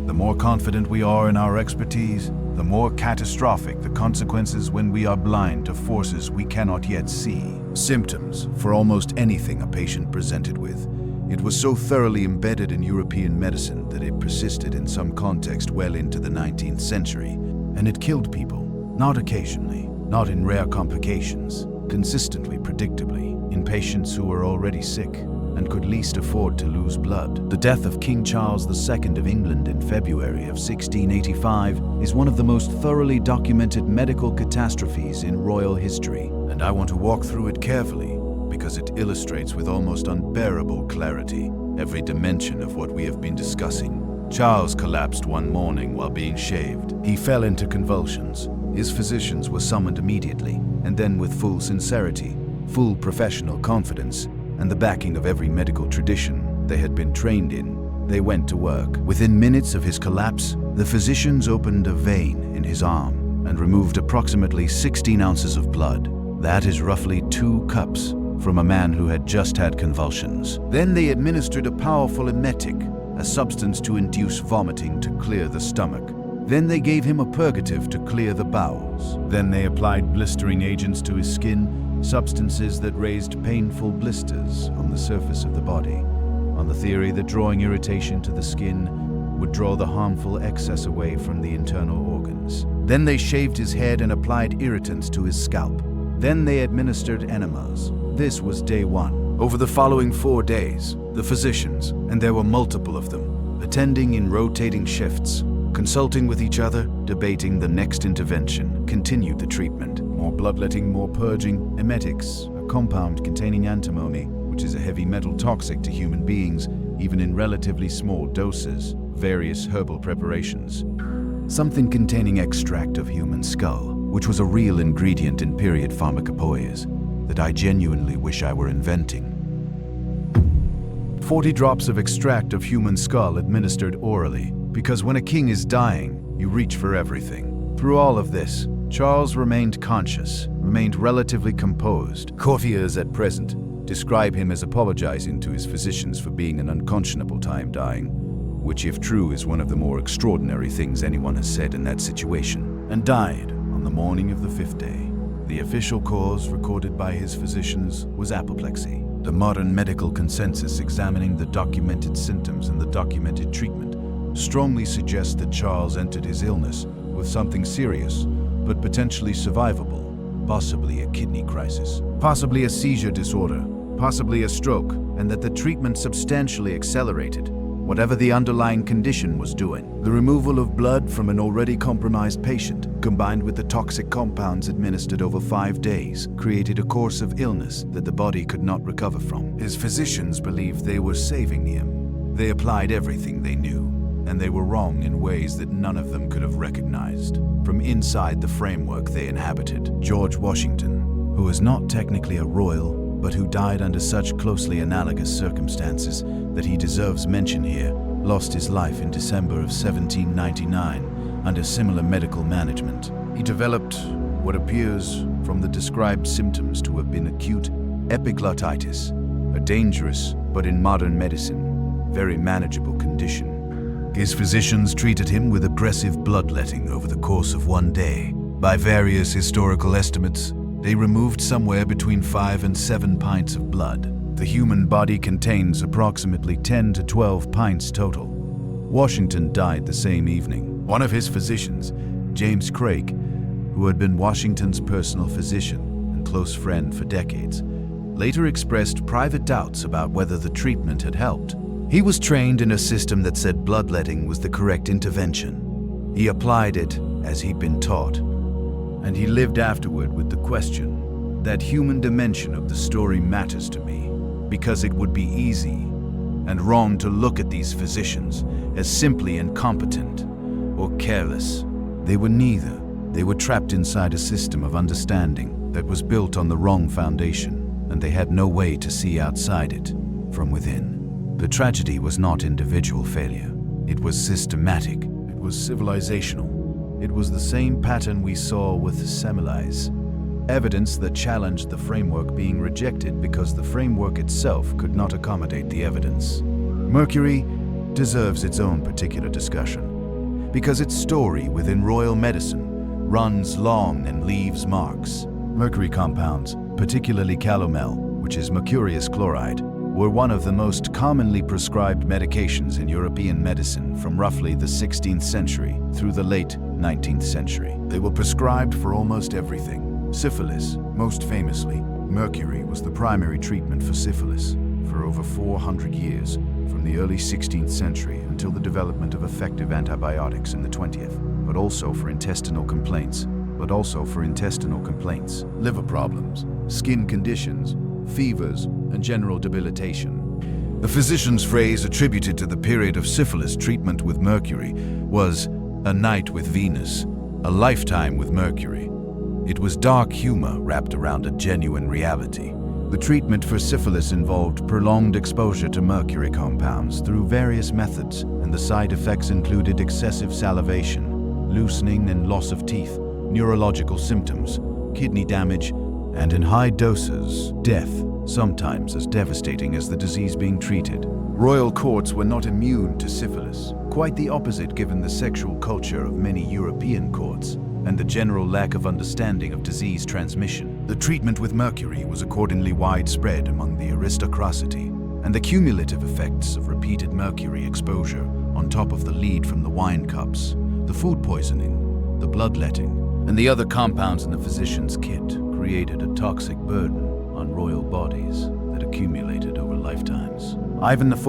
The more confident we are in our expertise, the more catastrophic the consequences when we are blind to forces we cannot yet see. Symptoms for almost anything a patient presented with. It was so thoroughly embedded in European medicine that it persisted in some context well into the 19th century, and it killed people, not occasionally, not in rare complications, consistently, predictably, in patients who were already sick and could least afford to lose blood. The death of King Charles II of England in February of 1685 is one of the most thoroughly documented medical catastrophes in royal history, and I want to walk through it carefully because it illustrates with almost unbearable clarity every dimension of what we have been discussing. Charles collapsed one morning while being shaved. He fell into convulsions. His physicians were summoned immediately, and then with full sincerity, full professional confidence, and the backing of every medical tradition they had been trained in, they went to work. Within minutes of his collapse, the physicians opened a vein in his arm and removed approximately 16 ounces of blood. That is roughly 2 cups from a man who had just had convulsions. Then they administered a powerful emetic, a substance to induce vomiting to clear the stomach. Then they gave him a purgative to clear the bowels. Then they applied blistering agents to his skin, substances that raised painful blisters on the surface of the body, on the theory that drawing irritation to the skin would draw the harmful excess away from the internal organs. Then they shaved his head and applied irritants to his scalp. Then they administered enemas. This was day 1. Over the following 4 days, the physicians, and there were multiple of them, attending in rotating shifts, consulting with each other, debating the next intervention, continued the treatment. More bloodletting, more purging, emetics, a compound containing antimony, which is a heavy metal toxic to human beings, even in relatively small doses, various herbal preparations, something containing extract of human skull, which was a real ingredient in period pharmacopoeias that I genuinely wish I were inventing. 40 drops of extract of human skull administered orally, because when a king is dying, you reach for everything. Through all of this, Charles remained conscious, remained relatively composed. Courtiers at present describe him as apologizing to his physicians for being an unconscionable time dying, which if true is one of the more extraordinary things anyone has said in that situation, and died on the morning of the 5th day. The official cause recorded by his physicians was apoplexy. The modern medical consensus examining the documented symptoms and the documented treatment strongly suggests that Charles entered his illness with something serious, but potentially survivable, possibly a kidney crisis, possibly a seizure disorder, possibly a stroke, and that the treatment substantially accelerated whatever the underlying condition was doing. The removal of blood from an already compromised patient, combined with the toxic compounds administered over 5 days, created a course of illness that the body could not recover from. His physicians believed they were saving him. They applied everything they knew, and they were wrong in ways that none of them could have recognized. From inside the framework they inhabited, George Washington, who was not technically a royal, but who died under such closely analogous circumstances that he deserves mention here, lost his life in December of 1799 under similar medical management. He developed what appears from the described symptoms to have been acute epiglottitis, a dangerous, but in modern medicine, very manageable condition. His physicians treated him with aggressive bloodletting over the course of 1 day. By various historical estimates, they removed somewhere between 5 and 7 pints of blood. The human body contains approximately 10 to 12 pints total. Washington died the same evening. One of his physicians, James Craig, who had been Washington's personal physician and close friend for decades, later expressed private doubts about whether the treatment had helped. He was trained in a system that said bloodletting was the correct intervention. He applied it as he'd been taught, and he lived afterward with the question, that human dimension of the story matters to me, because it would be easy and wrong to look at these physicians as simply incompetent or careless. They were neither. They were trapped inside a system of understanding that was built on the wrong foundation, and they had no way to see outside it from within. The tragedy was not individual failure. It was systematic. It was civilizational. It was the same pattern we saw with Semmelweis. Evidence that challenged the framework being rejected because the framework itself could not accommodate the evidence. Mercury deserves its own particular discussion, because its story within royal medicine runs long and leaves marks. Mercury compounds, particularly calomel, which is mercurious chloride, were one of the most commonly prescribed medications in European medicine from roughly the 16th century through the late 19th century. They were prescribed for almost everything. Syphilis, most famously, mercury was the primary treatment for syphilis for over 400 years, from the early 16th century until the development of effective antibiotics in the 20th, but also for intestinal complaints, liver problems, skin conditions, fevers, and general debilitation. The physician's phrase attributed to the period of syphilis treatment with mercury was "a night with Venus, a lifetime with Mercury." It was dark humor wrapped around a genuine reality. The treatment for syphilis involved prolonged exposure to mercury compounds through various methods, and the side effects included excessive salivation, loosening and loss of teeth, neurological symptoms, kidney damage, and in high doses, death, sometimes as devastating as the disease being treated. Royal courts were not immune to syphilis, quite the opposite given the sexual culture of many European courts and the general lack of understanding of disease transmission. The treatment with mercury was accordingly widespread among the aristocracy, and the cumulative effects of repeated mercury exposure on top of the lead from the wine cups, the food poisoning, the bloodletting, and the other compounds in the physician's kit created a toxic burden on royal bodies that accumulated over lifetimes. Ivan IV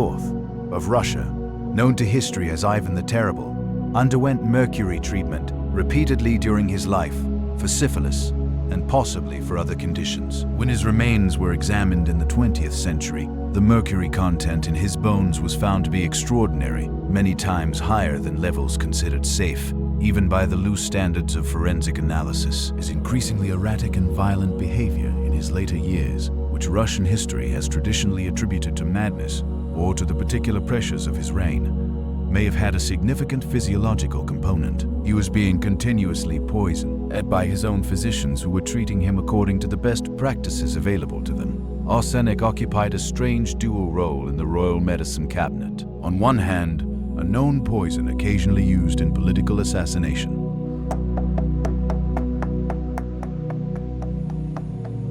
of Russia, known to history as Ivan the Terrible, underwent mercury treatment repeatedly during his life for syphilis and possibly for other conditions. When his remains were examined in the 20th century, the mercury content in his bones was found to be extraordinary, many times higher than levels considered safe. even by the loose standards of forensic analysis. His increasingly erratic and violent behavior in his later years, which Russian history has traditionally attributed to madness or to the particular pressures of his reign, may have had a significant physiological component. He was being continuously poisoned by his own physicians who were treating him according to the best practices available to them. Arsenic occupied a strange dual role in the royal medicine cabinet. On one hand, a known poison occasionally used in political assassination.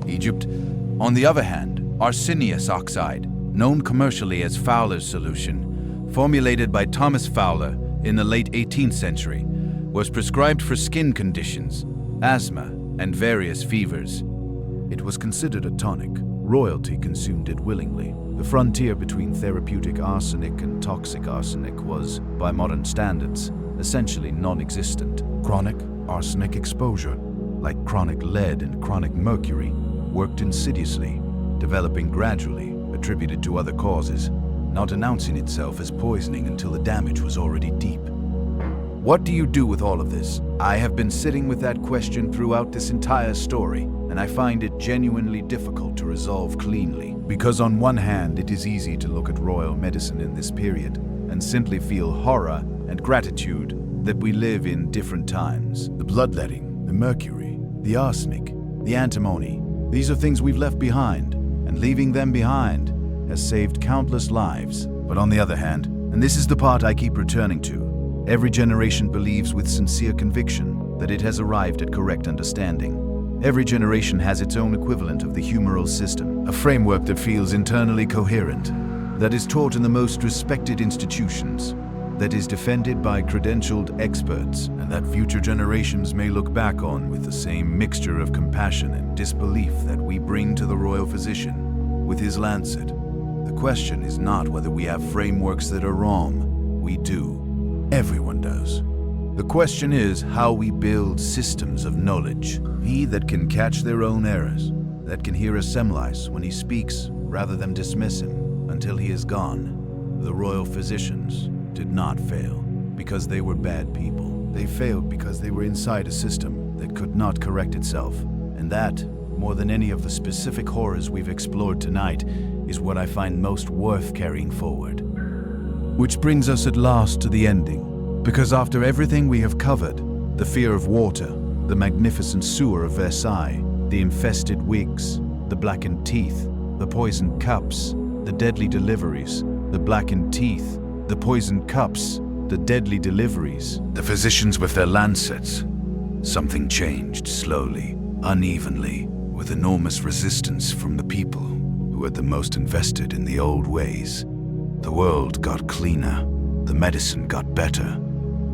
Egypt, on the other hand, arsenious oxide, known commercially as Fowler's solution, formulated by Thomas Fowler in the late 18th century, was prescribed for skin conditions, asthma, and various fevers. It was considered a tonic. Royalty consumed it willingly. The frontier between therapeutic arsenic and toxic arsenic was, by modern standards, essentially non-existent. Chronic arsenic exposure, like chronic lead and chronic mercury, worked insidiously, developing gradually, attributed to other causes, not announcing itself as poisoning until the damage was already deep. What do you do with all of this? I have been sitting with that question throughout this entire story, and I find it genuinely difficult to resolve cleanly. Because on one hand, it is easy to look at royal medicine in this period and simply feel horror and gratitude that we live in different times. The bloodletting, the mercury, the arsenic, the antimony, these are things we've left behind, and leaving them behind has saved countless lives. But on the other hand, and this is the part I keep returning to, every generation believes with sincere conviction that it has arrived at correct understanding. Every generation has its own equivalent of the humoral system, a framework that feels internally coherent, that is taught in the most respected institutions, that is defended by credentialed experts, and that future generations may look back on with the same mixture of compassion and disbelief that we bring to the royal physician with his lancet. The question is not whether we have frameworks that are wrong. We do. Everyone does. The question is how we build systems of knowledge. He that can catch their own errors, that can hear a semlice when he speaks rather than dismiss him until he is gone. The royal physicians did not fail because they were bad people. They failed because they were inside a system that could not correct itself. And that, more than any of the specific horrors we've explored tonight, is what I find most worth carrying forward. Which brings us at last to the ending, because after everything we have covered, the fear of water, the magnificent sewer of Versailles, the infested wigs, the blackened teeth, the poisoned cups, the deadly deliveries, the blackened teeth, the poisoned cups, the deadly deliveries, the physicians with their lancets, something changed slowly, unevenly, with enormous resistance from the people who were the most invested in the old ways. The world got cleaner. The medicine got better.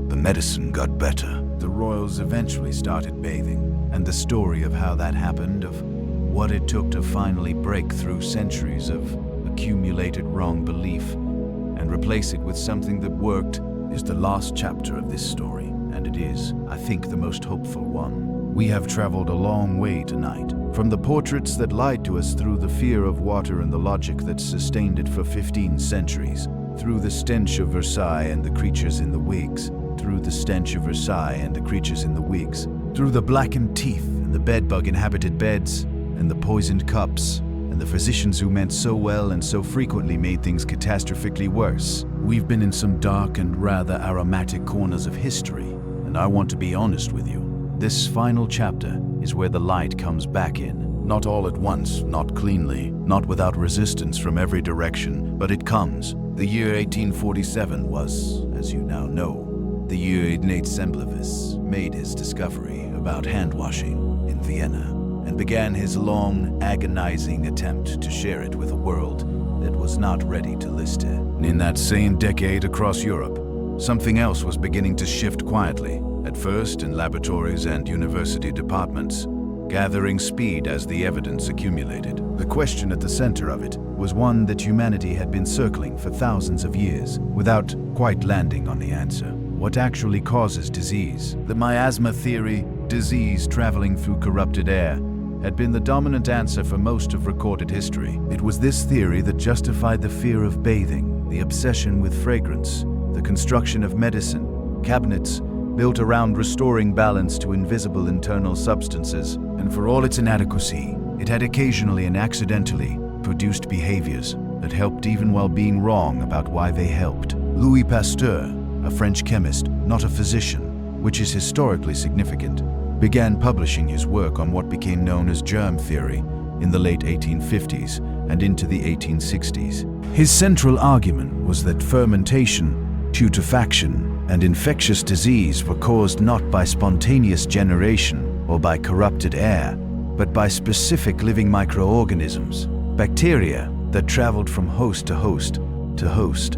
The medicine got better. The royals eventually started bathing, and the story of how that happened, of what it took to finally break through centuries of accumulated wrong belief and replace it with something that worked, is the last chapter of this story, and it is, I think, the most hopeful one. We have traveled a long way tonight, from the portraits that lied to us through the fear of water and the logic that sustained it for 15 centuries, through the stench of Versailles and the creatures in the wigs, through the stench of Versailles and the creatures in the wigs, through the blackened teeth and the bedbug-inhabited beds, and the poisoned cups, and the physicians who meant so well and so frequently made things catastrophically worse. We've been in some dark and rather aromatic corners of history, and I want to be honest with you. This final chapter is where the light comes back in. Not all at once, not cleanly, not without resistance from every direction, but it comes. The year 1847 was, as you now know, the year Ignaz Semmelweis made his discovery about hand-washing in Vienna and began his long, agonizing attempt to share it with a world that was not ready to listen. In that same decade across Europe, something else was beginning to shift quietly, at first in laboratories and university departments, gathering speed as the evidence accumulated. The question at the center of it was one that humanity had been circling for thousands of years without quite landing on the answer. What actually causes disease? The miasma theory, disease traveling through corrupted air, had been the dominant answer for most of recorded history. It was this theory that justified the fear of bathing, the obsession with fragrance, the construction of medicine, cabinets, built around restoring balance to invisible internal substances. And for all its inadequacy, it had occasionally and accidentally produced behaviors that helped even while being wrong about why they helped. Louis Pasteur, a French chemist, not a physician, which is historically significant, began publishing his work on what became known as germ theory in the late 1850s and into the 1860s. His central argument was that fermentation, putrefaction, and infectious disease were caused not by spontaneous generation or by corrupted air, but by specific living microorganisms, bacteria that traveled from host to host to host,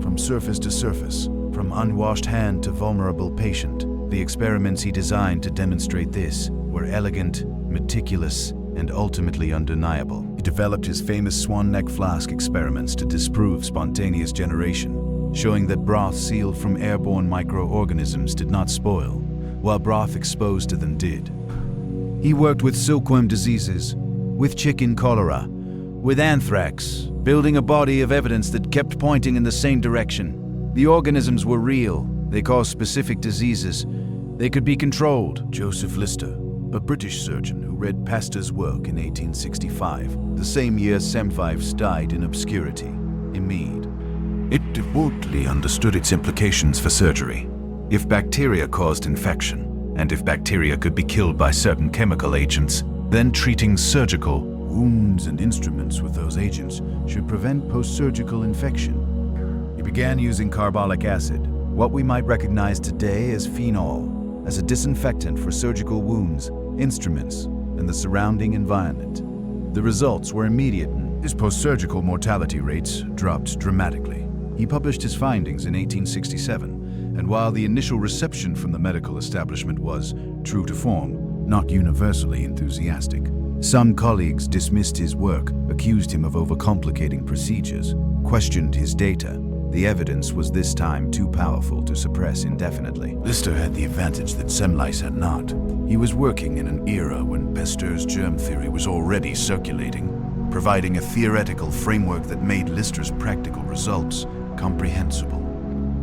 from surface to surface, from unwashed hand to vulnerable patient. The experiments he designed to demonstrate this were elegant, meticulous, and ultimately undeniable. He developed his famous swan neck flask experiments to disprove spontaneous generation, showing that broth sealed from airborne microorganisms did not spoil, while broth exposed to them did. He worked with silkworm diseases, with chicken cholera, with anthrax, building a body of evidence that kept pointing in the same direction. The organisms were real. They caused specific diseases. They could be controlled. Joseph Lister, a British surgeon who read Pasteur's work in 1865, the same year Semmelweis died in obscurity, in Mead. It devotedly understood its implications for surgery. If bacteria caused infection, and if bacteria could be killed by certain chemical agents, then treating surgical wounds and instruments with those agents should prevent post-surgical infection. He began using carbolic acid, what we might recognize today as phenol, as a disinfectant for surgical wounds, instruments, and the surrounding environment. The results were immediate. His post-surgical mortality rates dropped dramatically. He published his findings in 1867, and while the initial reception from the medical establishment was, true to form, not universally enthusiastic, some colleagues dismissed his work, accused him of overcomplicating procedures, questioned his data. The evidence was this time too powerful to suppress indefinitely. Lister had the advantage that Semmelweis had not. He was working in an era when Pasteur's germ theory was already circulating, providing a theoretical framework that made Lister's practical results comprehensible.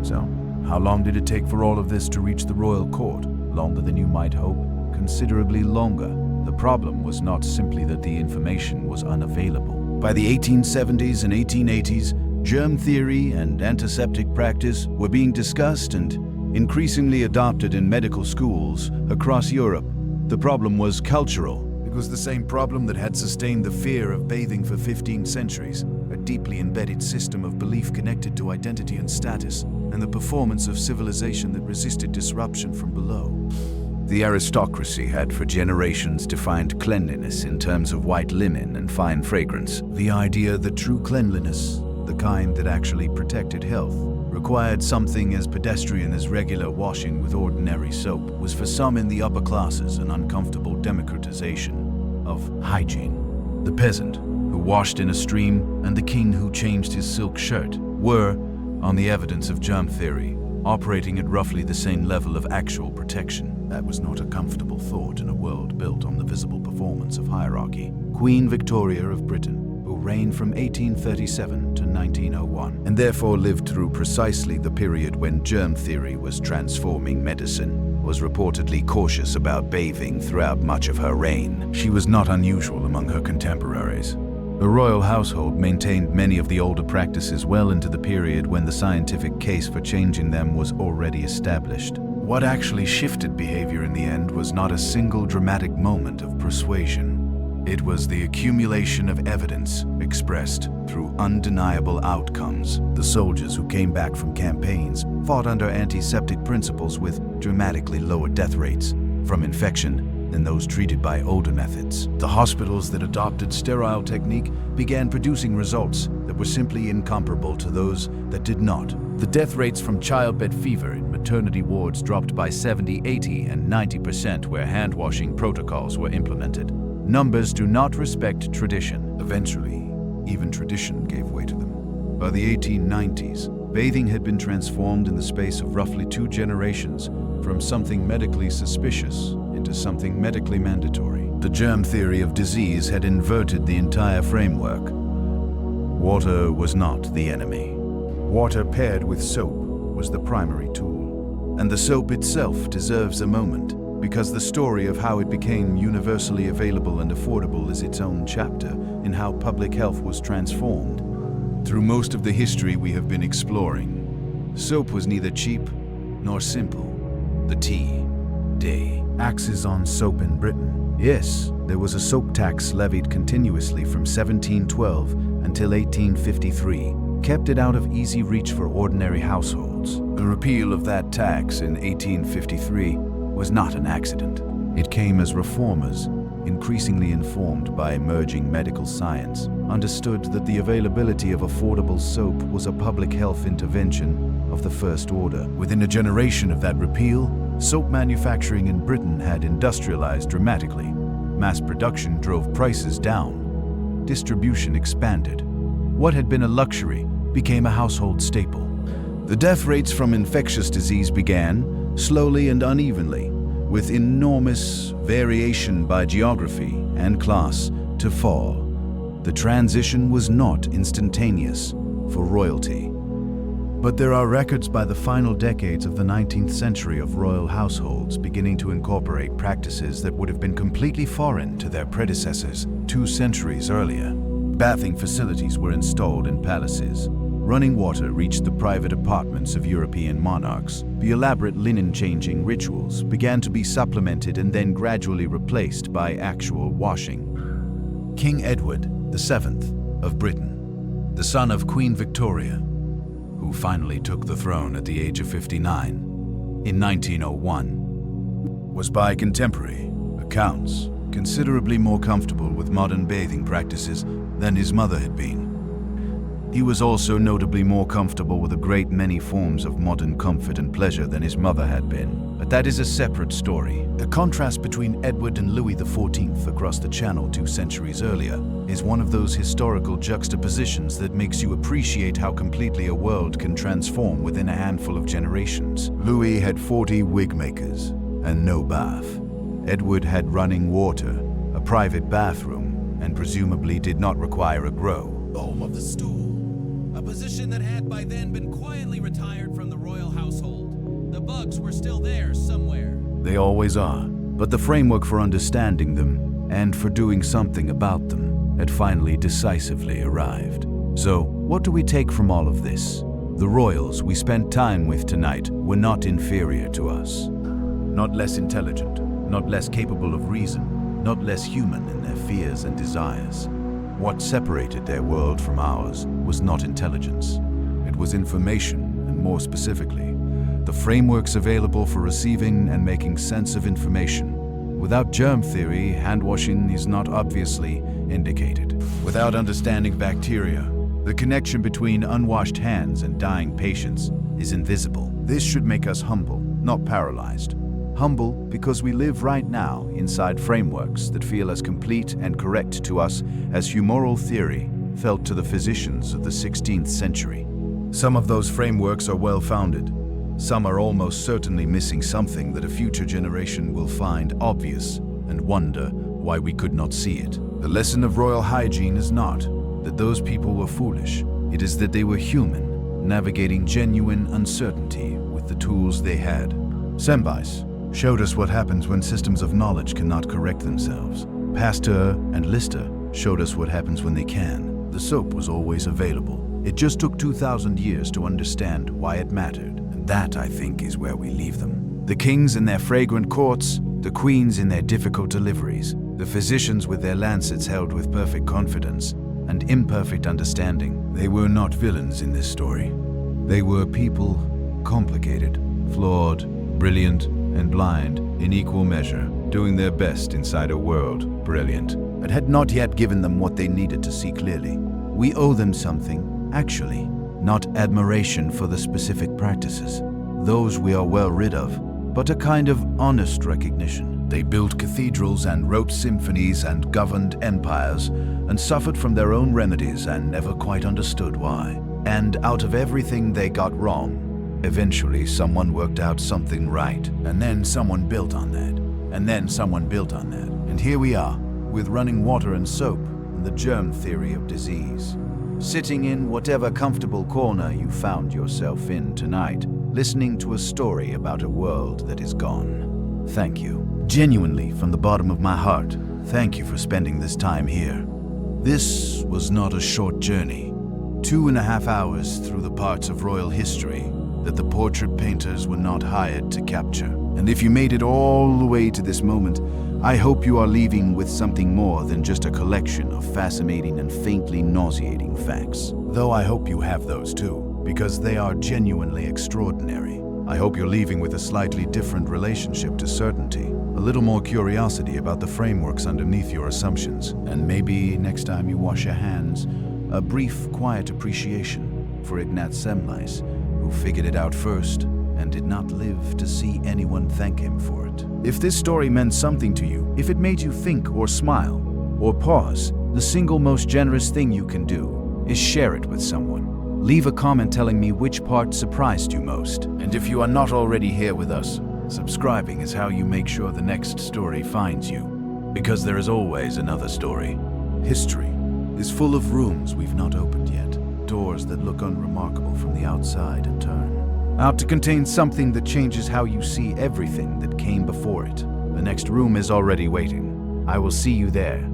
So, how long did it take for all of this to reach the royal court? Longer than you might hope, considerably longer. The problem was not simply that the information was unavailable. By the 1870s and 1880s, germ theory and antiseptic practice were being discussed and increasingly adopted in medical schools across Europe. The problem was cultural. It was the same problem that had sustained the fear of bathing for 15 centuries, a deeply embedded system of belief connected to identity and status, and the performance of civilization that resisted disruption from below. The aristocracy had for generations defined cleanliness in terms of white linen and fine fragrance. The idea that true cleanliness, the kind that actually protected health, required something as pedestrian as regular washing with ordinary soap, was for some in the upper classes an uncomfortable democratization of hygiene. The peasant who washed in a stream and the king who changed his silk shirt were, on the evidence of germ theory, operating at roughly the same level of actual protection. That was not a comfortable thought in a world built on the visible performance of hierarchy. Queen Victoria of Britain, who reigned from 1837 to 1901, and therefore lived through precisely the period when germ theory was transforming medicine, was reportedly cautious about bathing throughout much of her reign. She was not unusual among her contemporaries. The royal household maintained many of the older practices well into the period when the scientific case for changing them was already established. What actually shifted behavior in the end was not a single dramatic moment of persuasion. It was the accumulation of evidence expressed through undeniable outcomes. The soldiers who came back from campaigns fought under antiseptic principles with dramatically lower death rates from infection than those treated by older methods. The hospitals that adopted sterile technique began producing results that were simply incomparable to those that did not. The death rates from childbed fever in maternity wards dropped by 70, 80, and 90% where hand-washing protocols were implemented. Numbers do not respect tradition. Eventually, even tradition gave way to them. By the 1890s, bathing had been transformed in the space of roughly 2 generations from something medically suspicious into something medically mandatory. The germ theory of disease had inverted the entire framework. Water was not the enemy. Water paired with soap was the primary tool. And the soap itself deserves a moment, because the story of how it became universally available and affordable is its own chapter in how public health was transformed. Through most of the history we have been exploring, soap was neither cheap nor simple. The T-Day. Axes on soap in Britain. Yes, there was a soap tax levied continuously from 1712 until 1853, kept it out of easy reach for ordinary households. The repeal of that tax in 1853 was not an accident. It came as reformers, increasingly informed by emerging medical science, understood that the availability of affordable soap was a public health intervention of the first order. Within a generation of that repeal, soap manufacturing in Britain had industrialized dramatically. Mass production drove prices down. Distribution expanded. What had been a luxury became a household staple. The death rates from infectious disease began, slowly and unevenly, with enormous variation by geography and class, to fall. The transition was not instantaneous for royalty. But there are records by the final decades of the 19th century of royal households beginning to incorporate practices that would have been completely foreign to their predecessors 2 centuries earlier. Bathing facilities were installed in palaces. Running water reached the private apartments of European monarchs. The elaborate linen-changing rituals began to be supplemented and then gradually replaced by actual washing. King Edward VII of Britain, the son of Queen Victoria, who finally took the throne at the age of 59 in 1901, was by contemporary accounts considerably more comfortable with modern bathing practices than his mother had been. He was also notably more comfortable with a great many forms of modern comfort and pleasure than his mother had been. But that is a separate story. The contrast between Edward and Louis XIV across the Channel 2 centuries earlier is one of those historical juxtapositions that makes you appreciate how completely a world can transform within a handful of generations. Louis had 40 wig makers and no bath. Edward had running water, a private bathroom, and presumably did not require a grow. Home of the stool. A position that had by then been quietly retired from the royal household. The bugs were still there somewhere. They always are, but the framework for understanding them and for doing something about them had finally decisively arrived. So, what do we take from all of this? The royals we spent time with tonight were not inferior to us. Not less intelligent, not less capable of reason, not less human in their fears and desires. What separated their world from ours was not intelligence. It was information, and more specifically, the frameworks available for receiving and making sense of information. Without germ theory, hand-washing is not obviously indicated. Without understanding bacteria, the connection between unwashed hands and dying patients is invisible. This should make us humble, not paralyzed. Humble because we live right now inside frameworks that feel as complete and correct to us as humoral theory felt to the physicians of the 16th century. Some of those frameworks are well-founded. Some are almost certainly missing something that a future generation will find obvious and wonder why we could not see it. The lesson of royal hygiene is not that those people were foolish. It is that they were human, navigating genuine uncertainty with the tools they had. Sembais showed us what happens when systems of knowledge cannot correct themselves. Pasteur and Lister showed us what happens when they can. The soap was always available. It just took 2,000 years to understand why it mattered. And that, I think, is where we leave them. The kings in their fragrant courts, the queens in their difficult deliveries, the physicians with their lancets held with perfect confidence and imperfect understanding. They were not villains in this story. They were people, complicated, flawed, brilliant, and blind in equal measure, doing their best inside a world brilliant, but had not yet given them what they needed to see clearly. We owe them something, actually, not admiration for the specific practices. Those we are well rid of, but a kind of honest recognition. They built cathedrals and wrote symphonies and governed empires, and suffered from their own remedies and never quite understood why. And out of everything they got wrong, eventually someone worked out something right, and then someone built on that, and then someone built on that. And here we are, with running water and soap and the germ theory of disease. Sitting in whatever comfortable corner you found yourself in tonight, listening to a story about a world that is gone. Thank you. Genuinely, from the bottom of my heart, thank you for spending this time here. This was not a short journey. 2.5 hours through the parts of royal history that the portrait painters were not hired to capture. And if you made it all the way to this moment, I hope you are leaving with something more than just a collection of fascinating and faintly nauseating facts. Though I hope you have those too, because they are genuinely extraordinary. I hope you're leaving with a slightly different relationship to certainty, a little more curiosity about the frameworks underneath your assumptions, and maybe next time you wash your hands, a brief, quiet appreciation for Ignaz Semmelweis, who figured it out first and did not live to see anyone thank him for it. If this story meant something to you, if it made you think or smile or pause, the single most generous thing you can do is share it with someone. Leave a comment telling me which part surprised you most. And if you are not already here with us, subscribing is how you make sure the next story finds you. Because there is always another story. History is full of rooms we've not opened yet, doors that look unremarkable from the outside and turn out to contain something that changes how you see everything that came before it. The next room is already waiting. I will see you there.